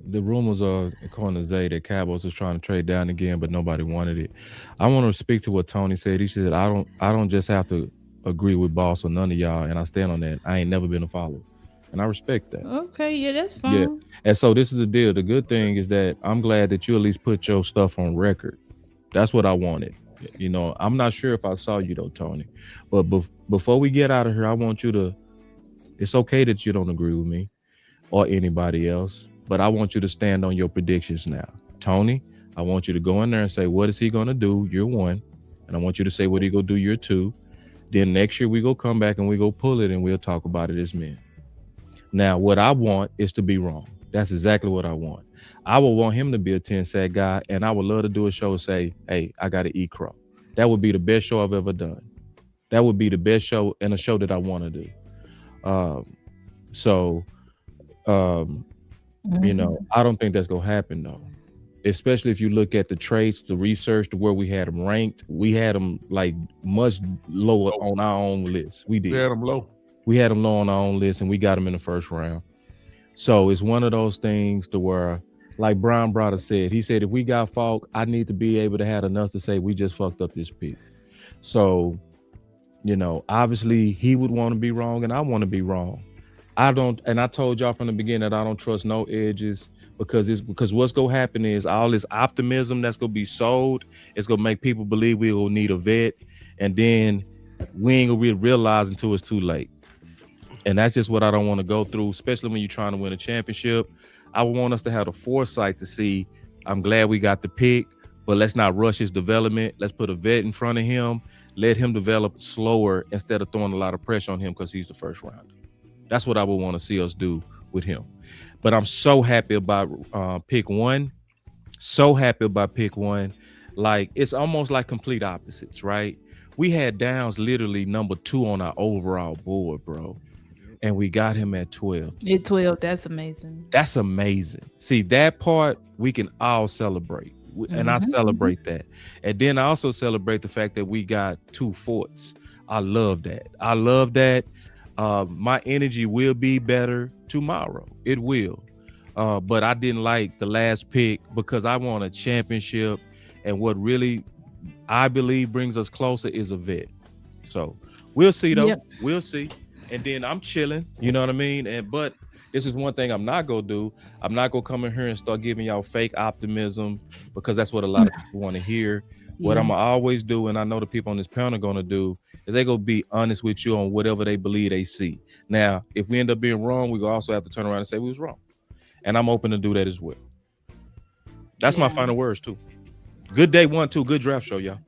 The rumors are, according to Zay, that Cowboys is trying to trade down again, but nobody wanted it. I want to speak to what Tony said. He said, I don't just have to agree with boss or none of y'all, and I stand on that. I ain't never been a follower. And I respect that. Okay, yeah, that's fine. Yeah. And so this is the deal. The good thing is that I'm glad that you at least put your stuff on record. That's what I wanted. You know, I'm not sure if I saw you though, Tony. But before we get out of here, I want you to, it's okay that you don't agree with me or anybody else, but I want you to stand on your predictions now. Tony, I want you to go in there and say, what is he going to do year one? And I want you to say what he going to do year two. Then next year we go come back and we go pull it and we'll talk about it as men. Now, what I want is to be wrong. That's exactly what I want. I would want him to be a 10-sack guy, and I would love to do a show and say, hey, I got to eat crow. That would be the best show I've ever done. That would be the best show and a show that I want to do. You know, I don't think that's going to happen, though. Especially if you look at the traits, the research, to where we had them ranked. We had them, like, much lower on our own list. We did. We had them low. We had them low on our own list, and we got them in the first round. So it's one of those things to where, like Brian Brother said, he said, if we got Falk, I need to be able to have enough to say we just fucked up this pick. So, you know, obviously he would want to be wrong and I want to be wrong. I don't, and I told y'all from the beginning that I don't trust no edges because what's going to happen is all this optimism that's going to be sold, it's going to make people believe we will need a vet, and then we ain't going to realize until it's too late. And that's just what I don't want to go through, especially when you're trying to win a championship. I would want us to have the foresight to see, I'm glad we got the pick, but let's not rush his development. Let's put a vet in front of him. Let him develop slower instead of throwing a lot of pressure on him because he's the first rounder. That's what I would want to see us do with him. But I'm so happy about pick one. So happy about pick one. Like, it's almost like complete opposites, right? We had Downs literally number 2 on our overall board, bro. And we got him at 12. At 12, that's amazing. That's amazing. See, that part we can all celebrate. And I celebrate that. And then I also celebrate the fact that we got 2 forts. I love that. I love that. My energy will be better tomorrow. It will. But I didn't like the last pick because I want a championship. And what really, I believe, brings us closer is a vet. So we'll see, though. Yep. We'll see. And then I'm chilling, you know what I mean? But this is one thing I'm not gonna do. I'm not gonna come in here and start giving y'all fake optimism because that's what a lot of people want to hear. What I'm gonna always do, and I know the people on this panel are gonna do, is they gonna be honest with you on whatever they believe they see. Now, if we end up being wrong, we also have to turn around and say we was wrong. And I'm open to do that as well. That's my final words too. Good day 1, 2, good draft show, y'all.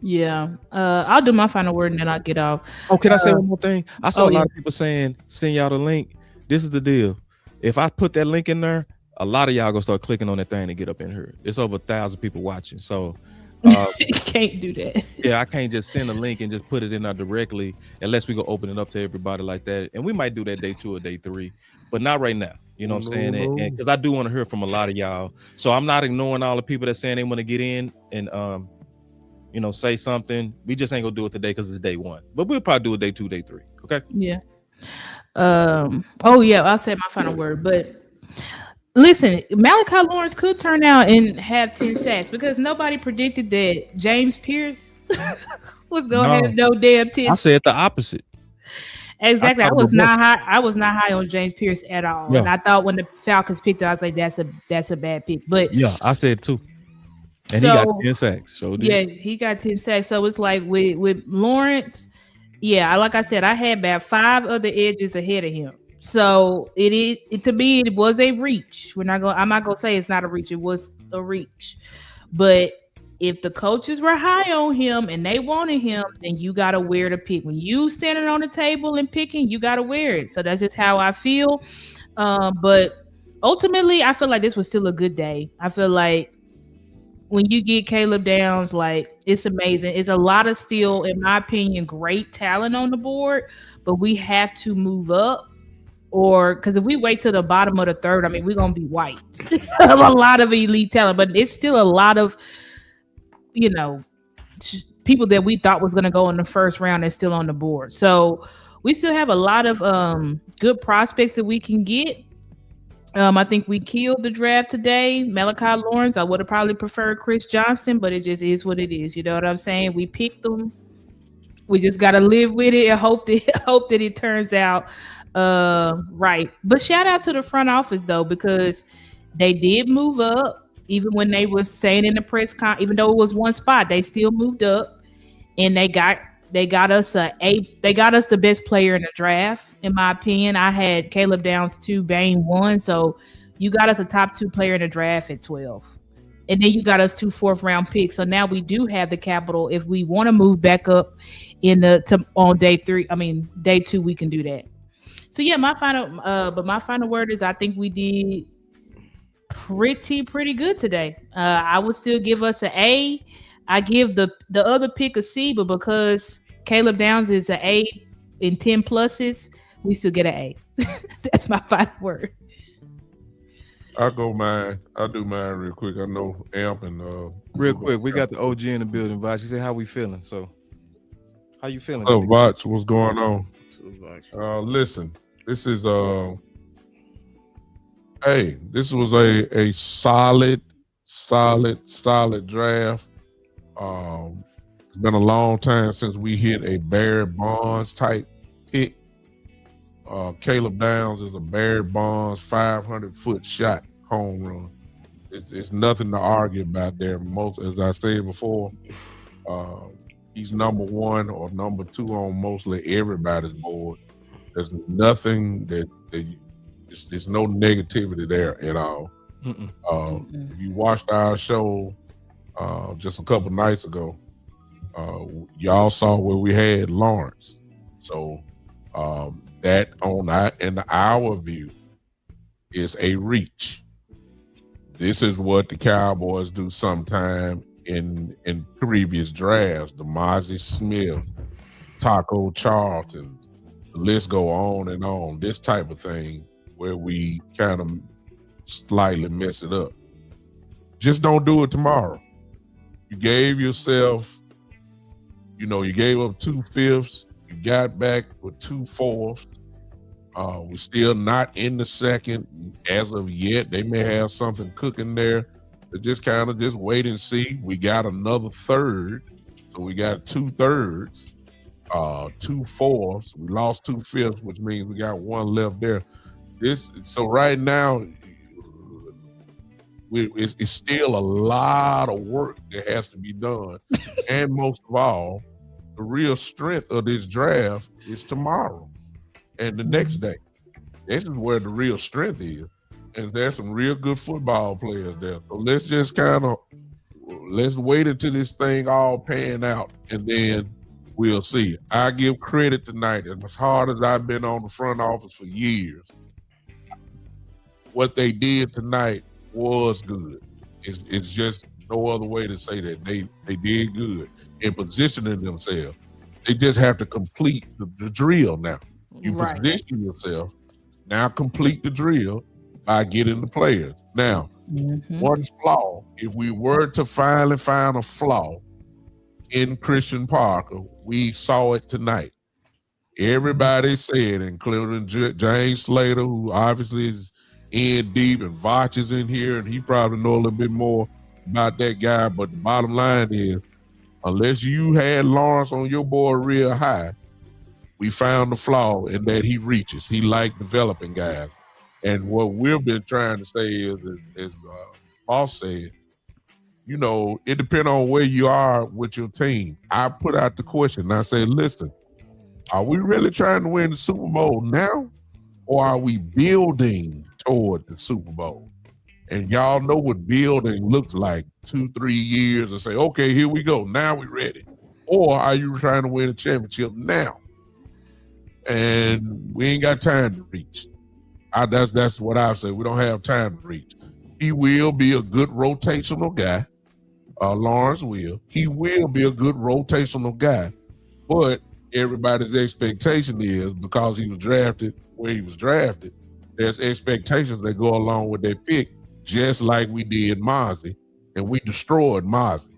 Yeah, I'll do my final word and then I'll get off. Oh, can I say one more thing? I saw a lot of people saying, send y'all the link. This is the deal. If I put that link in there, a lot of y'all gonna start clicking on that thing to get up in here. It's over 1,000 people watching. So can't do that. Yeah, I can't just send a link and just put it in there directly unless we go open it up to everybody like that. And we might do that day 2 or day 3, but not right now. You know what I'm saying? And because I do want to hear from a lot of y'all. So I'm not ignoring all the people that saying they want to get in and say something. We just ain't gonna do it today because it's day 1, but we'll probably do it day 2, day 3. Okay. Yeah. Oh yeah, I'll say my final word. But listen, Malachi Lawrence could turn out and have 10 sacks because nobody predicted that James Pierce was gonna have no damn 10. I said the opposite. Exactly. I was not high. I was not high on James Pierce at all. Yeah. And I thought when the Falcons picked it, I was like, that's a bad pick. But yeah, I said too. And he got 10 sacks. So yeah, he got 10 sacks. So it's like with Lawrence, yeah, like I said, I had about 5 other edges ahead of him. So to me, it was a reach. I'm not gonna say it's not a reach. It was a reach. But if the coaches were high on him and they wanted him, then you gotta wear the pick. When you standing on the table and picking, you gotta wear it. So that's just how I feel. But ultimately, I feel like this was still a good day. I feel like when you get Caleb Downs, like it's amazing. It's a lot of still, in my opinion, great talent on the board, but we have to move up. Or because if we wait till the bottom of the third, I mean, we're gonna be white. A lot of elite talent, but it's still a lot of people that we thought was going to go in the first round is still on the board. So we still have a lot of good prospects that we can get. I think we killed the draft today. Malachi Lawrence, I would have probably preferred Chris Johnson, but it just is what it is. You know what I'm saying? We picked them. We just got to live with it and hope that it turns out right. But shout out to the front office though, because they did move up. Even when they was saying in the press con, even though it was one spot, they still moved up, and they got us the best player in the draft. In my opinion, I had Caleb Downs 2, Bane 1, so you got us a top 2 player in the draft at 12, and then you got us 2 4th-round picks. So now we do have the capital if we want to move back up on day 3. I mean day 2, we can do that. So yeah, my final word is I think we did pretty good today. I would still give us an A. I give the other pick a C, but because Caleb Downs is an A in 10 pluses, we still get an A. That's my final word. I'll do mine real quick. I know Amp and real quick, we got the OG in the building, Vach. You say how we feeling? So how you feeling? Oh, Vach, what's going on? Listen, this is hey, this was a solid draft. It's been a long time since we hit a Barry Bonds type pick. Caleb Downs is a Barry Bonds 500-foot shot home run. It's nothing to argue about there. As I said before, he's number 1 or number 2 on mostly everybody's board. There's nothing there's no negativity there at all. If you watched our show just a couple nights ago, y'all saw where we had Lawrence. So that in our view is a reach. This is what the Cowboys do sometime in previous drafts. The Mozzie Smith, Taco Charlton, the list go on and on. This type of thing where we kind of slightly mess it up. Just don't do it tomorrow. You gave yourself, you gave up 2 5ths. You got back with 2 4ths. We're still not in the second as of yet. They may have something cooking there. But just kind of just wait and see. We got another 3rd. So we got 2 3rds, 2 4ths. We lost 2 5ths, which means we got 1 left there. So right now, it's still a lot of work that has to be done. And most of all, the real strength of this draft is tomorrow and the next day. This is where the real strength is. And there's some real good football players there. So let's just let's wait until this thing all pan out, and then we'll see. I give credit tonight, as hard as I've been on the front office for years, what they did tonight was good. It's just no other way to say that. They did good in positioning themselves. They just have to complete the drill now. You position yourself, now complete the drill by getting the players. Now, one flaw, if we were to finally find a flaw in Christian Parker. We saw it tonight. Everybody said, including James Slater, who obviously is in deep, and Vach is in here, and he probably know a little bit more about that guy. But the bottom line is, unless you had Lawrence on your board real high, we found the flaw in that he reaches. He liked developing guys. And what we've been trying to say is, as Boss said, you know, it depends on where you are with your team. I put out the question, and I said, listen, are we really trying to win the Super Bowl now, or are we building toward the Super Bowl? And y'all know what building looks like, 2-3 years, and say, okay, here we go. Now we're ready. Or are you trying to win a championship now? And we ain't got time to reach. That's what I've said. We don't have time to reach. He will be a good rotational guy. Lawrence will. He will be a good rotational guy. But everybody's expectation is, because he was drafted where he was drafted, there's expectations that go along with that pick, just like we did Mozzie, and we destroyed Mozzie.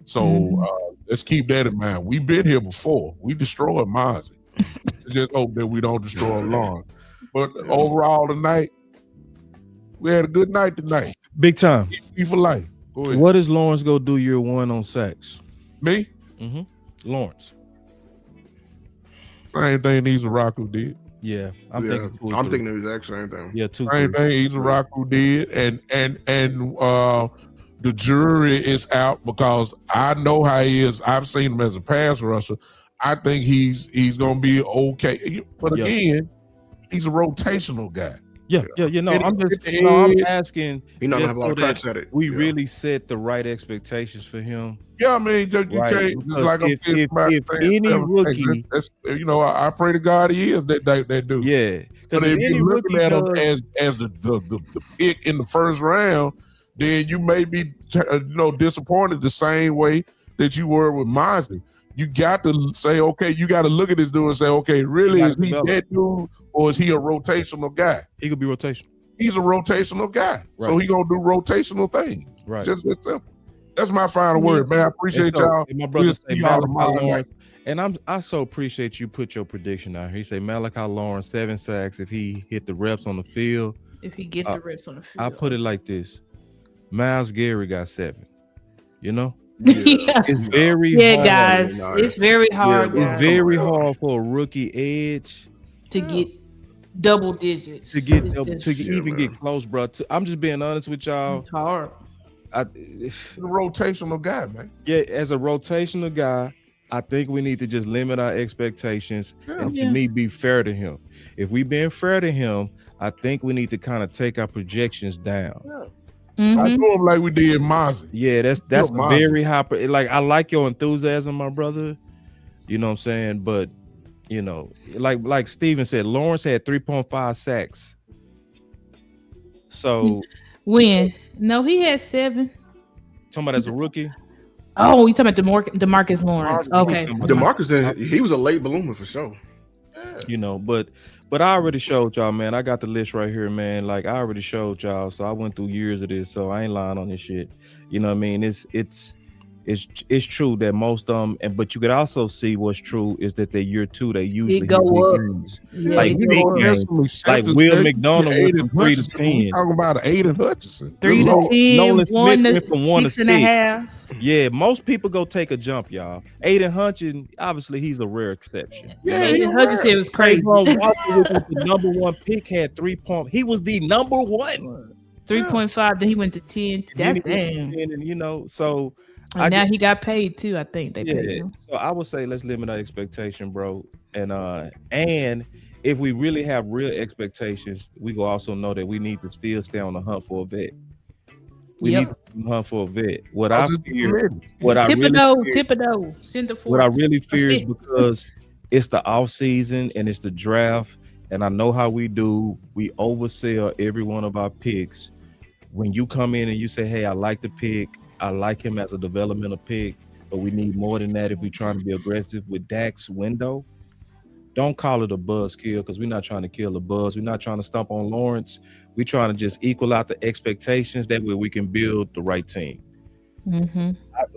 So let's keep that in mind. We've been here before. We destroyed Mozzie. Just hope that we don't destroy Lawrence. But overall tonight, we had a good night tonight. Big time. He for life. Go ahead. What is Lawrence go do year one on sacks? Me? Mm-hmm. Lawrence. Same thing Izaraku did. Yeah, I'm thinking the exact same thing. Yeah, same thing Izaraku did, and the jury is out, because I know how he is. I've seen him as a pass rusher. I think he's gonna be okay, but again, he's a rotational guy. Yeah. I'm asking. He not gonna have a lot of cracks at it. We really set the right expectations for him. Yeah, I mean, you can't. Like if any rookie, you know, I pray to God he is that dude. Yeah, but if you're looking at him as the pick in the first round, then you may be disappointed the same way that you were with Mozzie. You got to say, okay, you got to look at this dude and say, okay, really, is he that dude, or is he a rotational guy? He could be rotational. He's a rotational guy, so he gonna do rotational things. Right. Just that simple. That's my final word, man. I appreciate y'all. And my brother say Malachi Lawrence, and I so appreciate you put your prediction out here. He say Malachi Lawrence 7 sacks if he hit the reps on the field. If he get the reps on the field, I put it like this: Miles Garrett got 7. You know. Yeah. It's very hard. Guys. It's very hard. It's very hard for a rookie edge to get double digits. To even get close, bro. I'm just being honest with y'all. It's hard. He's a rotational guy, man. Yeah, as a rotational guy, I think we need to just limit our expectations and to me be fair to him. If we being fair to him, I think we need to kind of take our projections down. Yeah. I do him like we did Mozzie. Yeah, that's very high. Like, I like your enthusiasm, my brother. You know what I'm saying? But you know, like Steven said, Lawrence had 3.5 sacks. So when? No, he had 7. Talking about as a rookie. Oh, you talking about DeMarcus Lawrence? Okay, DeMarcus, he was a late bloomer for sure. You know, but I already showed y'all, man. I got the list right here, man. Like, I already showed y'all, so I went through years of this, so I ain't lying on this shit. You know what I mean? It's true that most but you could also see what's true is that the year 2 they usually go up. Like big games. Like Will McDonald went from 3 to 10. Talking about Aiden Hutchinson. 3 to 10. Nolan Smith went from 1 to 6.5. Yeah, most people go take a jump, y'all. Aiden Hutchinson, obviously, he's a rare exception. Yeah, Aiden Hutchinson was crazy. Walker, which was the number 1 pick, had 3 points. He was the number 1. 3.5. Then he went to 10. That damn. And you know, so. And now he got paid too. I think they paid him. So I would say let's limit our expectation, bro. And if we really have real expectations, we will also know that we need to still stay on the hunt for a vet. We need to hunt for a vet. What I fear, What I really fear is because it's the off season and it's the draft, and I know how we do. We oversell every one of our picks. When you come in and you say, "Hey, I like the pick. I like him as a developmental pick, but we need more than that if we're trying to be aggressive with Dak's window." Don't call it a buzz kill, because we're not trying to kill a buzz. We're not trying to stomp on Lawrence. We're trying to just equal out the expectations. That way we can build the right team.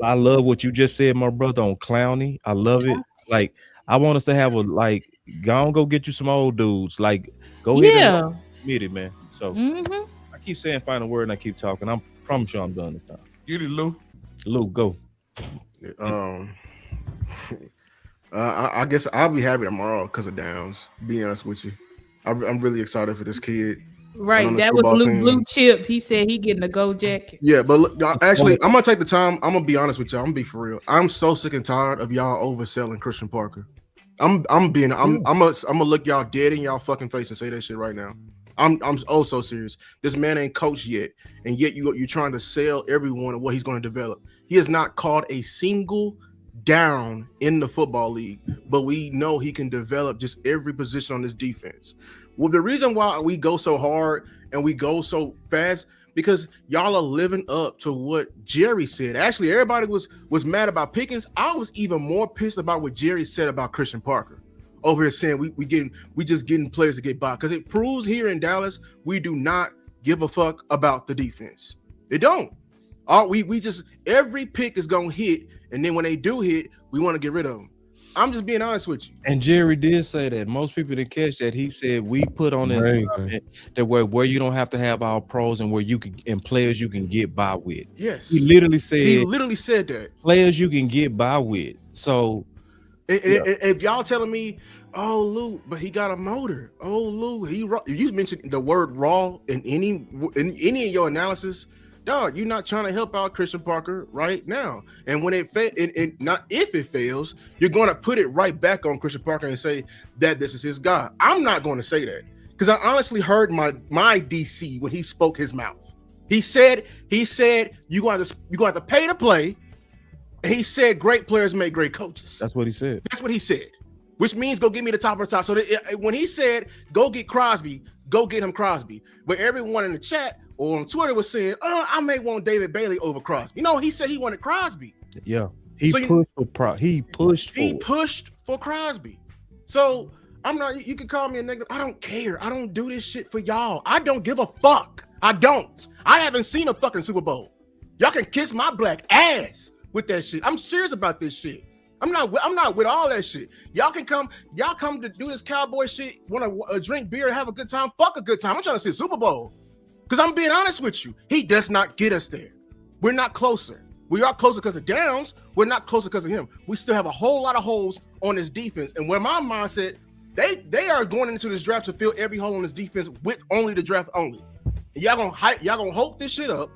I love what you just said, my brother, on Clowney. I love it. Like, I want us to have go get you some old dudes. Like, go ahead and admit it, man. So I keep saying final word and I keep talking. I promise you I'm done this time. Get it, Lou. Lou, go. I guess I'll be happy tomorrow because of Downs. Be honest with you, I'm really excited for this kid. Right, that was Luke Blue Chip. He said he getting a gold jacket. Yeah, but look, actually, I'm gonna take the time. I'm gonna be honest with y'all. I'm gonna be for real. I'm so sick and tired of y'all overselling Christian Parker. I'm gonna look y'all dead in y'all fucking face and say that shit right now. I'm so serious. This man ain't coached yet, and yet you're trying to sell everyone what he's going to develop. He has not called a single down in the football league, but we know he can develop just every position on this defense. Well, the reason why we go so hard and we go so fast because y'all are living up to what Jerry said. Actually, everybody was mad about Pickens. I was even more pissed about what Jerry said about Christian Parker. Over here saying we just getting players to get by because it proves here in Dallas we do not give a fuck about the defense. It don't. We just every pick is gonna hit, and then when they do hit, we want to get rid of them. I'm just being honest with you. And Jerry did say that. Most people didn't catch that. He said we put on this that where you don't have to have all pros and where you can and players you can get by with. Yes, he literally said that players you can get by with. So if y'all telling me, oh Lou, but he got a motor. Oh Lou, if you mentioned the word raw in any of your analysis, dog, you're not trying to help out Christian Parker right now. And when not if it fails, you're going to put it right back on Christian Parker and say that this is his guy. I'm not going to say that because I honestly heard my DC when he spoke his mouth. He said you going to pay to play. And he said great players make great coaches. That's what he said. That's what he said. Which means go get me the top of the top. So when he said go get Crosby, go get him Crosby. But everyone in the chat or on Twitter was saying, I may want David Bailey over Crosby. No, he said he wanted Crosby. Yeah, he pushed for Crosby. So I'm not. You can call me a negative. I don't care. I don't do this shit for y'all. I don't give a fuck. I don't. I haven't seen a fucking Super Bowl. Y'all can kiss my black ass with that shit. I'm serious about this shit. I'm not with all that shit. Y'all come to do this cowboy shit, want to drink beer and have a good time. Fuck a good time. I'm trying to see a Super Bowl. Because I'm being honest with you. He does not get us there. We're not closer. We are closer because of Downs. We're not closer because of him. We still have a whole lot of holes on this defense. And where my mindset, they are going into this draft to fill every hole on this defense with only the draft only. And y'all gonna hope this shit up.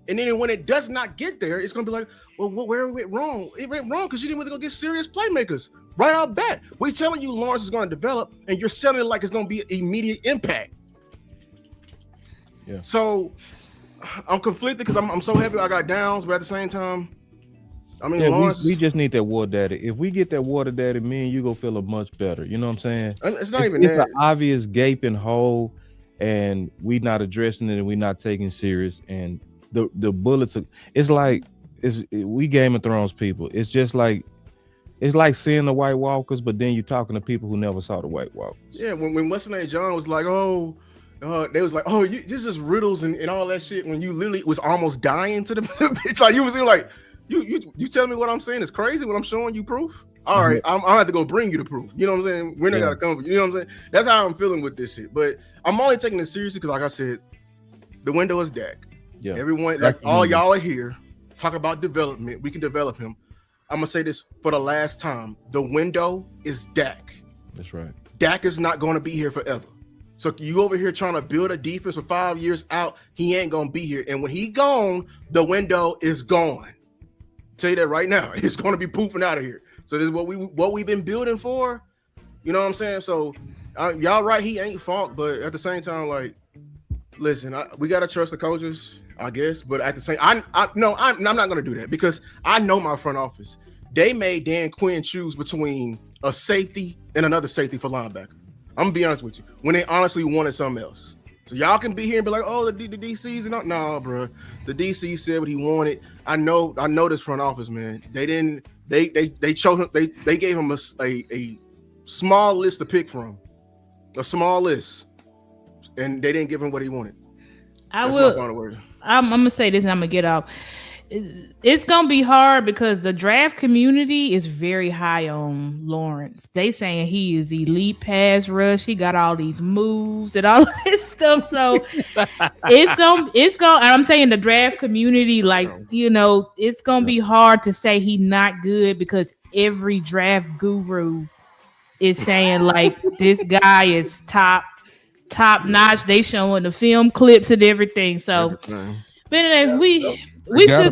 And then when it does not get there, it's gonna be like, well, where it went wrong? It went wrong because you didn't really go get serious playmakers right out bat. We're telling you Lawrence is going to develop, and you're selling it like it's going to be immediate impact. Yeah. So I'm conflicted because I'm so happy I got Downs, but at the same time, I mean, Lawrence. We just need that water daddy. If we get that water daddy, me and you go feel much better. You know what I'm saying? It's not even that. It's an obvious gaping hole, and we not addressing it, and we not taking serious. And the bullets. It's like. We Game of Thrones people. It's just like seeing the White Walkers, but then you're talking to people who never saw the White Walkers. Yeah, when Weston A. John was like, they was like, this is riddles and all that shit. When you literally was almost dying to the, it's like you was like, you telling me what I'm saying is crazy when I'm showing you proof. All right, I'll have to go bring you the proof. You know what I'm saying? We're not gotta come. You know what I'm saying? That's how I'm feeling with this shit. But I'm only taking it seriously because, like I said, the window is Dak. Yeah, everyone, like all y'all are here. Talk about development. We can develop him. I'm gonna say this for the last time. The window is Dak. That's right. Dak is not going to be here forever. So you over here trying to build a defense for 5 years out, he ain't gonna be here. And when he gone, the window is gone. Tell you that right now. It's gonna be poofing out of here. So this is what we've been building for. You know what I'm saying? So y'all right, he ain't fault, but at the same time, like, listen, we gotta trust the coaches. I guess, but at the same, I'm not going to do that because I know my front office. They made Dan Quinn choose between a safety and another safety for linebacker. I'm gonna be honest with you. When they honestly wanted something else, so y'all can be here and be like, "Oh, the DC's and no, bro. The DC said what he wanted." I know this front office, man. They didn't. They chose him. They gave him a small list to pick from, a small list, and they didn't give him what he wanted. That's my final word. I'm gonna say this and I'm gonna get off. It's gonna be hard because the draft community is very high on Lawrence. They saying he is elite pass rush. He got all these moves and all this stuff. So it's gonna. I'm saying the draft community, like it's gonna be hard to say he not good because every draft guru is saying like this guy is top notch. They showing the film clips and everything. So, but anyway, we still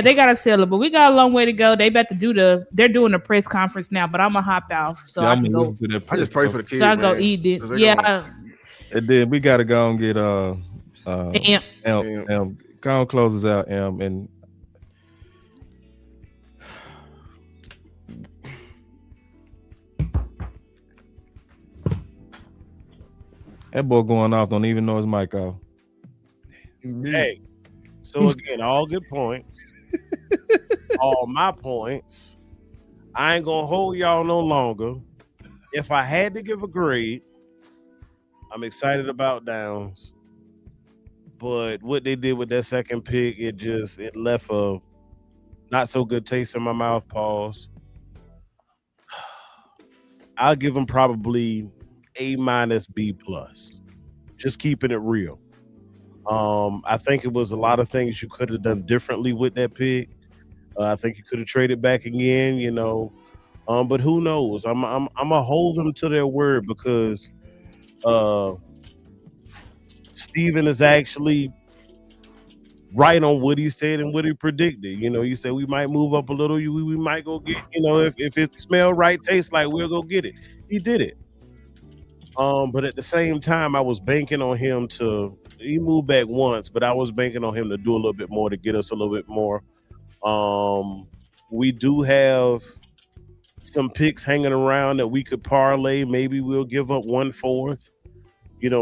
they gotta sell it, but we got a long way to go. They about to they're doing a press conference now, but I'm gonna hop out so I can go. I just pray for the kids. So I go eat it. Yeah. And then we gotta go and get Amp. Come closes out and that boy going off, don't even know his mic off. Hey, so again, all good points. All my points. I ain't gonna hold y'all no longer. If I had to give a grade, I'm excited about Downs. But what they did with that second pick, it left a not so good taste in my mouth. Pause. I'll give him probably A-, B+. Just keeping it real. I think it was a lot of things you could have done differently with that pick. I think you could have traded back again, but who knows? I'm gonna hold them to their word because Steven is actually right on what he said and what he predicted. You said we might move up a little. We might go get, if it smell right, tastes like, we'll go get it. He did it. But at the same time, I was banking on him he moved back once, but I was banking on him to do a little bit more to get us a little bit more. We do have some picks hanging around that we could parlay. Maybe we'll give up 1/4,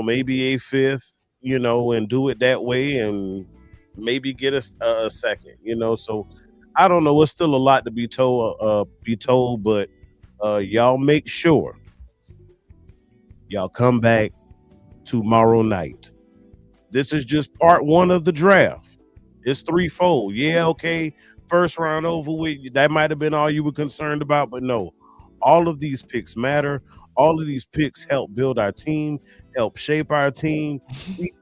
maybe a 5th, and do it that way and maybe get us a second, So I don't know. It's still a lot to be told, but y'all make sure y'all come back tomorrow night. This is just part 1 of the draft. It's threefold. Yeah, okay. First round over with. That might have been all you were concerned about, but no. All of these picks matter. All of these picks help build our team, help shape our team.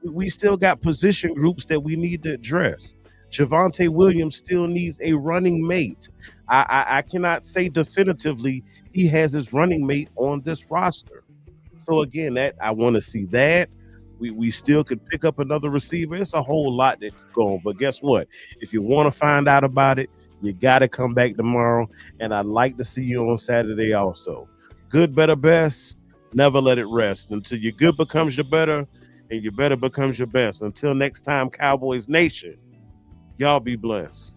We still got position groups that we need to address. Javonte Williams still needs a running mate. I cannot say definitively he has his running mate on this roster. So again, that I want to see that. We still could pick up another receiver. It's a whole lot that could go on. But guess what? If you want to find out about it, you got to come back tomorrow. And I'd like to see you on Saturday also. Good, better, best. Never let it rest until your good becomes your better and your better becomes your best. Until next time, Cowboys Nation, y'all be blessed.